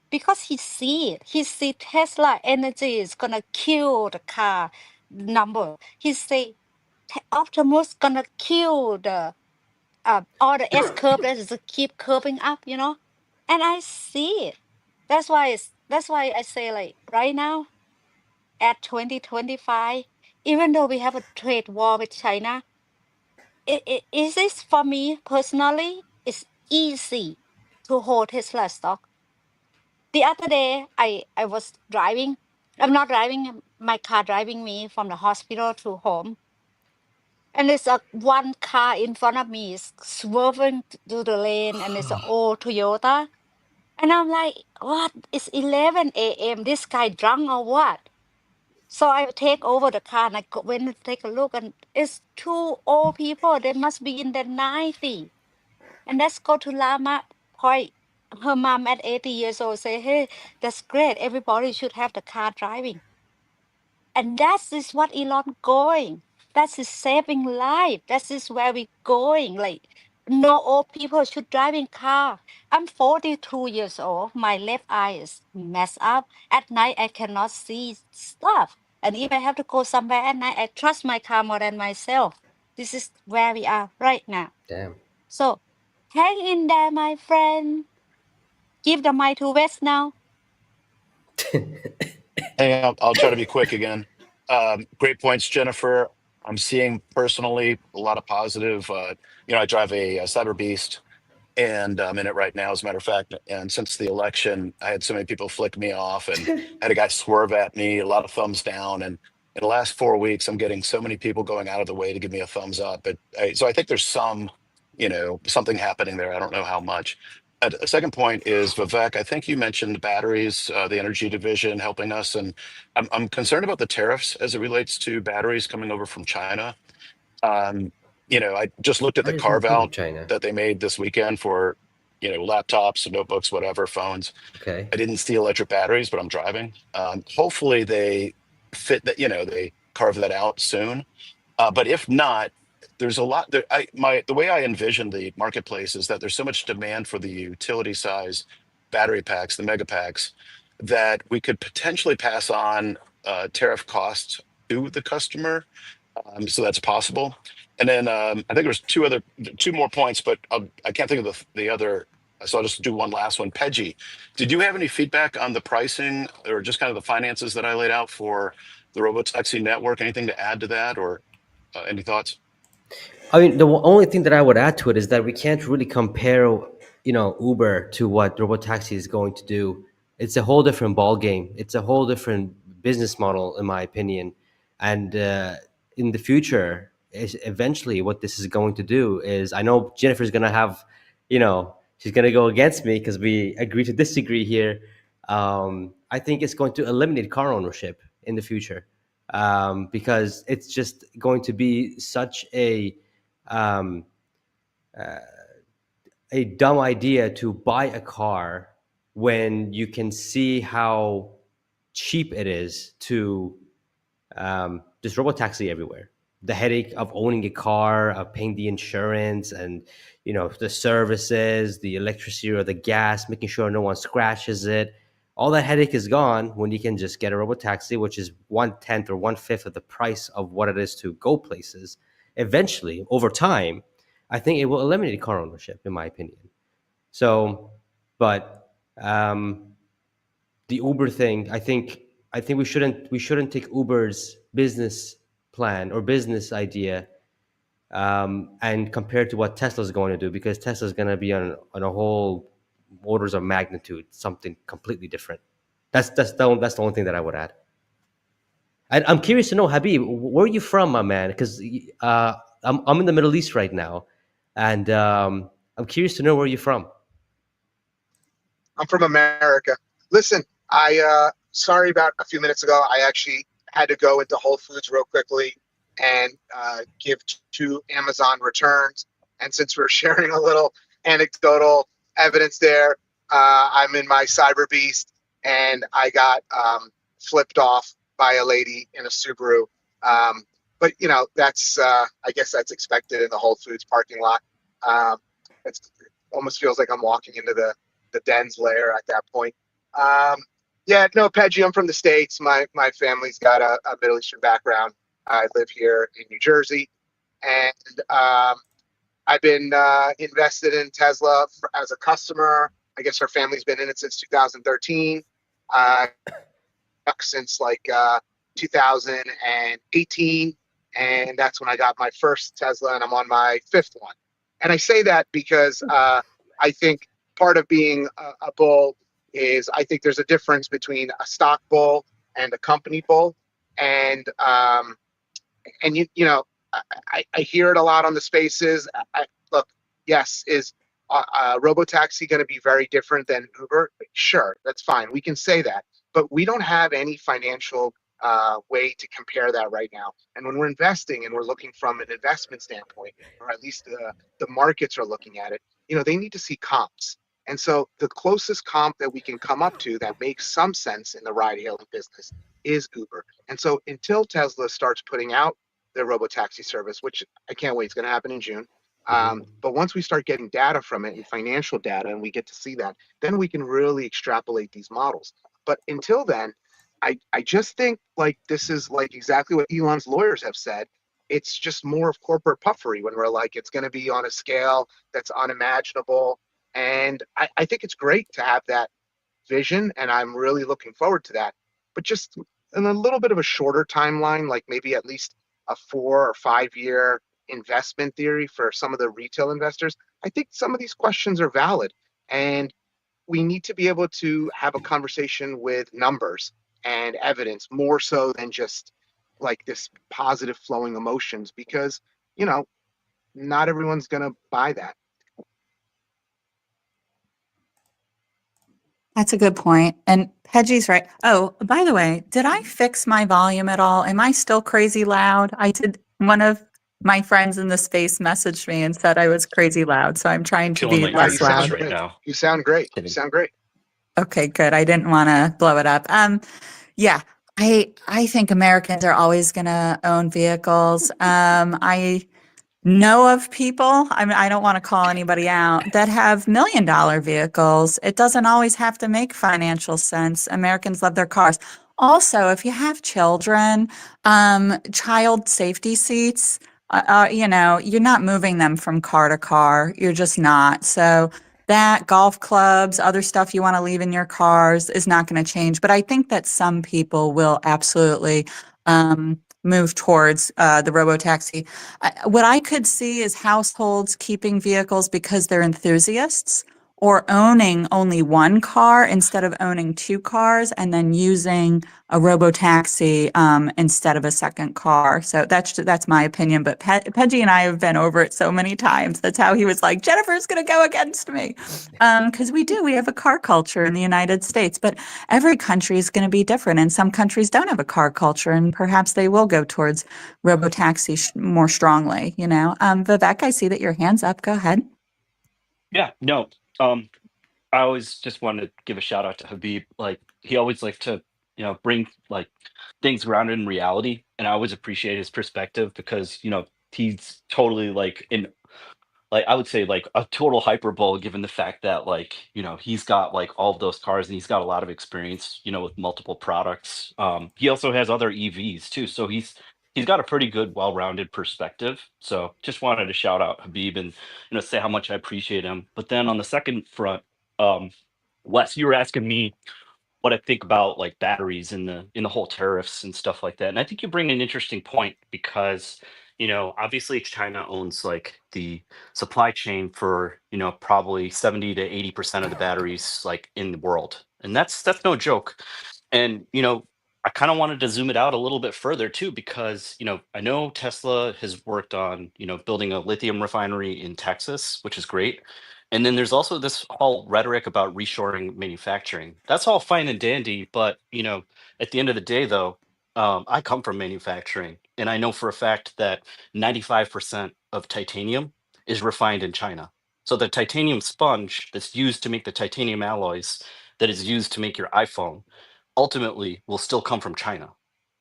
Because he see it. He see Tesla energy is gonna kill the car number. He say Optimus gonna kill the all the S curve that is keep curving up, and I see it. That's why I say, like, right now at 2025, even though we have a trade war with China, it is this for me personally. It's easy to hold Tesla stock. The other day, I was driving. I'm not driving my car, driving me from the hospital to home. And there's one car in front of me is swerving to the lane, and it's an old Toyota. And I'm like, what? It's 11 a.m. This guy drunk or what? So I take over the car and I went to take a look, and it's two old people. They must be in their 90s. And let's go to Lama Point. Her mom at 80 years old say, hey, that's great. Everybody should have the car driving. And that is what Elon going. That is saving life. That is where we going. Like, no old people should driving car. I'm 42 years old. My left eye is messed up. At night, I cannot see stuff. And if I have to go somewhere at night, I trust my car more than myself. This is where we are right now. Damn. So hang in there, my friend. Give the mic to West now. Hey, I'll try to be quick again. Great points, Jennifer. I'm seeing personally a lot of positive. I drive a Cyber Beast, and I'm in it right now, as a matter of fact. And since the election, I had so many people flick me off, and I had a guy swerve at me, a lot of thumbs down. And in the last 4 weeks, I'm getting so many people going out of the way to give me a thumbs up. So I think there's something happening there. I don't know how much. A second point is, Vivek, I think you mentioned batteries, the energy division helping us. And I'm concerned about the tariffs as it relates to batteries coming over from China. Um, I just looked at Why the does not carve come from out China? that they made this weekend for, laptops, notebooks, whatever, phones. Okay. I didn't see electric batteries, but I'm driving. Hopefully they fit that, they carve that out soon. But if not, there's a lot there. The way I envision the marketplace is that there's so much demand for the utility size battery packs, the mega packs, that we could potentially pass on tariff costs to the customer. So that's possible. And then I think there's two more points, but I can't think of the other. So I'll just do one last one. Peggy, did you have any feedback on the pricing or just kind of the finances that I laid out for the Robotaxi network? Anything to add to that, or any thoughts? I mean, the only thing that I would add to it is that we can't really compare, Uber to what robotaxi is going to do. It's a whole different ball game. It's a whole different business model, in my opinion. And in the future, eventually, what this is going to do is, I know Jennifer's going to have, she's going to go against me because we agree to disagree here. I think it's going to eliminate car ownership in the future, because it's just going to be such um, a dumb idea to buy a car when you can see how cheap it is to just robotaxi everywhere. The headache of owning a car, of paying the insurance, and the services, the electricity or the gas, making sure no one scratches it. All that headache is gone when you can just get a robotaxi, which is 1/10 or 1/5 of the price of what it is to go places. Eventually, over time, I think it will eliminate car ownership, in my opinion. So, but the Uber thing, I think we shouldn't take Uber's business plan or business idea and compare it to what Tesla's going to do, because Tesla's going to be on a whole orders of magnitude something completely different. That's the only thing that I would add. I'm curious to know, Habib, where are you from, my man? Because I'm in the Middle East right now, and I'm curious to know where you're from. I'm from America. Listen, I sorry about a few minutes ago. I actually had to go into Whole Foods real quickly and give two Amazon returns. And since we're sharing a little anecdotal evidence there, I'm in my Cyber Beast and I got flipped off by a lady in a Subaru. Um, but that's I guess that's expected in the Whole Foods parking lot. It almost feels like I'm walking into the den's lair at that point. Yeah, no, Pedgy, I'm from the States. My family's got a Middle Eastern background. I live here in New Jersey, and I've been invested in Tesla as a customer. I guess our family's been in it since 2013. Uh, since like 2018, and that's when I got my first Tesla, and I'm on my fifth one. And I say that because I think part of being a bull is I think there's a difference between a stock bull and a company bull, and I hear it a lot on the spaces. Look, yes, is Robotaxi going to be very different than Uber? Sure, that's fine. We can say that, but we don't have any financial way to compare that right now. And when we're investing and we're looking from an investment standpoint, or at least the markets are looking at it, they need to see comps. And so the closest comp that we can come up to that makes some sense in the ride hailing business is Uber. And so until Tesla starts putting out their robotaxi service, which I can't wait, it's going to happen in June. But once we start getting data from it and financial data, and we get to see that, then we can really extrapolate these models. But until then, I just think like this is like exactly what Elon's lawyers have said. It's just more of corporate puffery when we're like, it's going to be on a scale that's unimaginable. And I think it's great to have that vision, and I'm really looking forward to that. But just in a little bit of a shorter timeline, like maybe at least a 4 or 5 year investment theory for some of the retail investors, I think some of these questions are valid. And we need to be able to have a conversation with numbers and evidence more so than just like this positive flowing emotions, because, you know, not everyone's going to buy that. That's a good point. And Pedgy's right. Oh, by the way, did I fix my volume at all? Am I still crazy loud? I did. One of my friends in the space messaged me and said I was crazy loud. So I'm trying to Feeling be like you're No, in you less space sound loud. right great. now. You sound great. You Kidding. sound great. Okay, good. I didn't want to blow it up. Yeah, I think Americans are always going to own vehicles. I know of people, I mean, I don't want to call anybody out, that have $1 million vehicles. It doesn't always have to make financial sense. Americans love their cars. Also, if you have children, child safety seats, you're not moving them from car to car. You're just not. So that golf clubs, other stuff you want to leave in your cars is not going to change. But I think that some people will absolutely move towards the robo-taxi. What I could see is households keeping vehicles because they're enthusiasts or owning only one car instead of owning two cars and then using a robo-taxi instead of a second car. So that's my opinion. But Peggy and I have been over it so many times. That's how he was like, Jennifer's going to go against me. Because we have a car culture in the United States, but every country is going to be different. And some countries don't have a car culture, and perhaps they will go towards robotaxi more strongly, you know. Vivek, I see that your hand's up. Go ahead. Yeah, no. I always just want to give a shout out to Habib. Like he always liked to, bring like things grounded in reality, and I always appreciate his perspective because he's totally like in like I would say like a total hyperbole given the fact that like he's got like all of those cars and he's got a lot of experience with multiple products. He also has other EVs too, so he's got a pretty good well-rounded perspective. So just wanted to shout out Habib and say how much I appreciate him. But then on the second front, um, Wes, you were asking me what I think about like batteries in the whole tariffs and stuff like that. And I think you bring an interesting point because obviously China owns like the supply chain for probably 70 to 80% of the batteries like in the world, and that's no joke. And I kind of wanted to zoom it out a little bit further too because I know Tesla has worked on building a lithium refinery in Texas, which is great. And then there's also this whole rhetoric about reshoring manufacturing. That's all fine and dandy, but at the end of the day, though, I come from manufacturing, and I know for a fact that 95% of titanium is refined in China. So the titanium sponge that's used to make the titanium alloys that is used to make your iPhone ultimately will still come from China.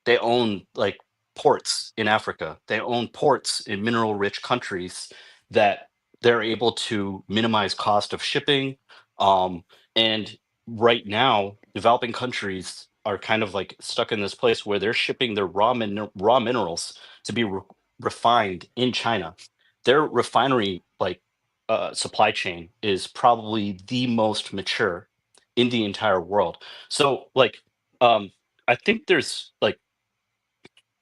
They own like ports in Africa. They own ports in mineral rich countries that they're able to minimize cost of shipping. And right now, developing countries are kind of like stuck in this place where they're shipping their raw minerals to be refined in China. Their refinery supply chain is probably the most mature in the entire world. So like I think there's like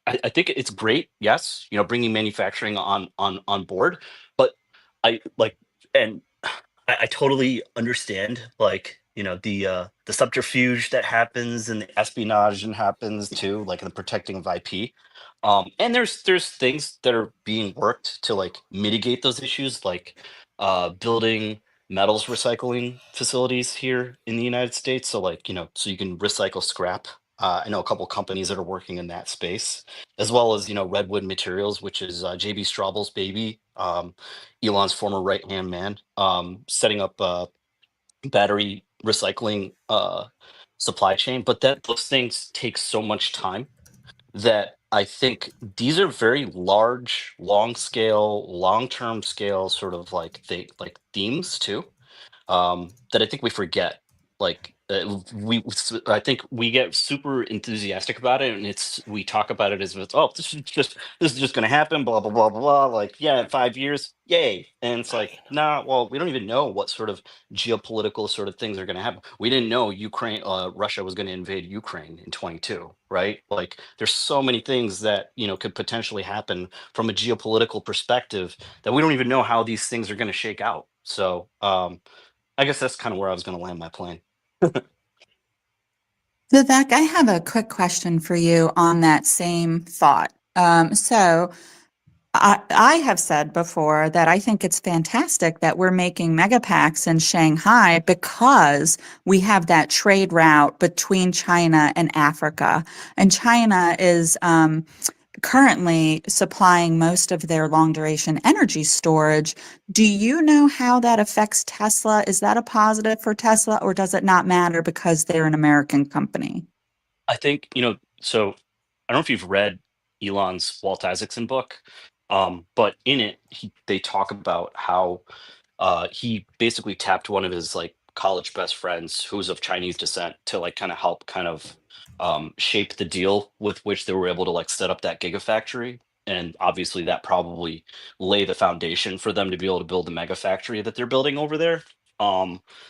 I think it's great, yes, bringing manufacturing on board, but I like and I totally understand like the subterfuge that happens and the espionage and happens too, like the protecting of IP. And there's things that are being worked to like mitigate those issues, like building metals recycling facilities here in the United States. So like so you can recycle scrap. I know a couple companies that are working in that space, as well as Redwood Materials, which is JB Straubel's baby. Elon's former right hand man, setting up a battery recycling supply chain. But that those things take so much time that I think these are very large, long scale, long term scale sort of like themes too, that I think we forget. Like I think we get super enthusiastic about it, and we talk about it as if it's, oh, this is just going to happen, blah blah blah blah blah. Like, yeah, in 5 years, yay! And it's like, nah. Well, we don't even know what sort of geopolitical sort of things are going to happen. We didn't know Russia was going to invade Ukraine in 22, right? Like, there's so many things that could potentially happen from a geopolitical perspective that we don't even know how these things are going to shake out. So, I guess that's kind of where I was going to land my plane. Vivek, I have a quick question for you on that same thought. So I have said before that I think it's fantastic that we're making megapacks in Shanghai because we have that trade route between China and Africa. And China is currently supplying most of their long duration energy storage. Do you know how that affects Tesla? Is that a positive for Tesla, or does it not matter because they're an American company? I think, so I don't know if you've read Elon's Walt Isaacson book, but in it, they talk about how he basically tapped one of his like college best friends who's of Chinese descent to like kind of help kind of shape the deal with which they were able to like set up that gigafactory. And obviously that probably lay the foundation for them to be able to build the mega factory that they're building over there.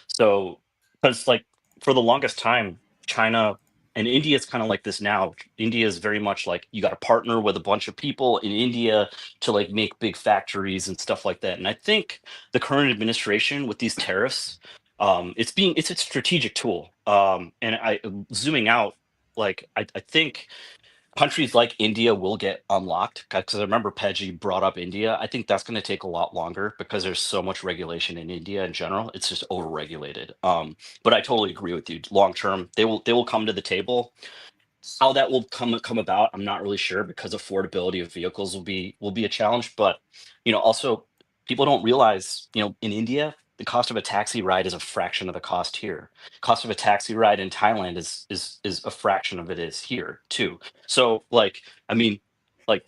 So because like for the longest time, China and India is kind of like this now. India is very much like you got to partner with a bunch of people in India to like make big factories and stuff like that. And I think the current administration with these tariffs, it's a strategic tool. And I zooming out, like I think countries like India will get unlocked because I remember Peggy brought up India. I think that's going to take a lot longer because there's so much regulation in India in general. It's just overregulated. But I totally agree with you. Long term, they will come to the table. How that will come about, I'm not really sure because affordability of vehicles will be a challenge. But also people don't realize, in India, the cost of a taxi ride is a fraction of the cost here. Cost of a taxi ride in Thailand is a fraction of it is here too. So like, I mean, like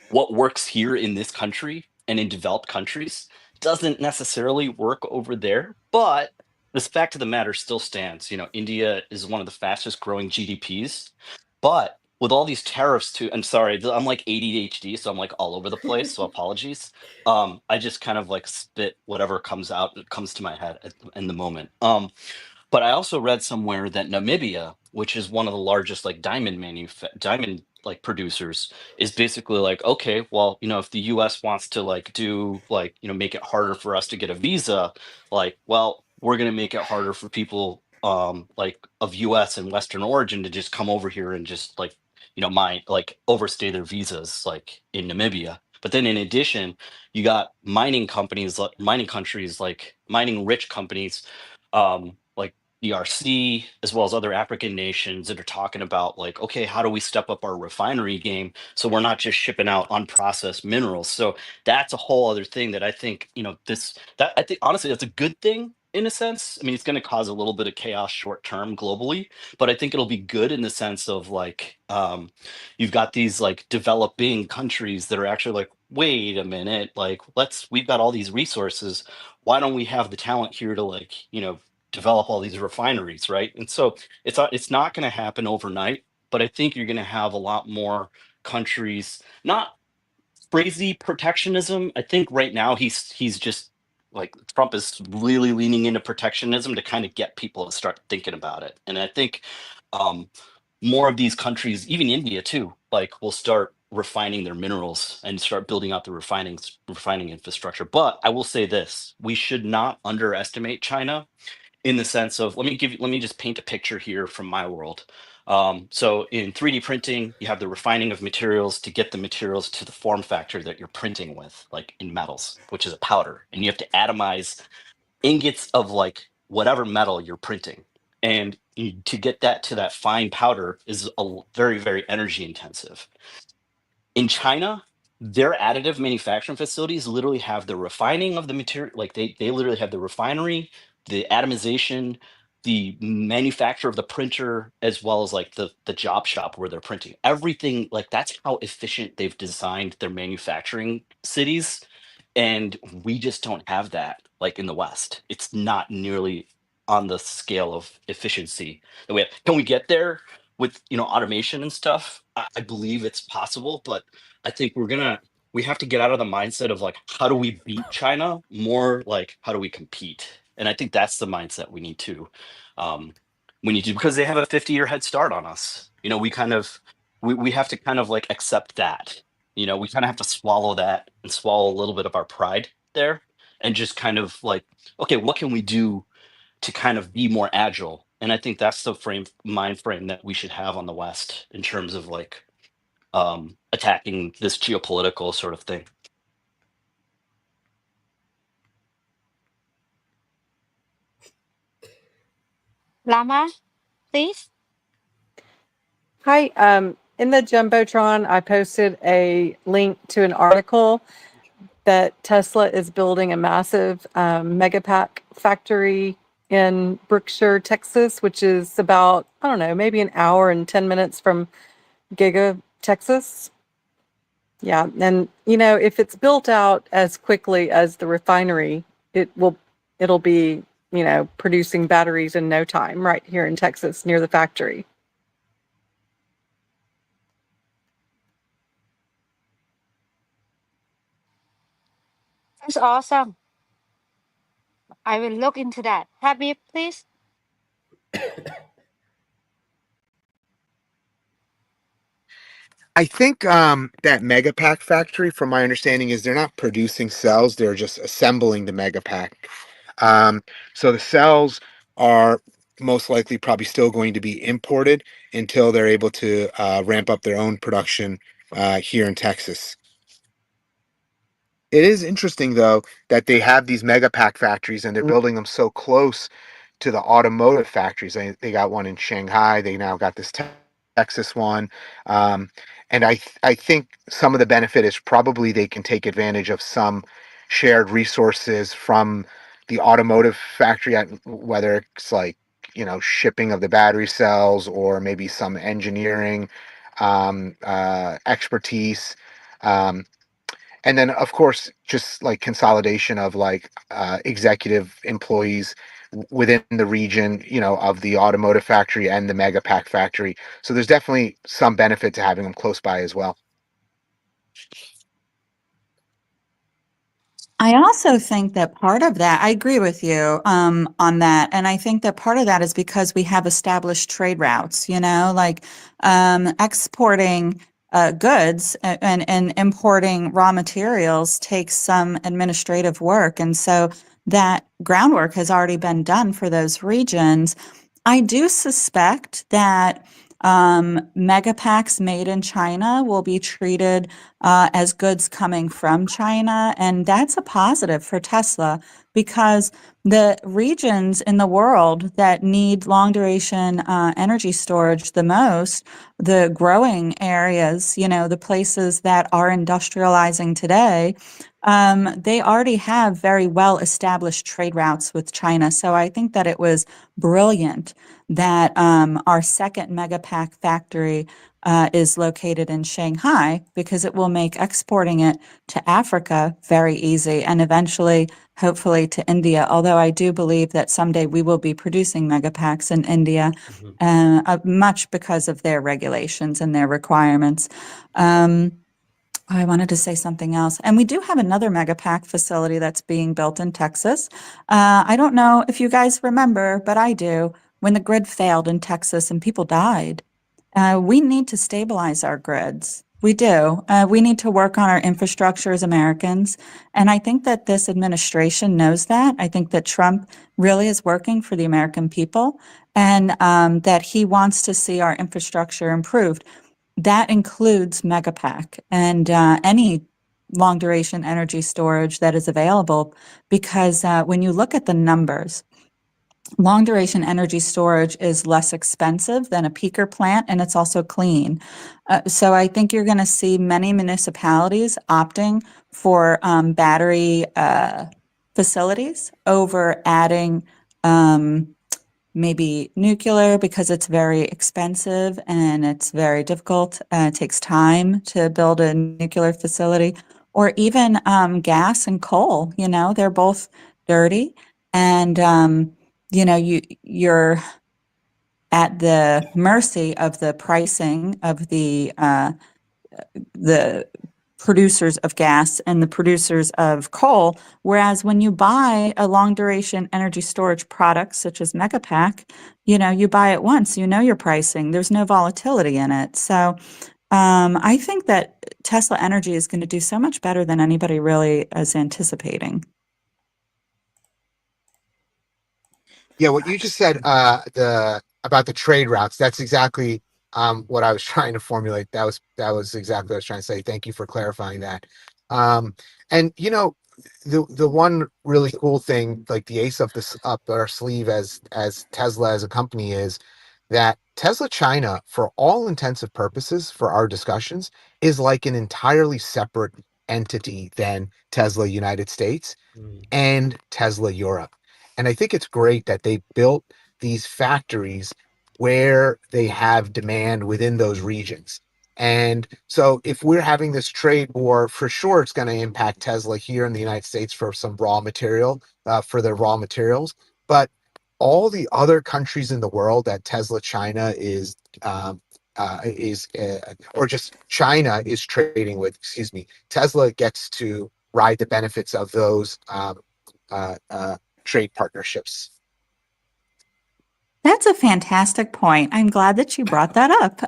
what works here in this country and in developed countries doesn't necessarily work over there. But the fact of the matter still stands. India is one of the fastest growing GDPs. But with all these tariffs too, I'm sorry, I'm like ADHD, so I'm like all over the place. So apologies. I just kind of like spit whatever comes to my head in the moment. But I also read somewhere that Namibia, which is one of the largest like diamond like producers, is basically like, okay, well, if the US wants to like do like, make it harder for us to get a visa, like, well, we're gonna make it harder for people like of US and Western origin to just come over here and just like, mine like overstay their visas like in Namibia. But then in addition, you got mining companies like mining countries like mining rich companies like DRC, as well as other African nations that are talking about like, okay, how do we step up our refinery game so we're not just shipping out unprocessed minerals? So that's a whole other thing that I think, that I think honestly that's a good thing in a sense. I mean, it's going to cause a little bit of chaos short term globally, but I think it'll be good in the sense of like, you've got these like developing countries that are actually like, wait a minute, like we've got all these resources. Why don't we have the talent here to like, develop all these refineries, right? And so it's not going to happen overnight, but I think you're going to have a lot more countries, not crazy protectionism. I think right now he's just like Trump is really leaning into protectionism to kind of get people to start thinking about it. And I think um, more of these countries, even India too, like will start refining their minerals and start building out the refining infrastructure. But I will say this: we should not underestimate China in the sense of let me just paint a picture here from my world. So in 3D printing, you have the refining of materials to get the materials to the form factor that you're printing with, like in metals, which is a powder, and you have to atomize ingots of like whatever metal you're printing. And to get that to that fine powder is very, very energy intensive. In China, their additive manufacturing facilities literally have the refining of the material, like they literally have the refinery, the atomization, the manufacture of the printer, as well as like the job shop where they're printing. Everything, like that's how efficient they've designed their manufacturing cities. And we just don't have that like in the West. It's not nearly on the scale of efficiency that we have. Can we get there with automation and stuff? I believe it's possible, but I think we have to get out of the mindset of like, how do we beat China, more like how do we compete? And I think that's the mindset um, we need to, because they have a 50-year head start on us. We have to kind of like accept that. We kind of have to swallow that and swallow a little bit of our pride there, and just kind of like, okay, what can we do to kind of be more agile? And I think that's the mind frame that we should have on the West in terms of like attacking this geopolitical sort of thing. Lama, please. Hi, in the Jumbotron, I posted a link to an article that Tesla is building a massive megapack factory in Brookshire, Texas, which is about, I don't know, maybe an hour and 10 minutes from Giga, Texas. Yeah, and if it's built out as quickly as the refinery, it'll be, producing batteries in no time right here in Texas near the factory. That's awesome. I will look into that. Habib, please. I think that Megapack factory, from my understanding, is they're not producing cells; they're just assembling the Megapack. So the cells are most likely probably still going to be imported until they're able to ramp up their own production here in Texas. It is interesting, though, that they have these Megapack factories and they're building them so close to the automotive factories. They got one in Shanghai. They now got this Texas one. Um, and I think some of the benefit is probably they can take advantage of some shared resources from the automotive factory, whether it's like, shipping of the battery cells or maybe some engineering expertise. Um, and then of course just like consolidation of like executive employees within the region, of the automotive factory and the mega pack factory. So there's definitely some benefit to having them close by as well. I also think that part of that, I agree with you on that. And I think that part of that is because we have established trade routes, like exporting goods and importing raw materials takes some administrative work. And so that groundwork has already been done for those regions. I do suspect that mega packs made in China will be treated as goods coming from China. And that's a positive for Tesla because the regions in the world that need long duration energy storage the most, the growing areas, the places that are industrializing today, they already have very well established trade routes with China. So I think that it was brilliant that our second Megapack factory is located in Shanghai because it will make exporting it to Africa very easy and eventually, hopefully, to India. Although I do believe that someday we will be producing Megapacks in India, much because of their regulations and their requirements. I wanted to say something else. And we do have another Megapack facility that's being built in Texas. I don't know if you guys remember, but I do. When the grid failed in Texas and people died, we need to stabilize our grids. We do. We need to work on our infrastructure as Americans. And I think that this administration knows that. I think that Trump really is working for the American people and that he wants to see our infrastructure improved. That includes Megapack and any long duration energy storage that is available because when you look at the numbers, long duration energy storage is less expensive than a peaker plant and it's also clean. So I think you're going to see many municipalities opting for battery facilities over adding maybe nuclear because it's very expensive and it's very difficult. It takes time to build a nuclear facility, or even gas and coal. They're both dirty and you're at the mercy of the pricing of the producers of gas and the producers of coal. Whereas when you buy a long duration energy storage product such as Megapack, you buy it once, your pricing. There's no volatility in it. So I think that Tesla Energy is going to do so much better than anybody really is anticipating. Yeah, what you just said, the about the trade routes, that's exactly what I was trying to formulate. That was exactly what I was trying to say. Thank you for clarifying that. And the one really cool thing, like the ace up our sleeve as Tesla as a company, is that Tesla China, for all intensive purposes, for our discussions, is like an entirely separate entity than Tesla United States and Tesla Europe. And I think it's great that they built these factories where they have demand within those regions. And so if we're having this trade war, for sure it's going to impact Tesla here in the United States for some raw material, for their raw materials. But all the other countries in the world that Tesla China or just China is trading with, excuse me, Tesla gets to ride the benefits of those trade partnerships. That's a fantastic point. I'm glad that you brought that up.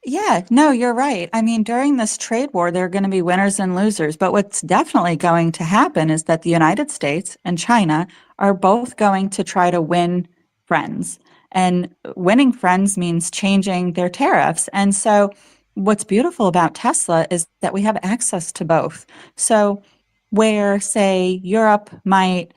Yeah, no, you're right. I mean, during this trade war, there are going to be winners and losers. But what's definitely going to happen is that the United States and China are both going to try to win friends. And winning friends means changing their tariffs. And so, what's beautiful about Tesla is that we have access to both. So, where, say, Europe might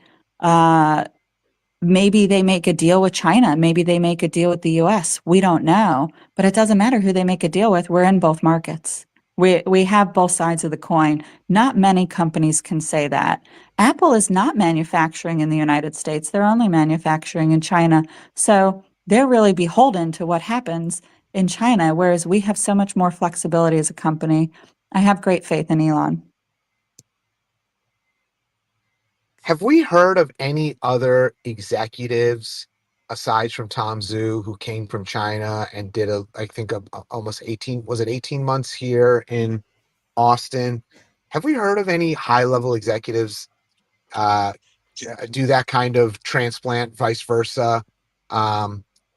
maybe they make a deal with China. Maybe they make a deal with the US. We don't know. But it doesn't matter who they make a deal with. We're in both markets. We have both sides of the coin. Not many companies can say that. Apple is not manufacturing in the United States. They're only manufacturing in China. So they're really beholden to what happens in China, whereas we have so much more flexibility as a company. I have great faith in Elon. Have we heard of any other executives aside from Tom Zhu who came from China and did I think almost 18, was it 18 months here in Austin? Have we heard of any high level executives uh, do that kind of transplant, vice versa?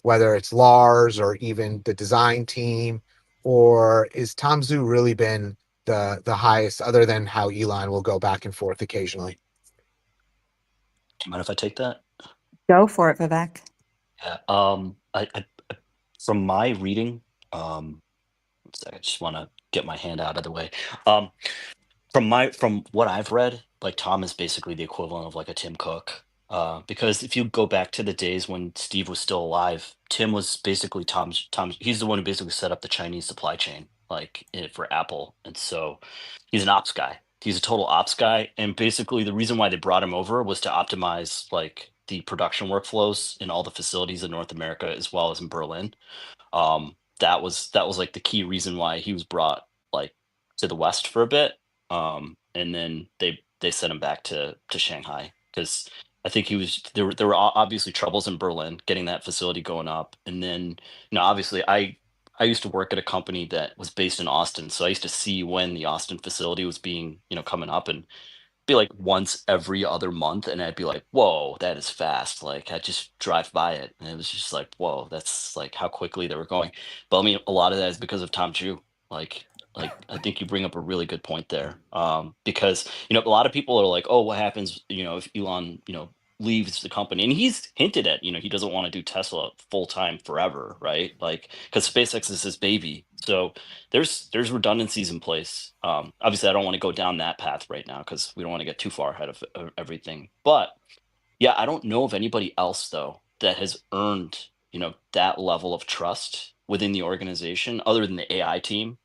Whether it's Lars or even the design team, or is Tom Zhu really been the highest, other than how Elon will go back and forth occasionally? Do you mind if I take that? Go for it, Vivek. Yeah. From my reading, one sec, I just want to get my hand out of the way. Um, from what I've read, like Tom is basically the equivalent of like a Tim Cook. Because if you go back to the days when Steve was still alive, Tim was basically Tom's. He's the one who basically set up the Chinese supply chain, for Apple, and so he's an ops guy. He's a total ops guy, and basically the reason why they brought him over was to optimize like the production workflows in all the facilities in North America as well as in Berlin. That was like the key reason why he was brought like to the West for a bit. And then they sent him back to Shanghai because I think there were obviously troubles in Berlin getting that facility going up. And then, obviously I used to work at a company that was based in Austin, so I used to see when the Austin facility was being, coming up, and be like once every other month, and I'd be like, whoa, that is fast. Like I just drive by it and it was just like, whoa, that's like how quickly they were going. But I mean, a lot of that is because of Tom Chu. Like I think you bring up a really good point there. Because a lot of people are like, oh, what happens, if Elon, leaves the company, and he's hinted at, he doesn't want to do Tesla full time forever, right? Like because SpaceX is his baby. So there's redundancies in place. Obviously, I don't want to go down that path right now because we don't want to get too far ahead of everything. But yeah, I don't know of anybody else though that has earned, that level of trust within the organization other than the AI team.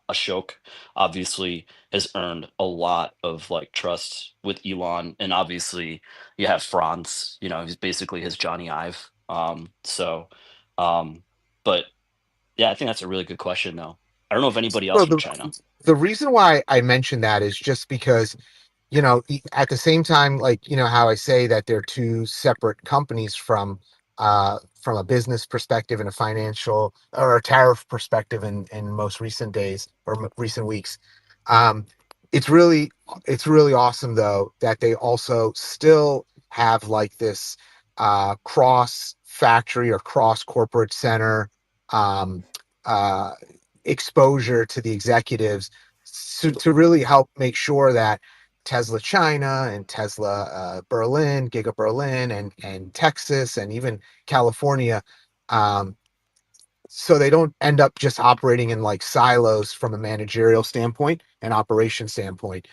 Ashok obviously has earned a lot of like trust with Elon, and obviously you have Franz, he's basically his Johnny Ive. Um, but yeah, I think that's a really good question though. I don't know if anybody else So from China. the reason why I mentioned that is just because at the same time, like, how I say that they're two separate companies from a business perspective and a financial or a tariff perspective in most recent days or recent weeks. Um, it's really awesome though that they also still have like this cross factory or cross corporate center um, uh, exposure to the executives to really help make sure that Tesla China and Tesla Berlin, Giga Berlin, and Texas, and even California, um, so they don't end up just operating in like silos from a managerial standpoint and operation standpoint,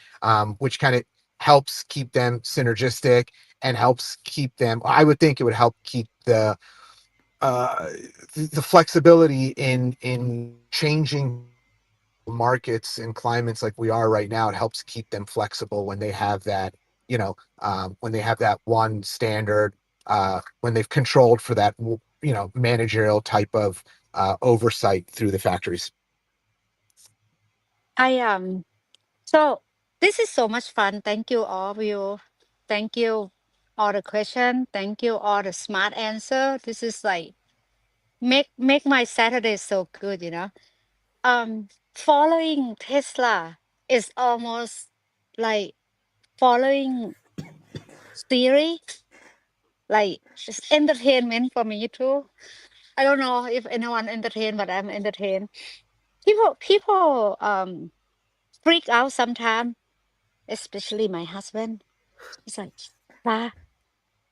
which kind of helps keep them synergistic and helps keep them. I would think it would help keep uh, the flexibility in changing markets and climates like we are right now. It helps keep them flexible when they have that, when they have that one standard, when they've controlled for that, managerial type of oversight through the factories. So this is so much fun. Thank you all of you. Thank you all the question. Thank you all the smart answer. This is like make my Saturday so good, Following Tesla is almost like following theory, like it's entertainment for me too. I don't know if anyone entertained, but I'm entertained. People freak out sometimes, especially my husband. He's like, "Pa,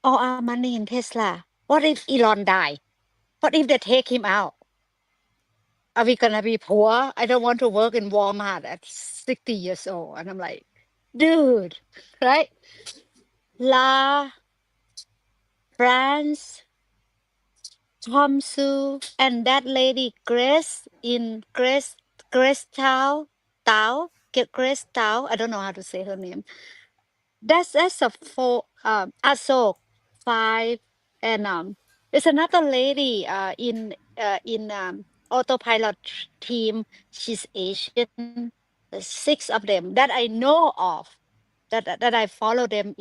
all our money in Tesla. What if Elon die? What if they take him out? Are we gonna be poor? I don't want to work in Walmart at 60 years old." And I'm like, dude, right? La France, Tom Su, and that lady Grace Grace Tao. I don't know how to say her name. That's a four Asok 5, and there's another lady in autopilot team. She's Asian. There's 6 of them that I know of, that I follow them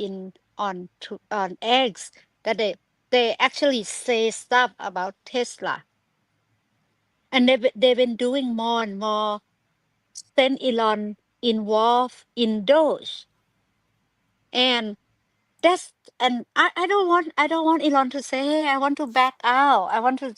on X, that they actually say stuff about Tesla, and they've been doing more and more. Send Elon involved in those, and that's and I don't want Elon to say, "Hey, I want to back out. I want to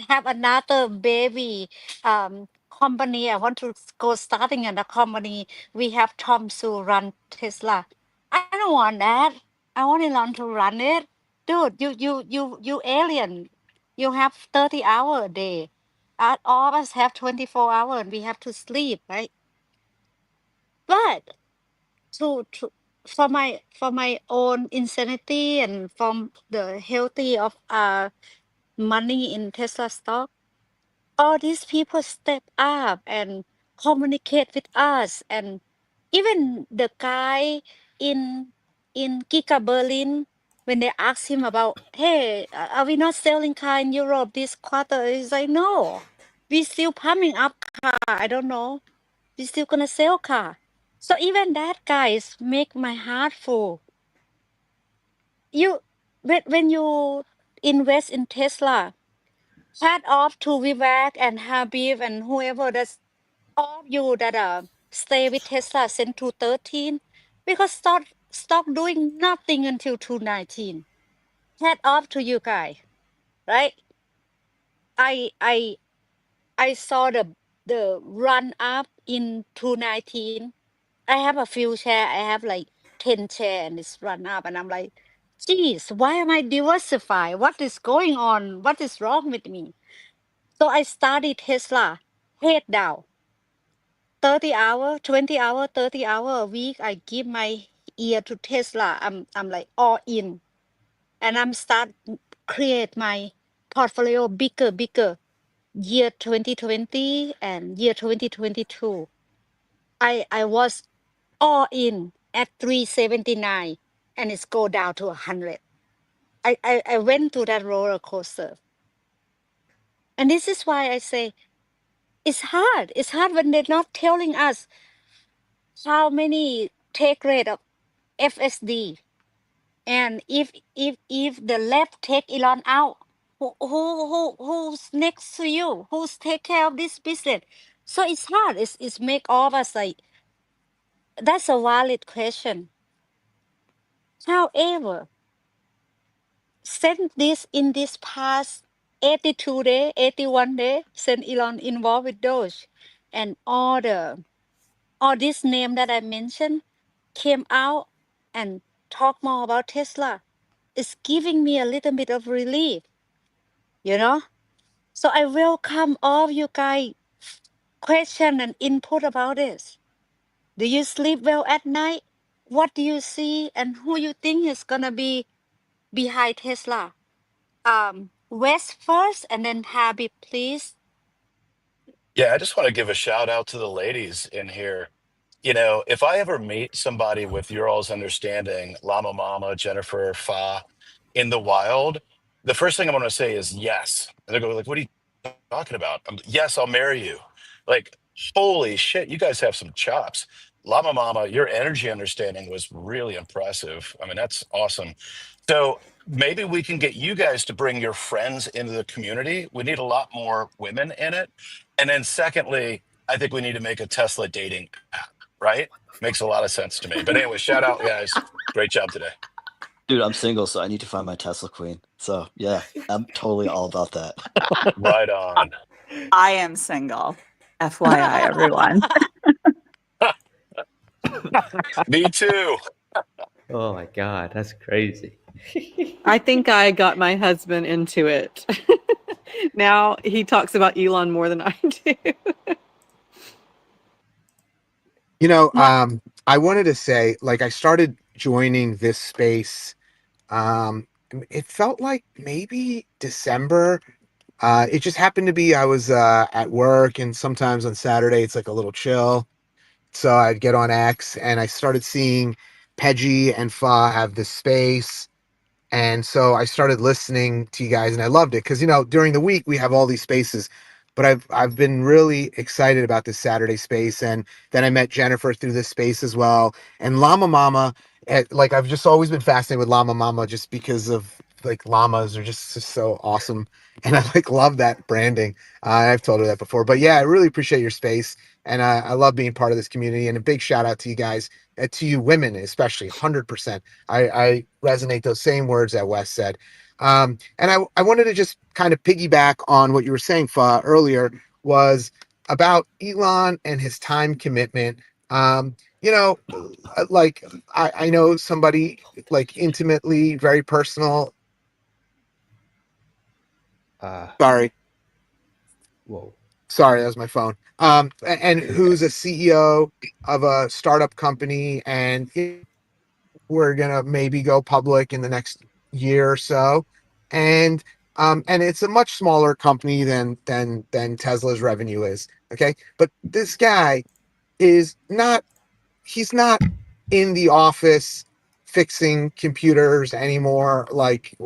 have another baby company. I want to go starting another company. We have Tom Su run Tesla." I don't want that. I want Elon to run it. Dude, you alien. You have 30 hour a day. All of us have 24 hour and we have to sleep, right? But to for my own insanity and from the healthy of money in Tesla stock, all these people step up and communicate with us, and even the guy in Giga Berlin, when they ask him about, "Hey, are we not selling car in Europe this quarter?" He's like, "No, we still pumping up car. I don't know. We still gonna sell car." So even that guys make my heart full. You when you invest in Tesla, hat off to Vivek and Habib and whoever that's all of you that stay with Tesla since 2013, because stop doing nothing until 2019. Hat off to you guys, right? I I I saw the run up in 2019. I have a few share. I have like 10 share and it's run up, and I'm like, geez, why am I diversified? What is going on? What is wrong with me? So I started Tesla, head down, 30 hour, 20 hour, 30 hour a week. I give my ear to Tesla. I'm like all in, and I'm start create my portfolio bigger. Year 2020 and year 2022, I was all in at 379, and it's go down to 100. I went to that roller coaster, and this is why I say it's hard when they're not telling us how many take rate of FSD, and if the left take Elon out, who's next to you? Who's take care of this business? So it's hard. It's make all of us like, that's a valid question. However, since this in this past 82 day, 81 day, since Elon involved with Doge, and all this name that I mentioned came out and talk more about Tesla, it's giving me a little bit of relief, you know? So I welcome all of you guys question and input about this. Do you sleep well at night? What do you see and who you think is gonna be behind Tesla? West first and then Habib, please. Yeah, I just want to give a shout out to the ladies in here. You know, if I ever meet somebody with your all's understanding, Llama Mama, Jennifer, Fa, in the wild, the first thing I'm going to say is yes. And they go like, "What are you talking about?" Yes, I'll marry you. Like, holy shit, you guys have some chops. Llama Mama, your energy understanding was really impressive. I mean, that's awesome. So maybe we can get you guys to bring your friends into the community. We need a lot more women in it. And then secondly, I think we need to make a Tesla dating app, right? Makes a lot of sense to me. But anyway, shout out, guys. Great job today. Dude, I'm single, so I need to find my Tesla queen. So yeah, I'm totally all about that. Right on. I am single. FYI, everyone. Me too. Oh my God, that's crazy. I think I got my husband into it. Now he talks about Elon more than I do. You know, My- I wanted to say, like, I started joining this space. Um, it felt like maybe December. It just happened to be I was at work, and sometimes on Saturday it's like a little chill. So I'd get on X, and I started seeing Peggy and Fa have this space. And so I started listening to you guys, and I loved it because during the week we have all these spaces, but I've been really excited about this Saturday space, and then I met Jennifer through this space as well, and Llama Mama. Like I've just always been fascinated with Llama Mama just because of like llamas are just so awesome, and I like love that branding. I've told her that before, but yeah, I really appreciate your space, and I love being part of this community. And a big shout out to you guys, to you women especially, 100%. I resonate those same words that Wes said. And I wanted to just kind of piggyback on what you were saying, Fa, earlier, was about Elon and his time commitment. You know, like I know somebody like intimately, very personal. Uh, Sorry, whoa. sorry, that was my phone. And who's a CEO of a startup company, and we're gonna maybe go public in the next year or so, and it's a much smaller company than Tesla's revenue is. Okay, but this guy is not he's not in the office fixing computers anymore like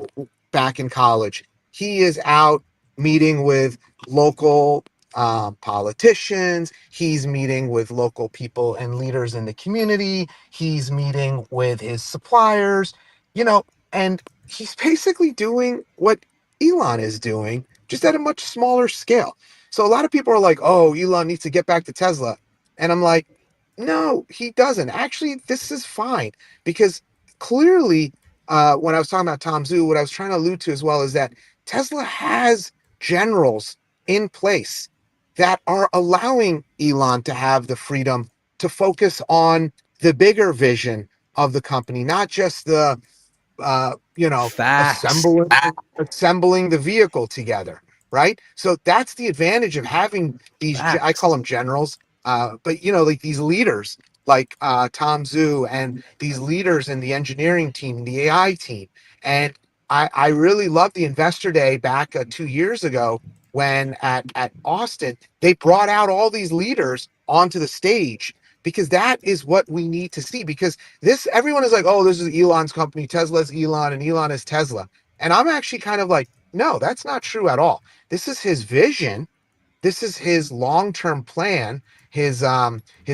back in college. He is out meeting with local politicians. He's meeting with local people and leaders in the community. He's meeting with his suppliers, and he's basically doing what Elon is doing, just at a much smaller scale. So a lot of people are like, oh, Elon needs to get back to Tesla. And I'm like, no, he doesn't. Actually, this is fine because clearly, when I was talking about Tom Zhu, what I was trying to allude to as well is that Tesla has generals in place that are allowing Elon to have the freedom to focus on the bigger vision of the company, not just the Facts. assembling the vehicle together, right? So that's the advantage of having these. I Facts. call them generals, but like these leaders, like Tom Zhu, and these leaders in the engineering team, the AI team, and I really loved the Investor Day back 2 years ago when at Austin they brought out all these leaders onto the stage because that is what we need to see because this everyone is like, oh, this is Elon's company, Tesla's Elon, and Elon is Tesla. And I'm actually kind of like, no, that's not true at all. This is his vision. This is his long-term plan, his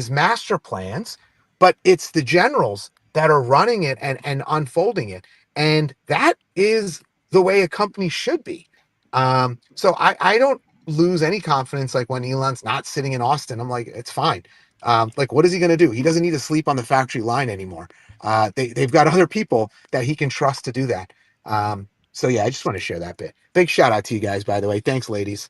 master plans. but it's the generals that are running it and unfolding it. And that is the way a company should be. So I don't lose any confidence. Like when Elon's not sitting in Austin, I'm like, it's fine. Like, what is he going to do? He doesn't need to sleep on the factory line anymore. They've got other people that he can trust to do that. So yeah, I just want to share that bit. Big shout out to you guys, by the way. Thanks, ladies.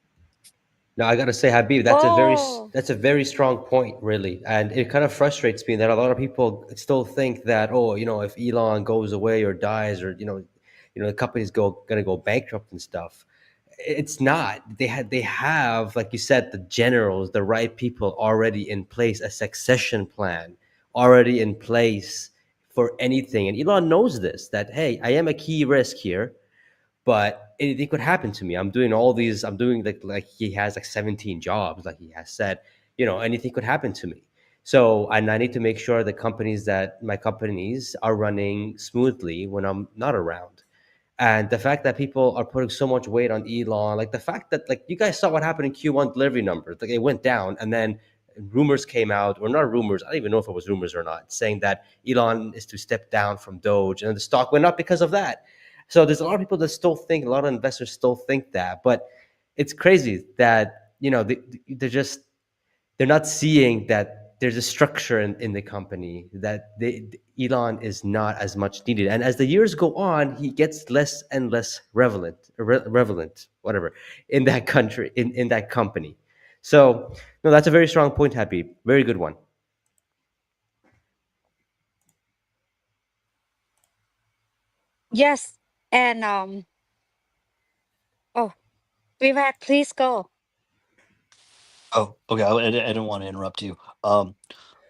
Now I gotta say, Habib, Oh, that's a very strong point, really, and it kind of frustrates me that a lot of people still think that, oh, if Elon goes away or dies, or the company's gonna go bankrupt and stuff. It's not. They have, like you said, the generals, the right people already in place, a succession plan already in place for anything, and Elon knows this. That hey, I am a key risk here, but anything could happen to me. I'm doing all these. I'm doing like he has like 17 jobs, like he has said. Anything could happen to me. So, and I need to make sure the companies that my companies are running smoothly when I'm not around. And the fact that people are putting so much weight on Elon, like the fact that like you guys saw what happened in Q1 delivery numbers, like it went down, and then rumors came out, or not rumors, I don't even know if it was rumors or not, saying that Elon is to step down from Doge, and the stock went up because of that. So there's a lot of people that still think, a lot of investors still think that, but it's crazy that they're not seeing that there's a structure in the company, that Elon is not as much needed, and as the years go on, he gets less and less relevant, whatever, in that country, in that company. So no, that's a very strong point, Habib. Very good one. yes. And oh, Vivek, please go. Oh, okay. I didn't want to interrupt you.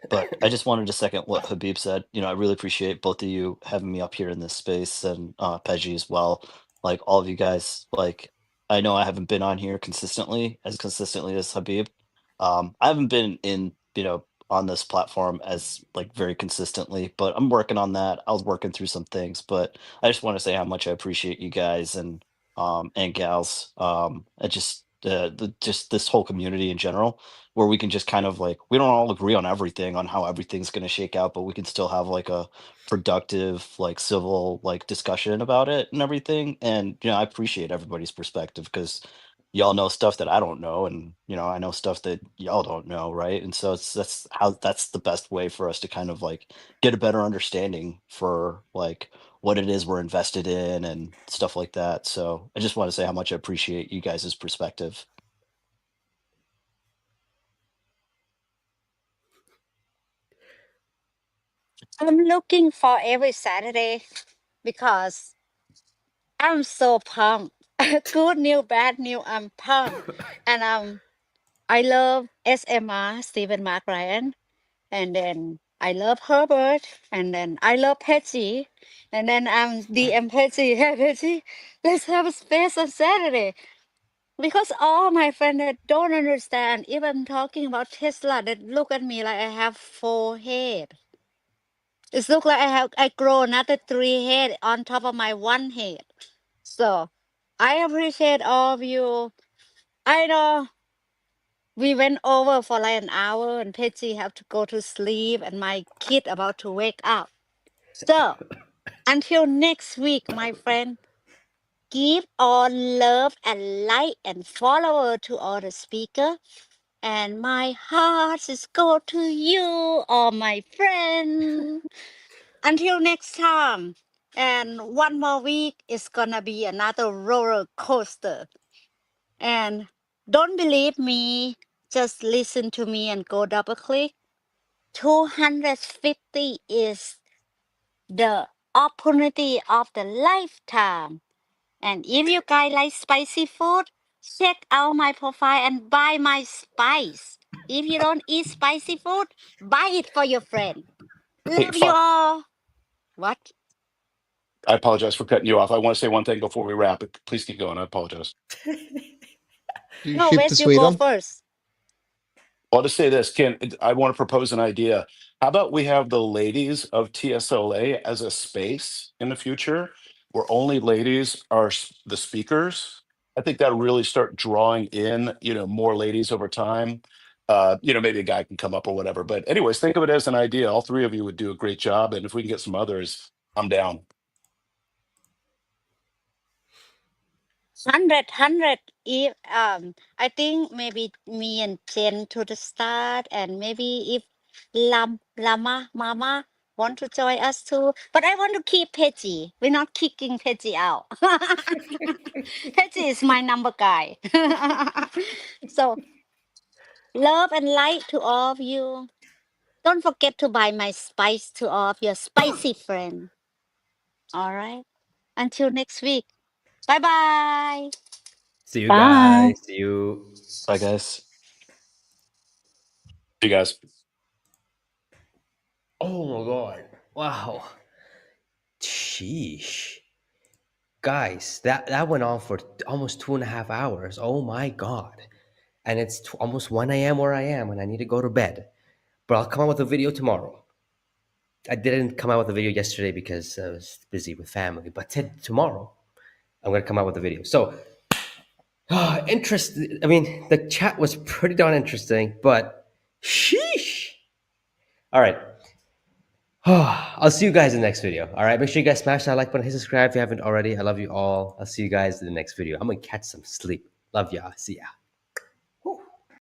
But I just wanted to second what Habib said. I really appreciate both of you having me up here in this space, and Peggy as well. Like all of you guys, like I know I haven't been on here consistently as Habib. I haven't been on this platform as like very consistently, but I'm working on that. I was working through some things, but I just want to say how much I appreciate you guys and gals. I just just this whole community in general, where we can just kind of like, we don't all agree on everything, on how everything's going to shake out, but we can still have like a productive, like civil, like discussion about it and everything. And I appreciate everybody's perspective, because y'all know stuff that I don't know, and I know stuff that y'all don't know, right? And so that's the best way for us to kind of like get a better understanding for like what it is we're invested in and stuff like that. So I just want to say how much I appreciate you guys' perspective. I'm looking for every Saturday because I'm so pumped. Good news, bad news, I'm pumped. And I love SMR, Stephen Mark Ryan. And then I love Herbert. And then I love Petsy. And then I'm DM Petsy. Hey, Petsy, let's have a space on Saturday. Because all my friends that don't understand, if I'm talking about Tesla, they look at me like I have 4 head. It looks like I grow another 3 head on top of my 1 head. So I appreciate all of you. I know we went over for like an hour and Patsy have to go to sleep and my kid about to wake up. So until next week, my friend, give all love and light and follower to all the speaker. And my heart is go to you, all my friend. Until next time. And one more week is gonna be another roller coaster. And don't believe me, just listen to me and go double click. 250 is the opportunity of the lifetime. And if you guys like spicy food, check out my profile and buy my spice. If you don't eat spicy food, buy it for your friend. Hey, Love you all. What? I apologize for cutting you off. I want to say one thing before we wrap it. Please keep going. I apologize. Do you No, ship to Wes, you go Sweden? first. I'll just say this, Ken. I want to propose an idea. How about we have the ladies of TSLA as a space in the future, where only ladies are the speakers? I think that'll really start drawing in, more ladies over time. Maybe a guy can come up or whatever. But anyways, think of it as an idea. All three of you would do a great job, and if we can get some others, I'm down. 100 if I think maybe me and Jen to the start, and maybe if Lama Mama want to join us too, but I want to keep Peggy. We're not kicking Peggy out. Peggy is my number guy. So love and light to all of you. Don't forget to buy my spice to all of your spicy friend. All right, until next week. Bye bye. See you Bye. guys. See you. Bye, guys. You guys. Oh my god! Wow. Sheesh. Guys, that went on for almost 2.5 hours. Oh my god! And it's almost 1 a.m. where I am, and I need to go to bed. But I'll come out with a video tomorrow. I didn't come out with a video yesterday because I was busy with family. But tomorrow, I'm gonna come out with a video. So, interesting. I mean, the chat was pretty darn interesting, but sheesh. All right. I'll see you guys in the next video. All right. Make sure you guys smash that like button, hit subscribe if you haven't already. I love you all. I'll see you guys in the next video. I'm gonna catch some sleep. Love y'all. See ya.